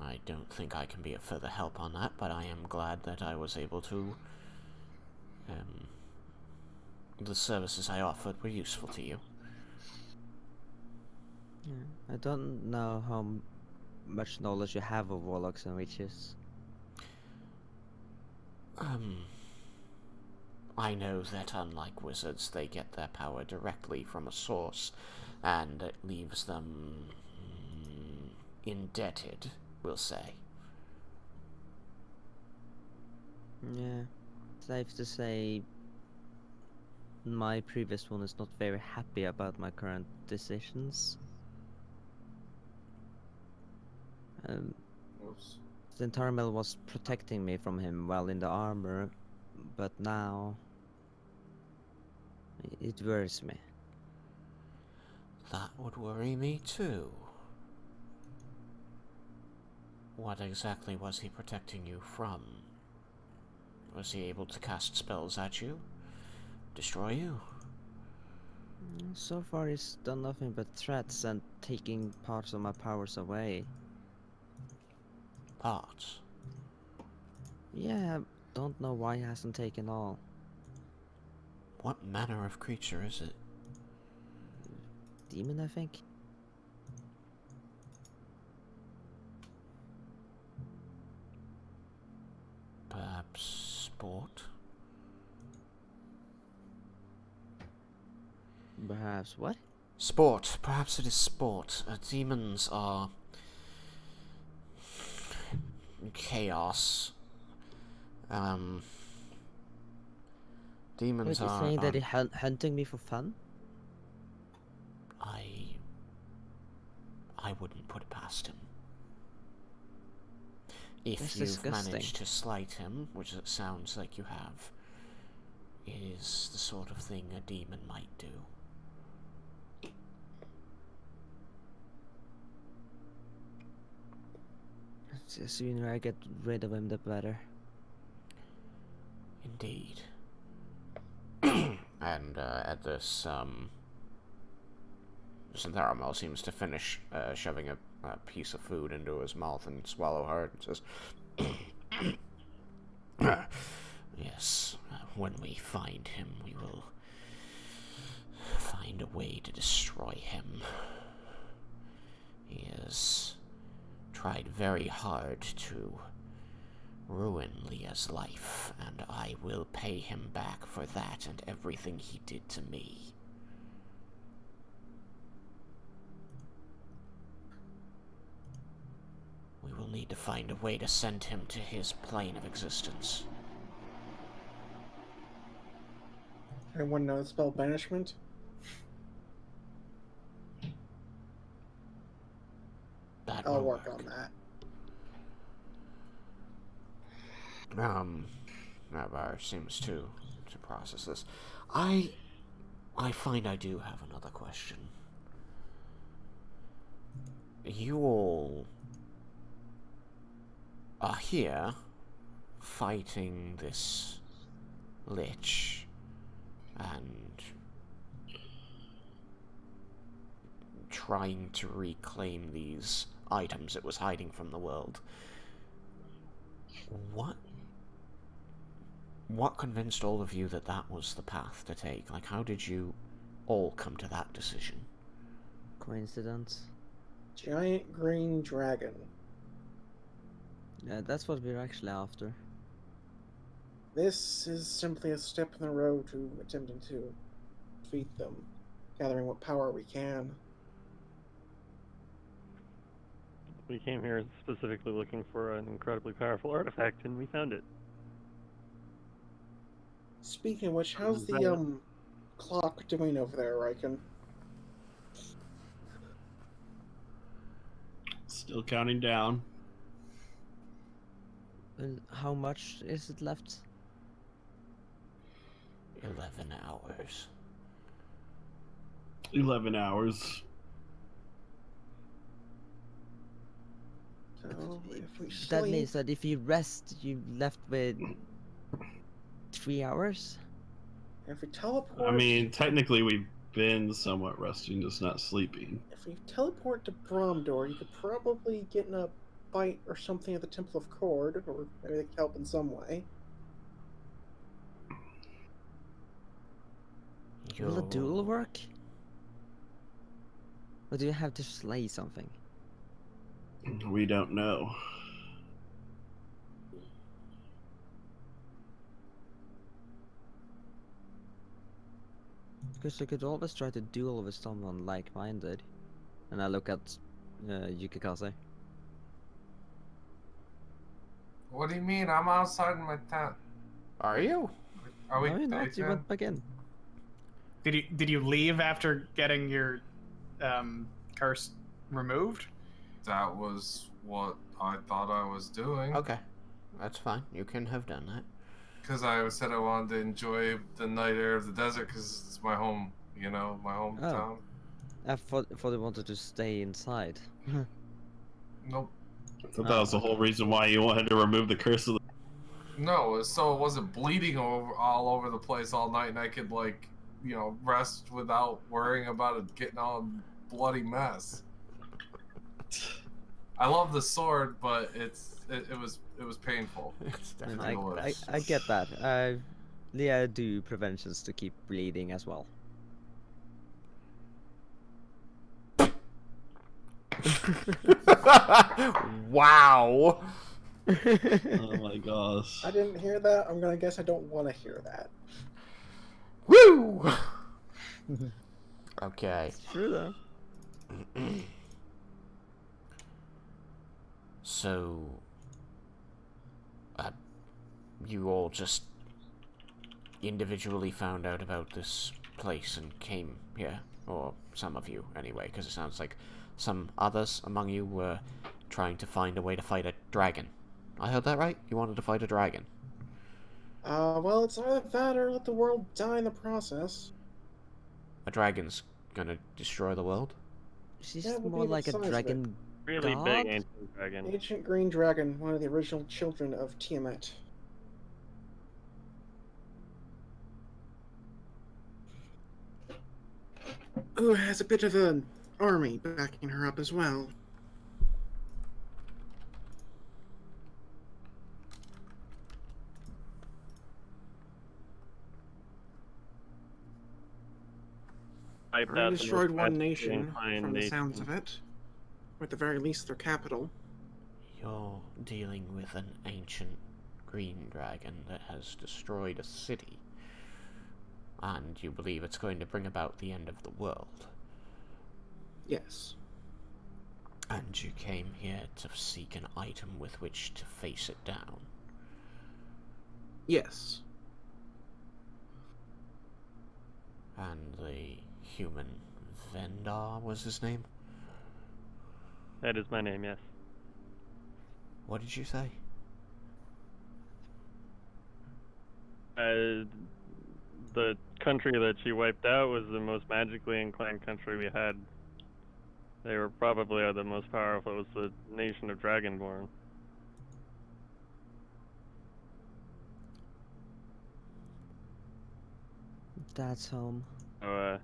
I don't think I can be of further help on that, but I am glad that I was able to... the services I offered were useful to you. Yeah, I don't know how much knowledge you have of warlocks and witches. I know that unlike wizards, they get their power directly from a source, and it leaves them indebted, we'll say. Yeah, safe to say my previous one is not very happy about my current decisions. Zintharamil was protecting me from him while in the armor, but now it worries me. That would worry me too. What exactly was he protecting you from? Was he able to cast spells at you? Destroy you? So far he's done nothing but threats and taking parts of my powers away. Parts? Yeah, don't know why he hasn't taken all. What manner of creature is it? Demon, I think? Perhaps sport? Perhaps what? Sport. Perhaps it is sport. Demons are... chaos. Demons Wait, you're are... saying that he's hunting me for fun? I wouldn't put it past him. If That's you've disgusting. managed to slight him, which it sounds like you have, it is the sort of thing a demon might do. The sooner I get rid of him, the better. Indeed. And at this, Zintharamil seems to finish shoving a piece of food into his mouth and swallow hard and says, yes, when we find him, we will find a way to destroy him. He has tried very hard to ruin Leah's life, and I will pay him back for that and everything he did to me. We will need to find a way to send him to his plane of existence. Anyone know the spell banishment? That I'll will work on that. Navar seems to process this. I find I do have another question. You all are here fighting this lich and trying to reclaim these items it was hiding from the world. What convinced all of you that that was the path to take? Like, how did you all come to that decision. Coincidence? Giant green dragon. Yeah, that's what we're actually after. This is simply a step in the road to attempting to defeat them, gathering what power we can. We came here specifically looking for an incredibly powerful artifact, and we found it. Speaking of which, how's the clock doing over there, Raiken? Still counting down. How much is it left? 11 hours. 11 hours. So if we That sleep, means that if you rest, you're left with 3 hours? if we teleport, I mean, technically we've been somewhat resting, just not sleeping. if we teleport to Bromdor, you could probably get in a fight or something at the Temple of Cord, or maybe they could help in some way. Will a duel work? Or do you have to slay something? We don't know. Because you could always try to duel with someone like-minded. And I look at Yukikaze. What do you mean? I'm outside in my tent. Are you? Are we? No, you're not. You went back in. Did you leave after getting your curse removed? That was what I thought I was doing. Okay, that's fine. You can have done that. Because I said I wanted to enjoy the night air of the desert because it's my home, you know, my hometown. I thought you wanted to stay inside. Nope. I thought that was the whole reason why you wanted to remove the curse of the... No, so it wasn't bleeding all over the place all night, and I could, like, you know, rest without worrying about it getting all a bloody mess. I love the sword, but it was painful. It's to definitely deal with. I get that. Leah do preventions to keep bleeding as well. Wow. Oh my gosh. I didn't hear that. I'm gonna guess I don't want to hear that. Woo! Okay. It's true though. So, you all just individually found out about this place and came here, or some of you anyway, because it sounds like some others among you were trying to find a way to fight a dragon. I heard that right? You wanted to fight a dragon? Well, it's either that or let the world die in the process. A dragon's gonna destroy the world? She's Yeah, we'll more be the like a size of it. dragon Really god? big ancient dragon. Ancient green dragon, one of the original children of Tiamat. Who has a bit of an army backing her up as well. Wiped We destroyed one nation, inclined from the nation. sounds of it. Or at the very least, their capital. You're dealing with an ancient green dragon that has destroyed a city. And you believe it's going to bring about the end of the world. Yes. And you came here to seek an item with which to face it down. Yes. And the human Vendar was his name? That is my name, yes. What did you say? The country that she wiped out was the most magically inclined country we had. They were probably the most powerful. It was the nation of Dragonborn. That's home. So,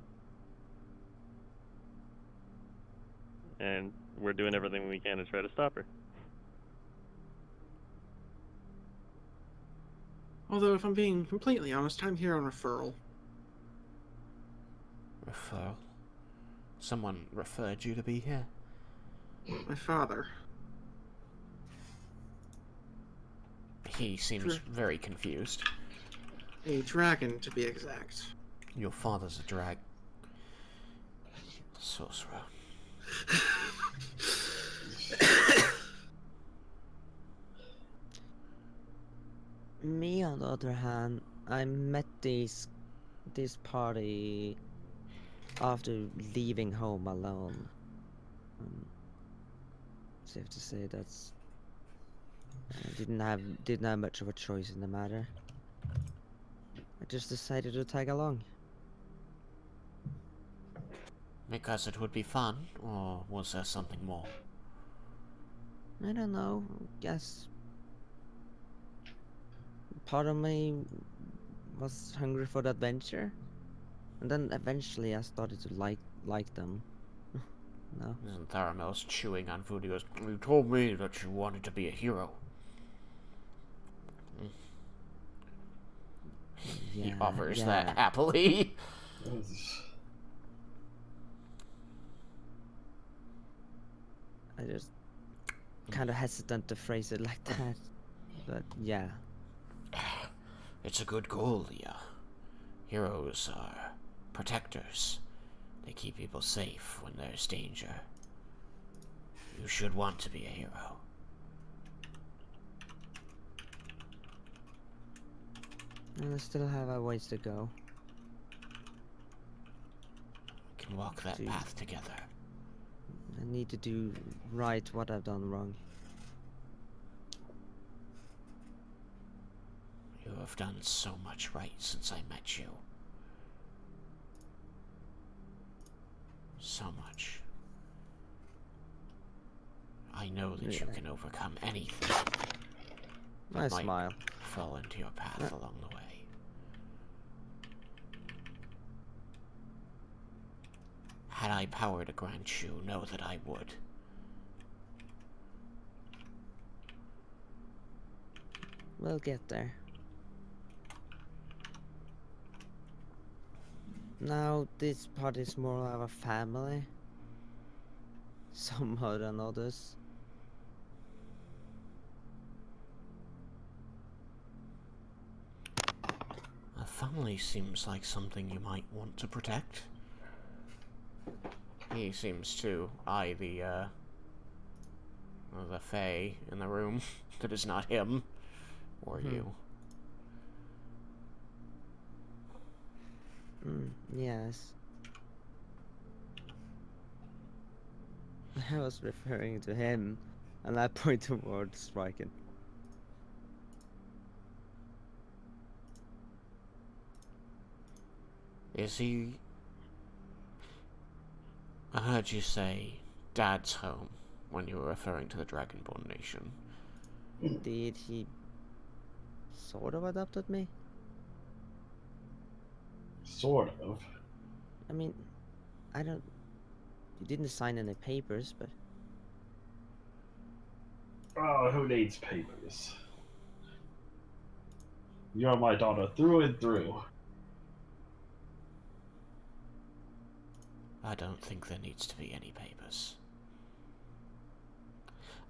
and we're doing everything we can to try to stop her. Although, if I'm being completely honest, I'm here on referral. Referral? Someone referred you to be here? My father. He seems very confused. A dragon, to be exact. Your father's a drag. Sorcerer. Me, on the other hand, I met this party after leaving home alone. Safe to say that's I didn't have much of a choice in the matter. I just decided to tag along. Because it would be fun, or was there something more? I don't know. Guess part of me was hungry for the adventure, and then eventually I started to like them. No. Zintharamil's chewing on food. He goes, "You told me that you wanted to be a hero." Yeah, He offers yeah. that happily. I just kind of hesitant to phrase it like that, but yeah. It's a good goal, Leah. Heroes are protectors. They keep people safe when there's danger. You should want to be a hero. And I still have a ways to go. We can walk that path together. I need to do right what I've done wrong. You have done so much right since I met you. So much. I know that you can overcome anything. I smile. Fall into your path along the way. Had I power to grant you, know that I would. We'll get there. Now this part is more of a family. Somehow than others. A family seems like something you might want to protect. He seems to eye the fae in the room that is not him or you. Yes. I was referring to him, and I point towards Raiken. Is he... I heard you say Dad's home when you were referring to the Dragonborn Nation. Did he sort of adopted me? Sort of. I mean, I don't... You didn't sign any papers, but... Oh, who needs papers? You're my daughter through and through. I don't think there needs to be any papers.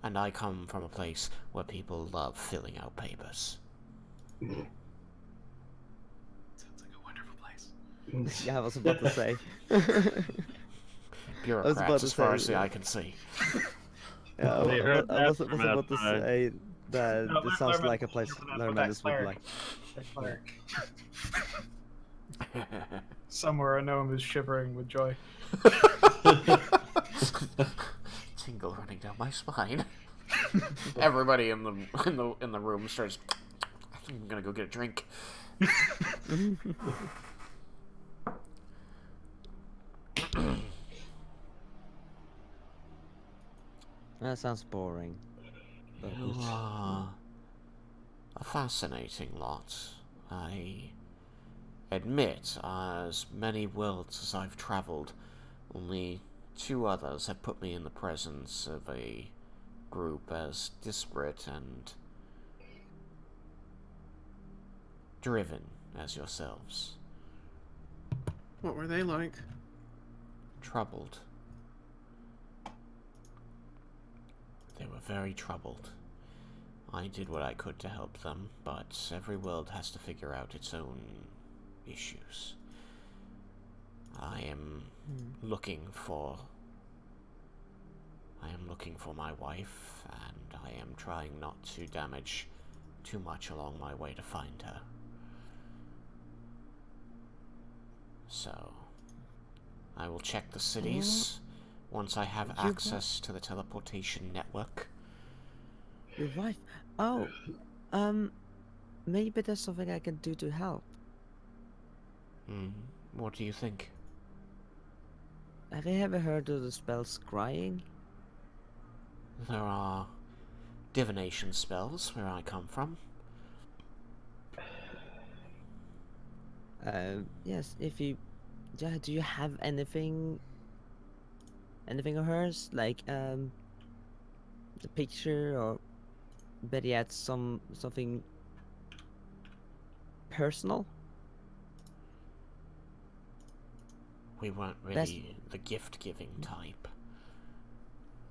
And I come from a place where people love filling out papers. Sounds like a wonderful place. Yeah, I was about to say. Bureaucrats, as far as the eye can see. Yeah, I was about to say that No, this sounds like a place Laromendis would like. Cleric. Somewhere a gnome is shivering with joy. Tingle running down my spine. Everybody in the room starts. I think I'm gonna go get a drink. That sounds boring. You are a fascinating lot. I admit, as many worlds as I've travelled, only 2 others have put me in the presence of a group as disparate and driven as yourselves. What were they like? troubled. They were very troubled. I did what I could to help them, but every world has to figure out its own issues. I am looking for my wife, and I am trying not to damage too much along my way to find her. So, I will check the cities once I have access to the teleportation network. Your wife? Oh, maybe there's something I can do to help. What do you think? Have you ever heard of the spell scrying? There are divination spells where I come from. Yes, if you... Yeah, do you have anything of hers? Like, the picture, or better yet, something personal? We weren't really the gift-giving type.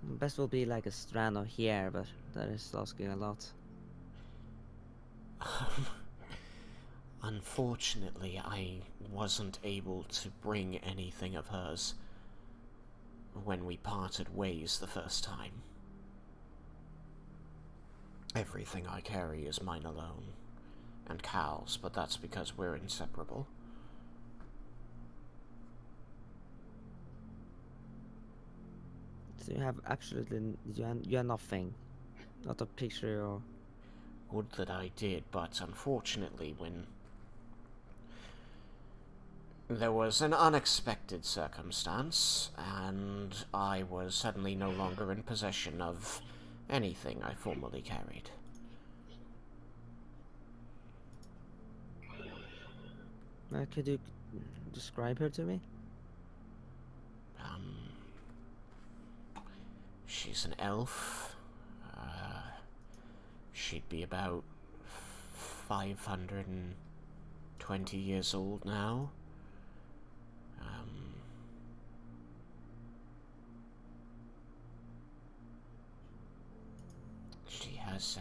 Best will be like a strand of hair, but that is asking a lot. Unfortunately, I wasn't able to bring anything of hers when we parted ways the first time. Everything I carry is mine alone, and Cal's, but that's because we're inseparable. So you have absolutely... You are nothing? Not a picture or... Would that I did, but unfortunately when there was an unexpected circumstance, and I was suddenly no longer in possession of anything I formerly carried. Could you describe her to me? She's an elf. She'd be about 520 years old now. She has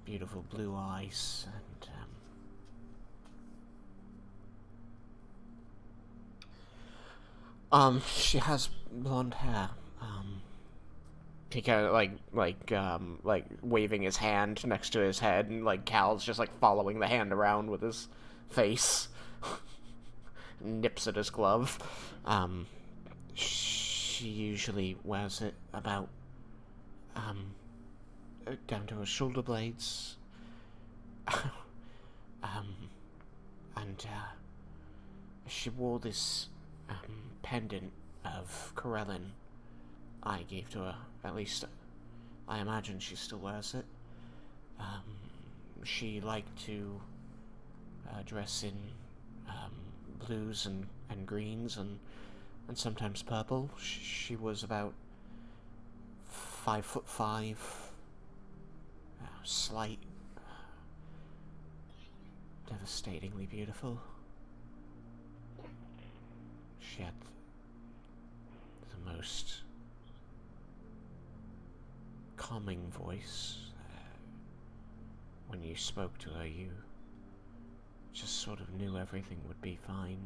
beautiful blue eyes, and she has blonde hair. He kind of like waving his hand next to his head, and like Cal's just like following the hand around with his face. Nips at his glove. She usually wears it about down to her shoulder blades. And she wore this pendant of Corellin I gave to her. At least I imagine she still wears it. She liked to dress in blues and greens and sometimes purple. She was about 5'5", slight, devastatingly beautiful. She had the most calming voice. When you spoke to her, you just sort of knew everything would be fine.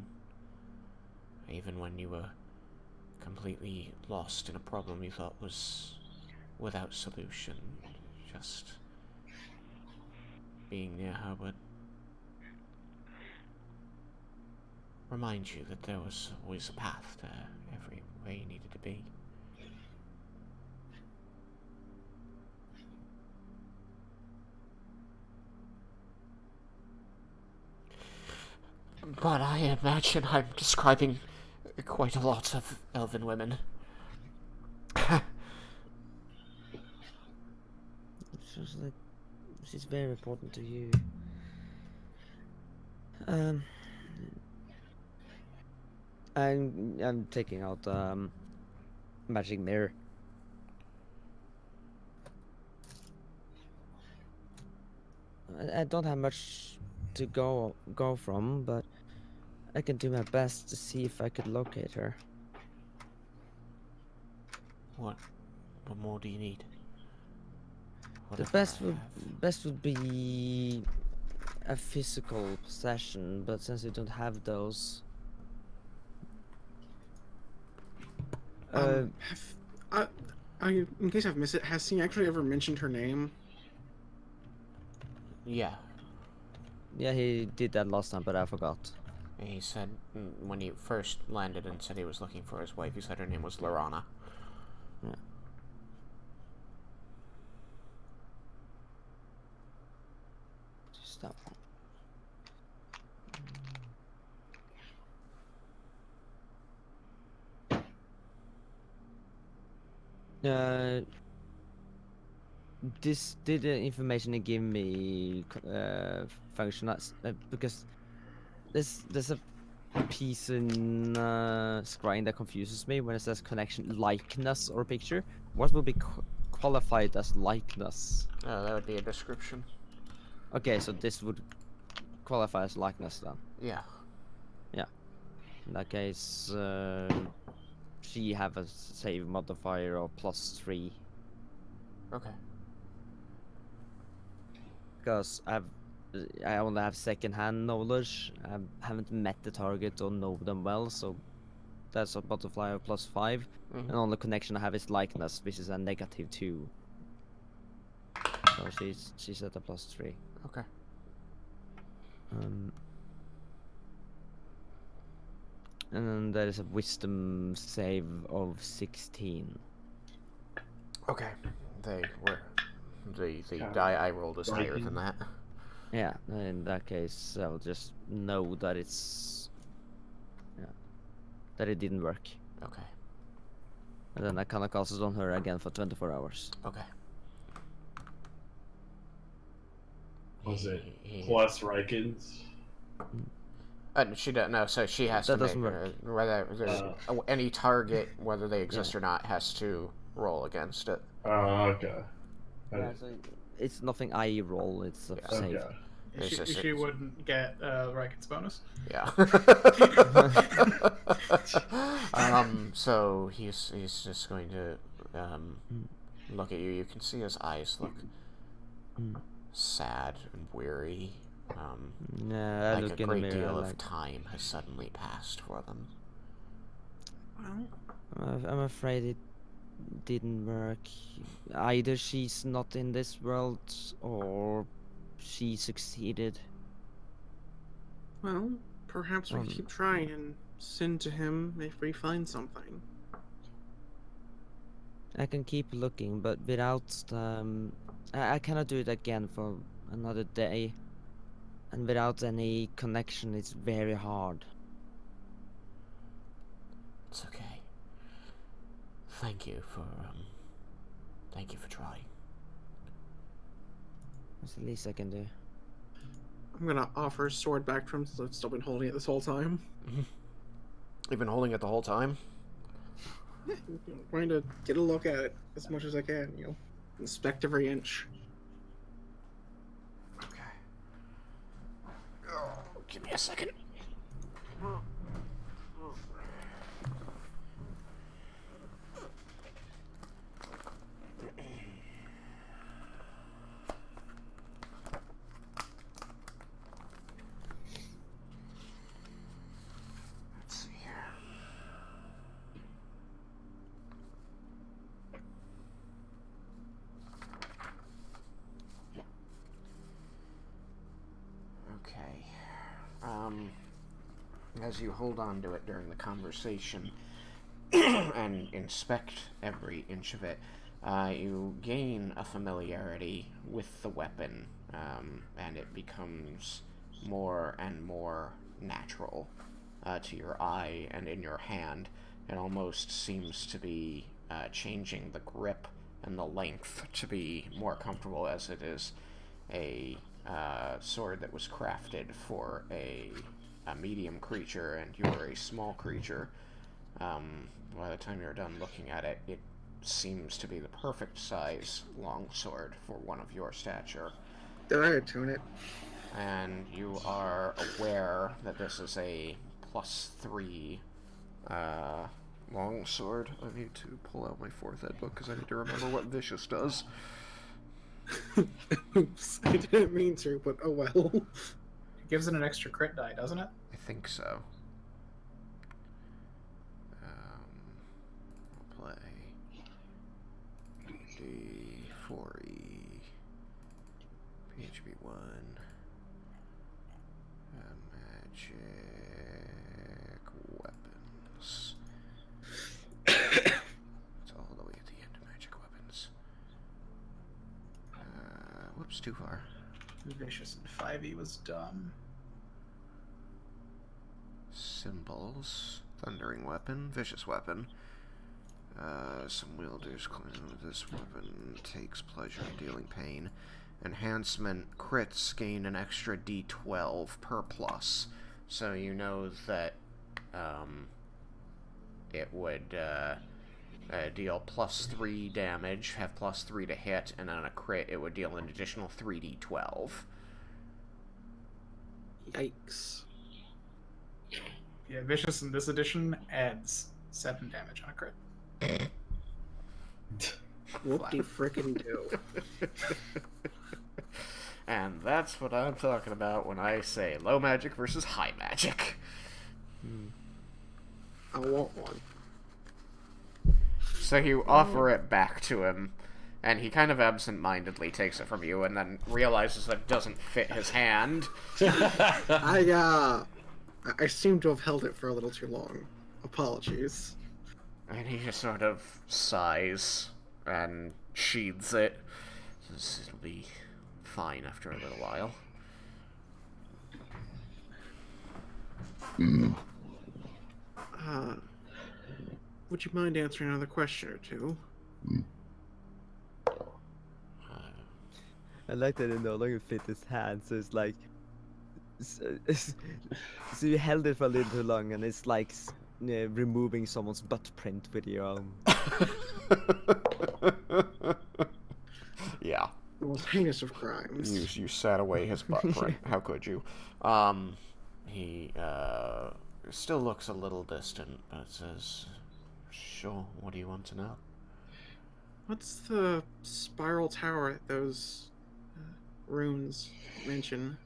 Even when you were completely lost in a problem you thought was without solution. Just being near her would remind you that there was always a path to everywhere you needed to be. But I imagine I'm describing quite a lot of elven women. Sounds like she's very important to you. I'm taking out magic mirror. I don't have much to go from, but I can do my best to see if I could locate her. What more do you need? The Whatever I have. best would be a physical possession, but since you don't have those, In case I've missed it, has he actually ever mentioned her name? Yeah. yeah, he did that last time, but I forgot. He said when he first landed and said he was looking for his wife, he said her name was Lorana. Yeah. Just that one. This did the information he gave me function because there's a piece in scrying that confuses me when it says connection likeness or picture. What will be qualified as likeness? That would be a description. Okay, so this would qualify as likeness then. Yeah. Yeah. In that case, she have a save modifier of +3. Okay. Because I only have second-hand knowledge. I haven't met the target or know them well, so that's a butterfly of +5. And only connection I have is likeness, which is a -2. So she's at a +3. Okay. And then there is a wisdom save of 16. Okay. The die I rolled is higher than that. Yeah, in that case, I'll just know that it's... Yeah. That it didn't work. Okay. And then I kinda cast it on her again for 24 hours. Okay. Was it plus Raiken's? She doesn't. No, so she has to doesn't make work. whether any target, whether they exist or not, has to roll against it. Oh, okay. Yeah, so it's nothing I roll, it's a save. Okay. She wouldn't get Raiken's bonus. Yeah. So he's just going to look at you. You can see his eyes look sad and weary. Yeah, like a great deal of time has suddenly passed for them. Well, I'm afraid it didn't work. Either she's not in this world, or she succeeded. well, perhaps we keep trying and send to him if we find something. I can keep looking, but without I cannot do it again for another day. And without any connection, it's very hard. It's okay. Thank you for trying. That's the least I can do. I'm gonna offer his sword back to him since I've still been holding it this whole time. You've been holding it the whole time? I'm going to get a look at it as much as I can, inspect every inch. Okay. Oh, give me a second. Let's see here. Okay. As you hold on to it during the conversation and inspect every inch of it, you gain a familiarity with the weapon, and it becomes more and more natural to your eye and in your hand. It almost seems to be changing the grip and the length to be more comfortable, as it is a sword that was crafted for a medium creature, and you're a small creature. By the time you're done looking at it, it seems to be the perfect size longsword for one of your stature. Did I attune it? And you are aware that this is a +3 longsword. I need to pull out my 4th ed book because I need to remember what vicious does. Oops, I didn't mean to, but oh well. It gives it an extra crit die, doesn't it? I think so. I'll play D4E PHB1 magic weapons. It's all the way at the end of magic weapons. Whoops, too far. Vicious and 5e was dumb. Symbols. Thundering weapon. Vicious weapon. Some wielders claim this weapon takes pleasure in dealing pain. Enhancement. Crits gain an extra d12 per plus. So you know that it would deal +3 damage, have +3 to hit, and on a crit it would deal an additional 3d12. Yikes. Yeah, Vicious in this edition adds 7 damage on a crit. Whoop-de frickin' do. And that's what I'm talking about when I say low magic versus high magic. I want one. So you offer it back to him, and he kind of absent-mindedly takes it from you and then realizes that it doesn't fit his hand. I seem to have held it for a little too long. Apologies. And he just sort of sighs and sheathes it. It'll be fine after a little while. Would you mind answering another question or two? I like that it no longer fit his hand, so it's like... So you held it for a little too long, and it's like removing someone's butt print with your arm. Yeah. The most heinous of crimes. You sat away his butt print. How could you? He still looks a little distant, but says, "Sure, what do you want to know?" What's the spiral tower that those runes mention?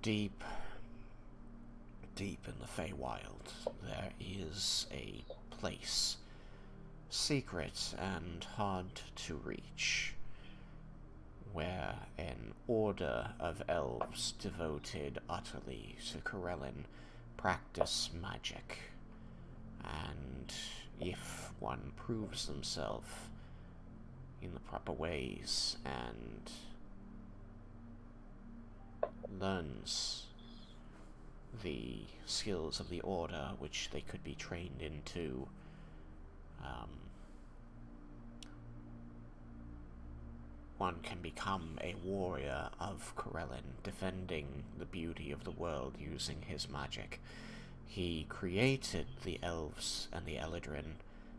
Deep in the Feywild, there is a place, secret and hard to reach, where an order of elves devoted utterly to Corellin practice magic, and if one proves themselves in the proper ways and learns the skills of the order which they could be trained into, one can become a warrior of Corellin, defending the beauty of the world using his magic. He created the elves and the Eladrin,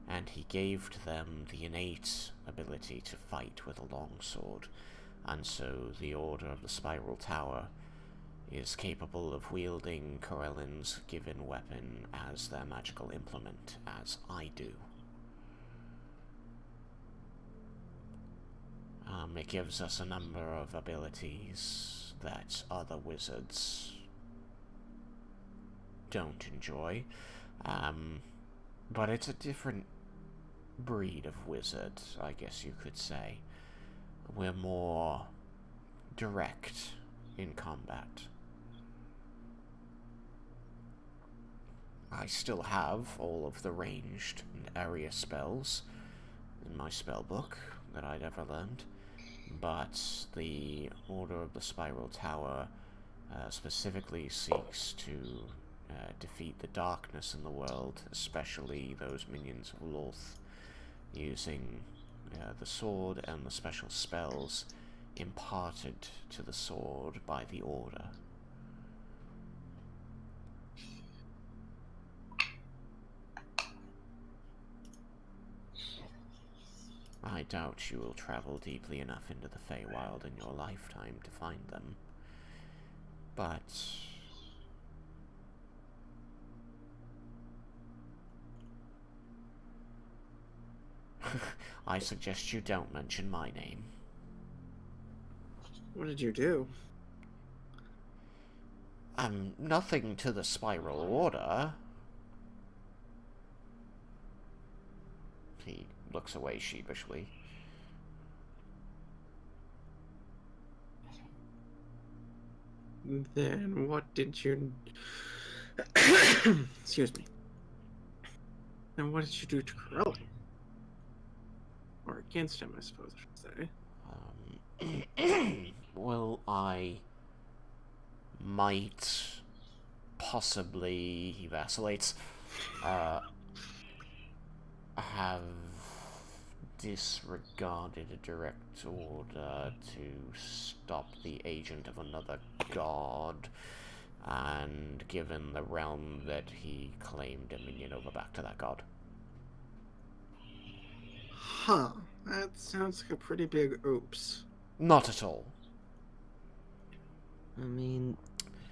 and he gave to them the innate ability to fight with a longsword, and so the Order of the Spiral Tower is capable of wielding Corellin's given weapon as their magical implement, as I do. It gives us a number of abilities that other wizards don't enjoy, but it's a different breed of wizard, I guess you could say. We're more direct in combat. I still have all of the ranged and area spells in my spellbook that I'd ever learned, but the Order of the Spiral Tower specifically seeks to defeat the darkness in the world, especially those minions of Lolth, using the sword and the special spells imparted to the sword by the Order. I doubt you will travel deeply enough into the Feywild in your lifetime to find them. But I suggest you don't mention my name. What did you do? Nothing to the Spiral Order. He looks away sheepishly. Then what did you... Excuse me. Then what did you do to Corelli? Or against him, I suppose I should say. Well, I might possibly, he vacillates, have disregarded a direct order to stop the agent of another god, and given the realm that he claimed dominion over back to that god. Huh. That sounds like a pretty big oops. Not at all. I mean,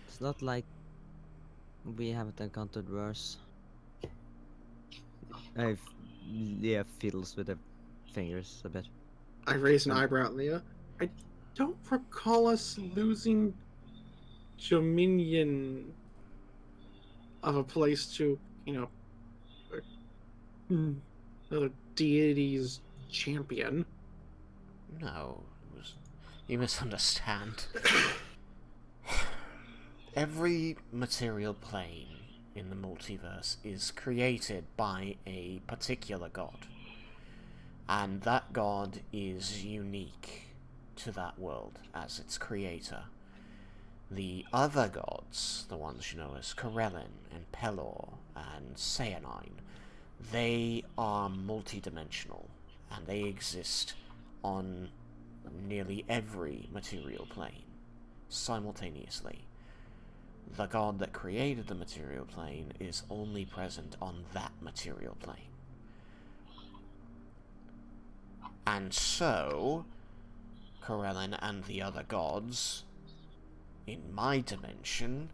it's not like we haven't encountered worse. Leah fiddles with her fingers a bit. I raise an eyebrow at Leah. I don't recall us losing dominion of a place to, another deity's champion. No, you misunderstand. Every material plane in the multiverse is created by a particular god. And that god is unique to that world as its creator. The other gods, the ones you know as Corellin and Pelor and Sayanine, they are multidimensional, and they exist on nearly every material plane, simultaneously. The god that created the material plane is only present on that material plane. And so, Corellin and the other gods, in my dimension,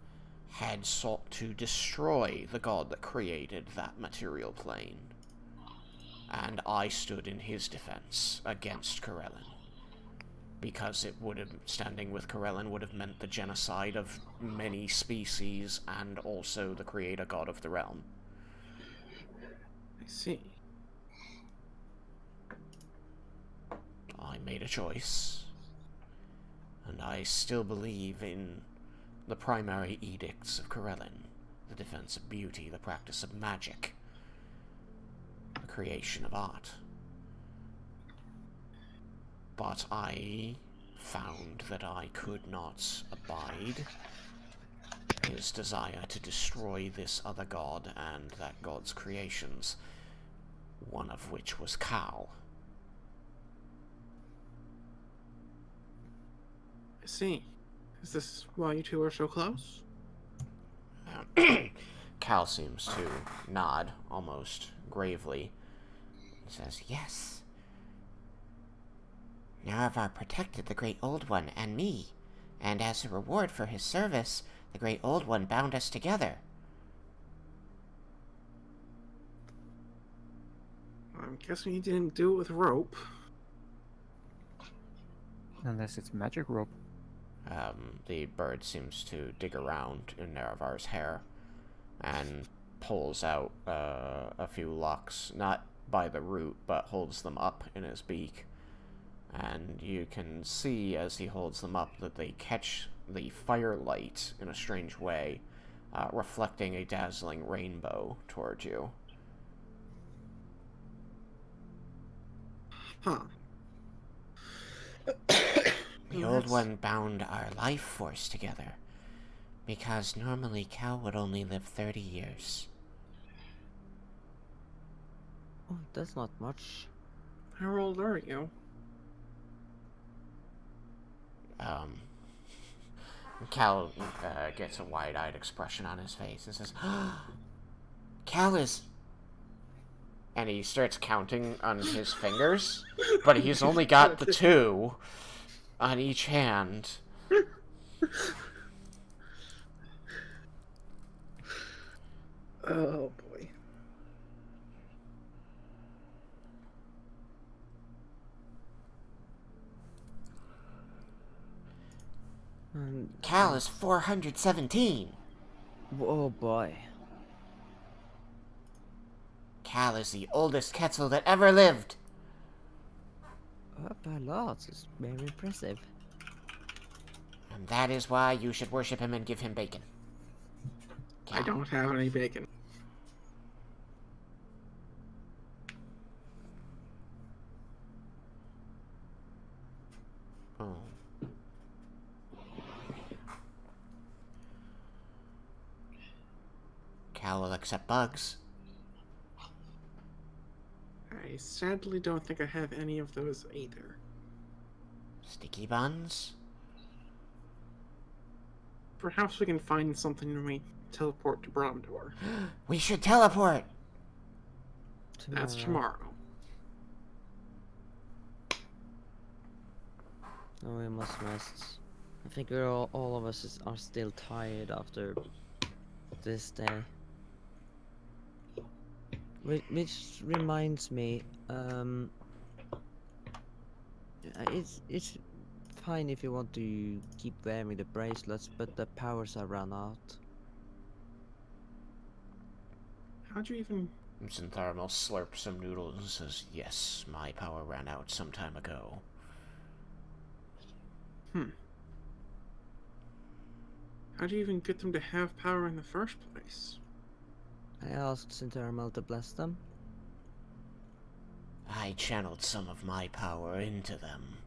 had sought to destroy the god that created that material plane. And I stood in his defense against Corellin. Because it would have, standing with Corellin would have meant the genocide of many species and also the creator god of the realm. I see. I made a choice. And I still believe in the primary edicts of Corellin. The defense of beauty, the practice of magic, the creation of art. But I found that I could not abide his desire to destroy this other god and that god's creations, one of which was Cal. I see. Is this why you two are so close? Cal seems to nod, almost gravely. He says, "Yes. Naravar protected the Great Old One and me, and as a reward for his service, the Great Old One bound us together." I'm guessing he didn't do it with rope. Unless it's magic rope. The bird seems to dig around in Naravar's hair and pulls out a few locks, not by the root, but holds them up in his beak. And you can see as he holds them up that they catch the firelight in a strange way, reflecting a dazzling rainbow toward you. Huh. The Old One bound our life force together, because normally Cal would only live 30 years. Oh, that's not much. How old are you? Cal gets a wide-eyed expression on his face and says, Cal is And he starts counting on his fingers, but he's only got the 2 on each hand. Oh boy. Cal is 417. Oh boy. Cal is the oldest Quetzal that ever lived. Oh, by lots, it's very impressive. And that is why you should worship him and give him bacon. I Cal. don't have any bacon. Oh. Cal will accept bugs. I sadly don't think I have any of those either. Sticky buns? Perhaps we can find something when we teleport to Bromdor. We should teleport! That's tomorrow. Oh, we must rest. I think we're all of us are still tired after this day. Which reminds me, it's fine if you want to keep wearing the bracelets, but the powers are run out. How'd you even... Zintharamil slurps some noodles and says, yes, my power ran out some time ago. How'd you even get them to have power in the first place? I asked Zintharamil to bless them. I channeled some of my power into them.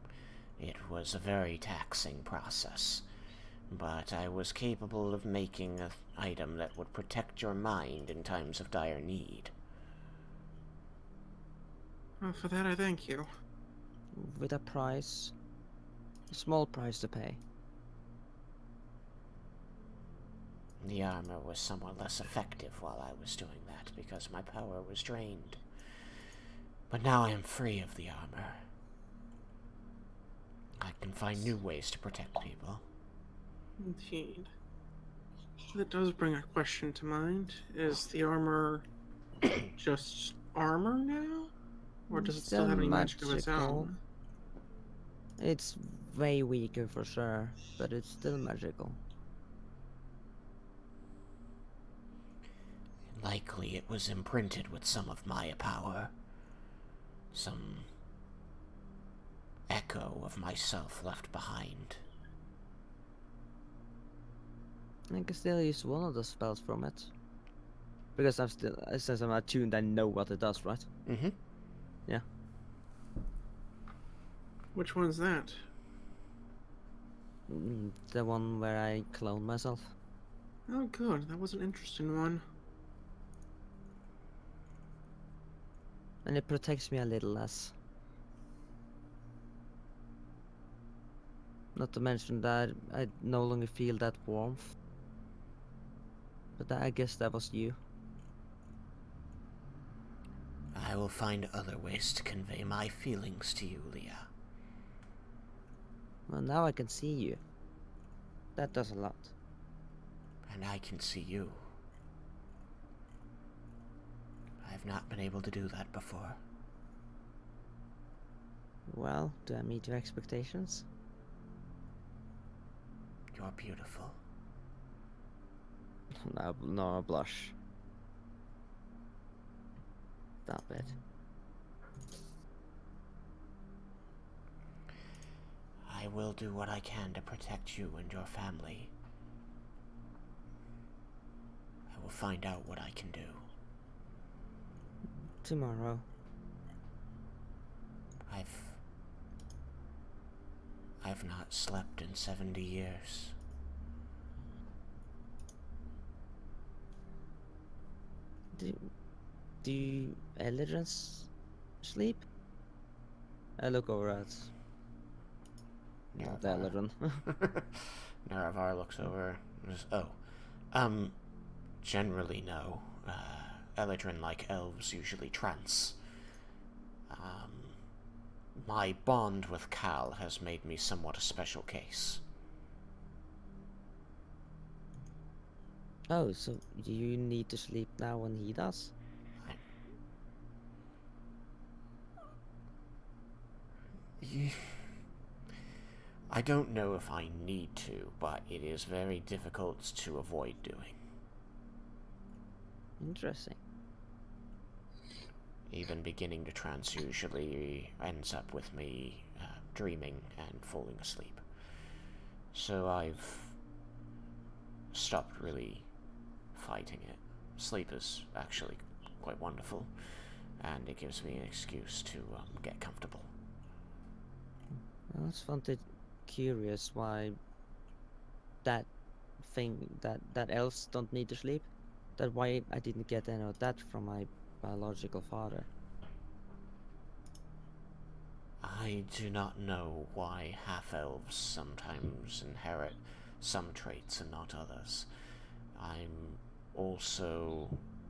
It was a very taxing process, but I was capable of making an item that would protect your mind in times of dire need. Well, for that I thank you. With a price. A small price to pay. The armor was somewhat less effective while I was doing that because my power was drained. But now I am free of the armor. I can find new ways to protect people. Indeed. That does bring a question to mind. Is the armor just armor now? Or does it still have any magic of its own? It's way weaker for sure, but it's still magical. Likely it was imprinted with some of my power. Some echo of myself left behind. I can still use one of the spells from it. Because since I'm attuned, I know what it does, right? Mm-hmm. Yeah. Which one's that? The one where I clone myself. Oh good, that was an interesting one. And it protects me a little less. Not to mention that I no longer feel that warmth. But I guess that was you. I will find other ways to convey my feelings to you, Leah. Well, now I can see you. That does a lot. And I can see you. I've not been able to do that before. Well, do I meet your expectations? You're beautiful. No, I blush. Stop it. I will do what I can to protect you and your family. I will find out what I can do. Tomorrow. I've not slept in 70 years. Do Eladrins sleep? I look over at the Eladrin. Naravar looks over and says, generally no. Eladrin, like elves, usually trance. My bond with Cal has made me somewhat a special case. Oh, so you need to sleep now when he does? I don't know if I need to, but it is very difficult to avoid doing. Interesting. Even beginning to trance usually ends up with me dreaming and falling asleep. So I've stopped really fighting it. Sleep is actually quite wonderful, and it gives me an excuse to get comfortable. I was found curious why that thing that elves don't need to sleep. That why I didn't get any of that from my biological father. I do not know why half-elves sometimes inherit some traits and not others. I'm also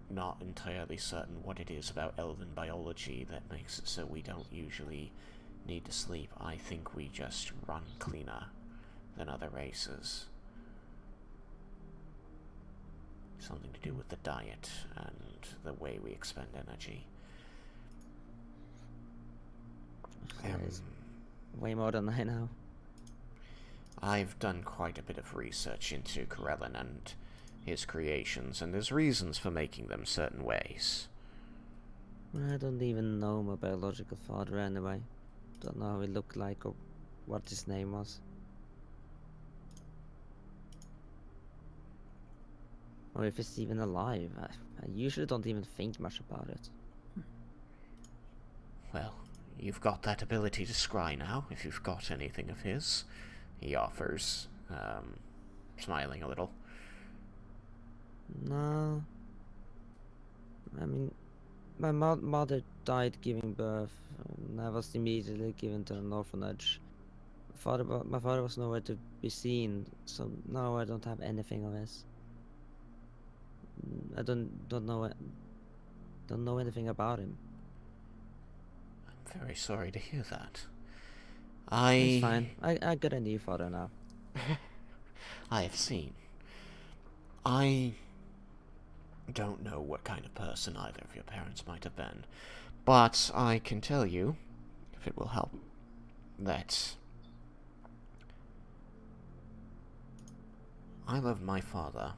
not entirely certain what it is about elven biology that makes it so we don't usually need to sleep. I think we just run cleaner than other races. Something to do with the diet and the way we expend energy. That is way more than I know. I've done quite a bit of research into Corellin and his creations, and there's reasons for making them certain ways. I don't even know my biological father anyway. Don't know how he looked like or what his name was. Or if he's even alive. I usually don't even think much about it. Well, you've got that ability to scry now, if you've got anything of his, he offers, smiling a little. No. I mean, my mother died giving birth, and I was immediately given to an orphanage. My father was nowhere to be seen, so now I don't have anything of his. I don't know anything about him. I'm very sorry to hear that. It's fine. I got a new father now. I have seen. I don't know what kind of person either of your parents might have been, but I can tell you, if it will help, that I loved my father,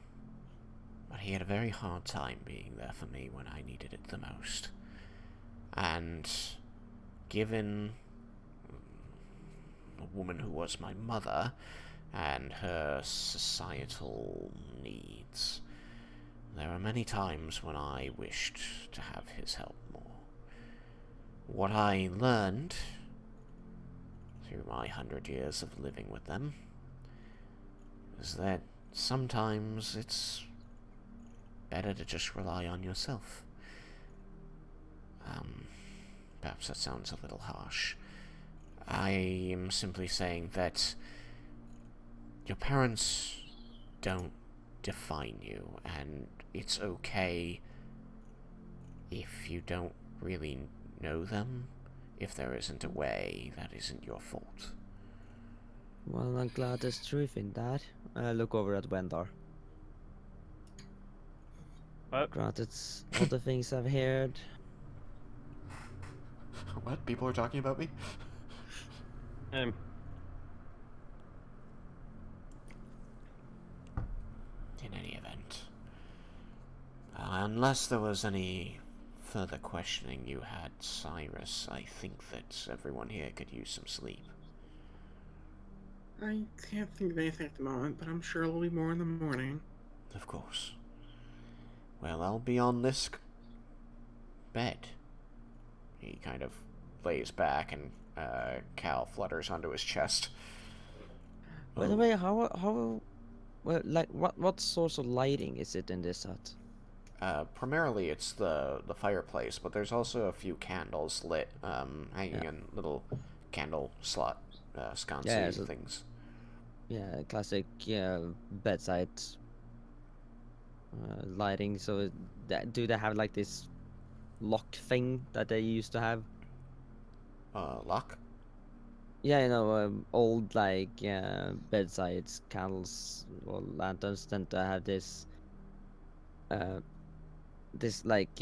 but he had a very hard time being there for me when I needed it the most. And given a woman who was my mother and her societal needs, there were many times when I wished to have his help more. What I learned through my 100 years of living with them is that sometimes it's better to just rely on yourself. Perhaps that sounds a little harsh. I am simply saying that your parents don't define you, and it's okay if you don't really know them. If there isn't a way, that isn't your fault. Well, I'm glad there's truth in that. I look over at Wendar. What? Granted, all the things I've heard. What? People are talking about me? Um, In any event, unless there was any further questioning you had, Cyrus, I think that everyone here could use some sleep. I can't think of anything at the moment, but I'm sure there'll be more in the morning. Of course. Well, I'll be on this bed. He kind of lays back, and Cal flutters onto his chest. By the way, well, like, what source of lighting is it in this hut? Primarily it's the fireplace, but there's also a few candles lit, hanging in little candle slot, sconce things. Yeah, classic, bedside lighting. So do they have like this lock thing that they used to have? Lock? Yeah, old like bedsides, candles or lanterns tend to have uh, this like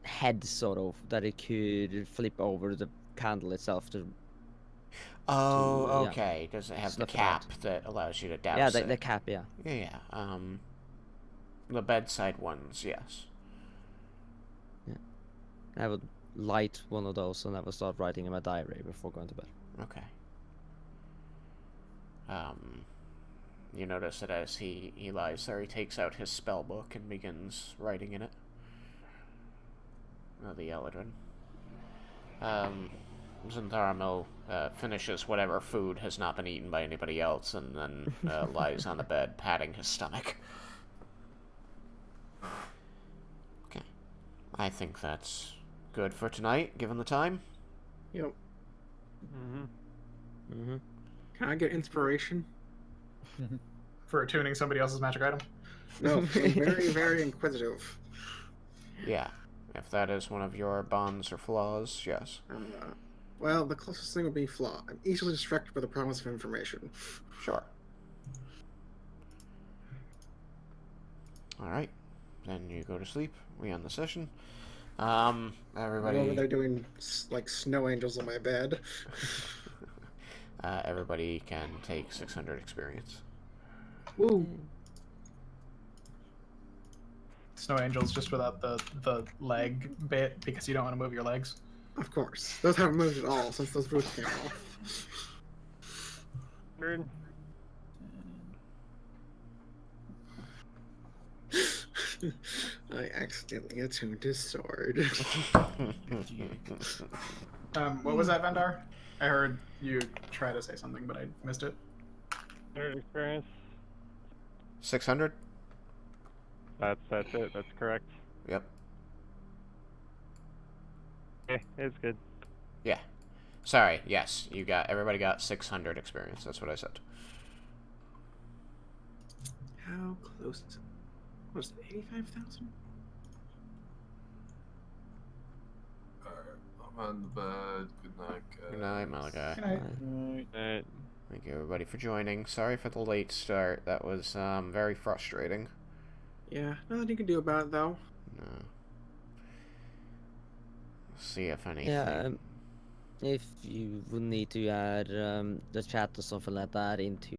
head sort of that it could flip over the candle itself to Oh, yeah, okay. Does it have the snuff it out. cap that allows you to Yeah, douse the it? cap, yeah. Yeah. The bedside ones, yes. Yeah. I would light one of those and I would start writing in my diary before going to bed. Okay. You notice that as he lies there, he takes out his spell book and begins writing in it. The Eladrin. Zintharamil finishes whatever food has not been eaten by anybody else and then lies on the bed, patting his stomach. Okay. I think that's good for tonight, given the time. Yep. Mm-hmm. Can I get inspiration? For attuning somebody else's magic item. No, I'm very, very inquisitive. Yeah. If that is one of your bonds or flaws, yes. Well, the closest thing would be flaw. I'm easily distracted by the promise of information. Sure. Alright. Then you go to sleep. We end the session. Everybody... I'm over there doing, like, snow angels on my bed. Everybody can take 600 experience. Woo! Snow angels just without the leg bit because you don't want to move your legs. Of course. Those haven't moved at all since those boots came off. Weird. I accidentally attuned his sword. What was that, Vandar? I heard you try to say something, but I missed it. Nerd experience. 600? That's it. That's correct. Yep. Okay, it's good. Yeah. Sorry, yes. Everybody got 600 experience. That's what I said. How close is it? Was it 85,000? Alright, I'm on the bed. Good night, guys. Good night, Malachi. Alright. Thank you, everybody, for joining. Sorry for the late start. That was very frustrating. Yeah, nothing you can do about it, though. No. See if anything. Yeah, if you would need to add the chat or something like that into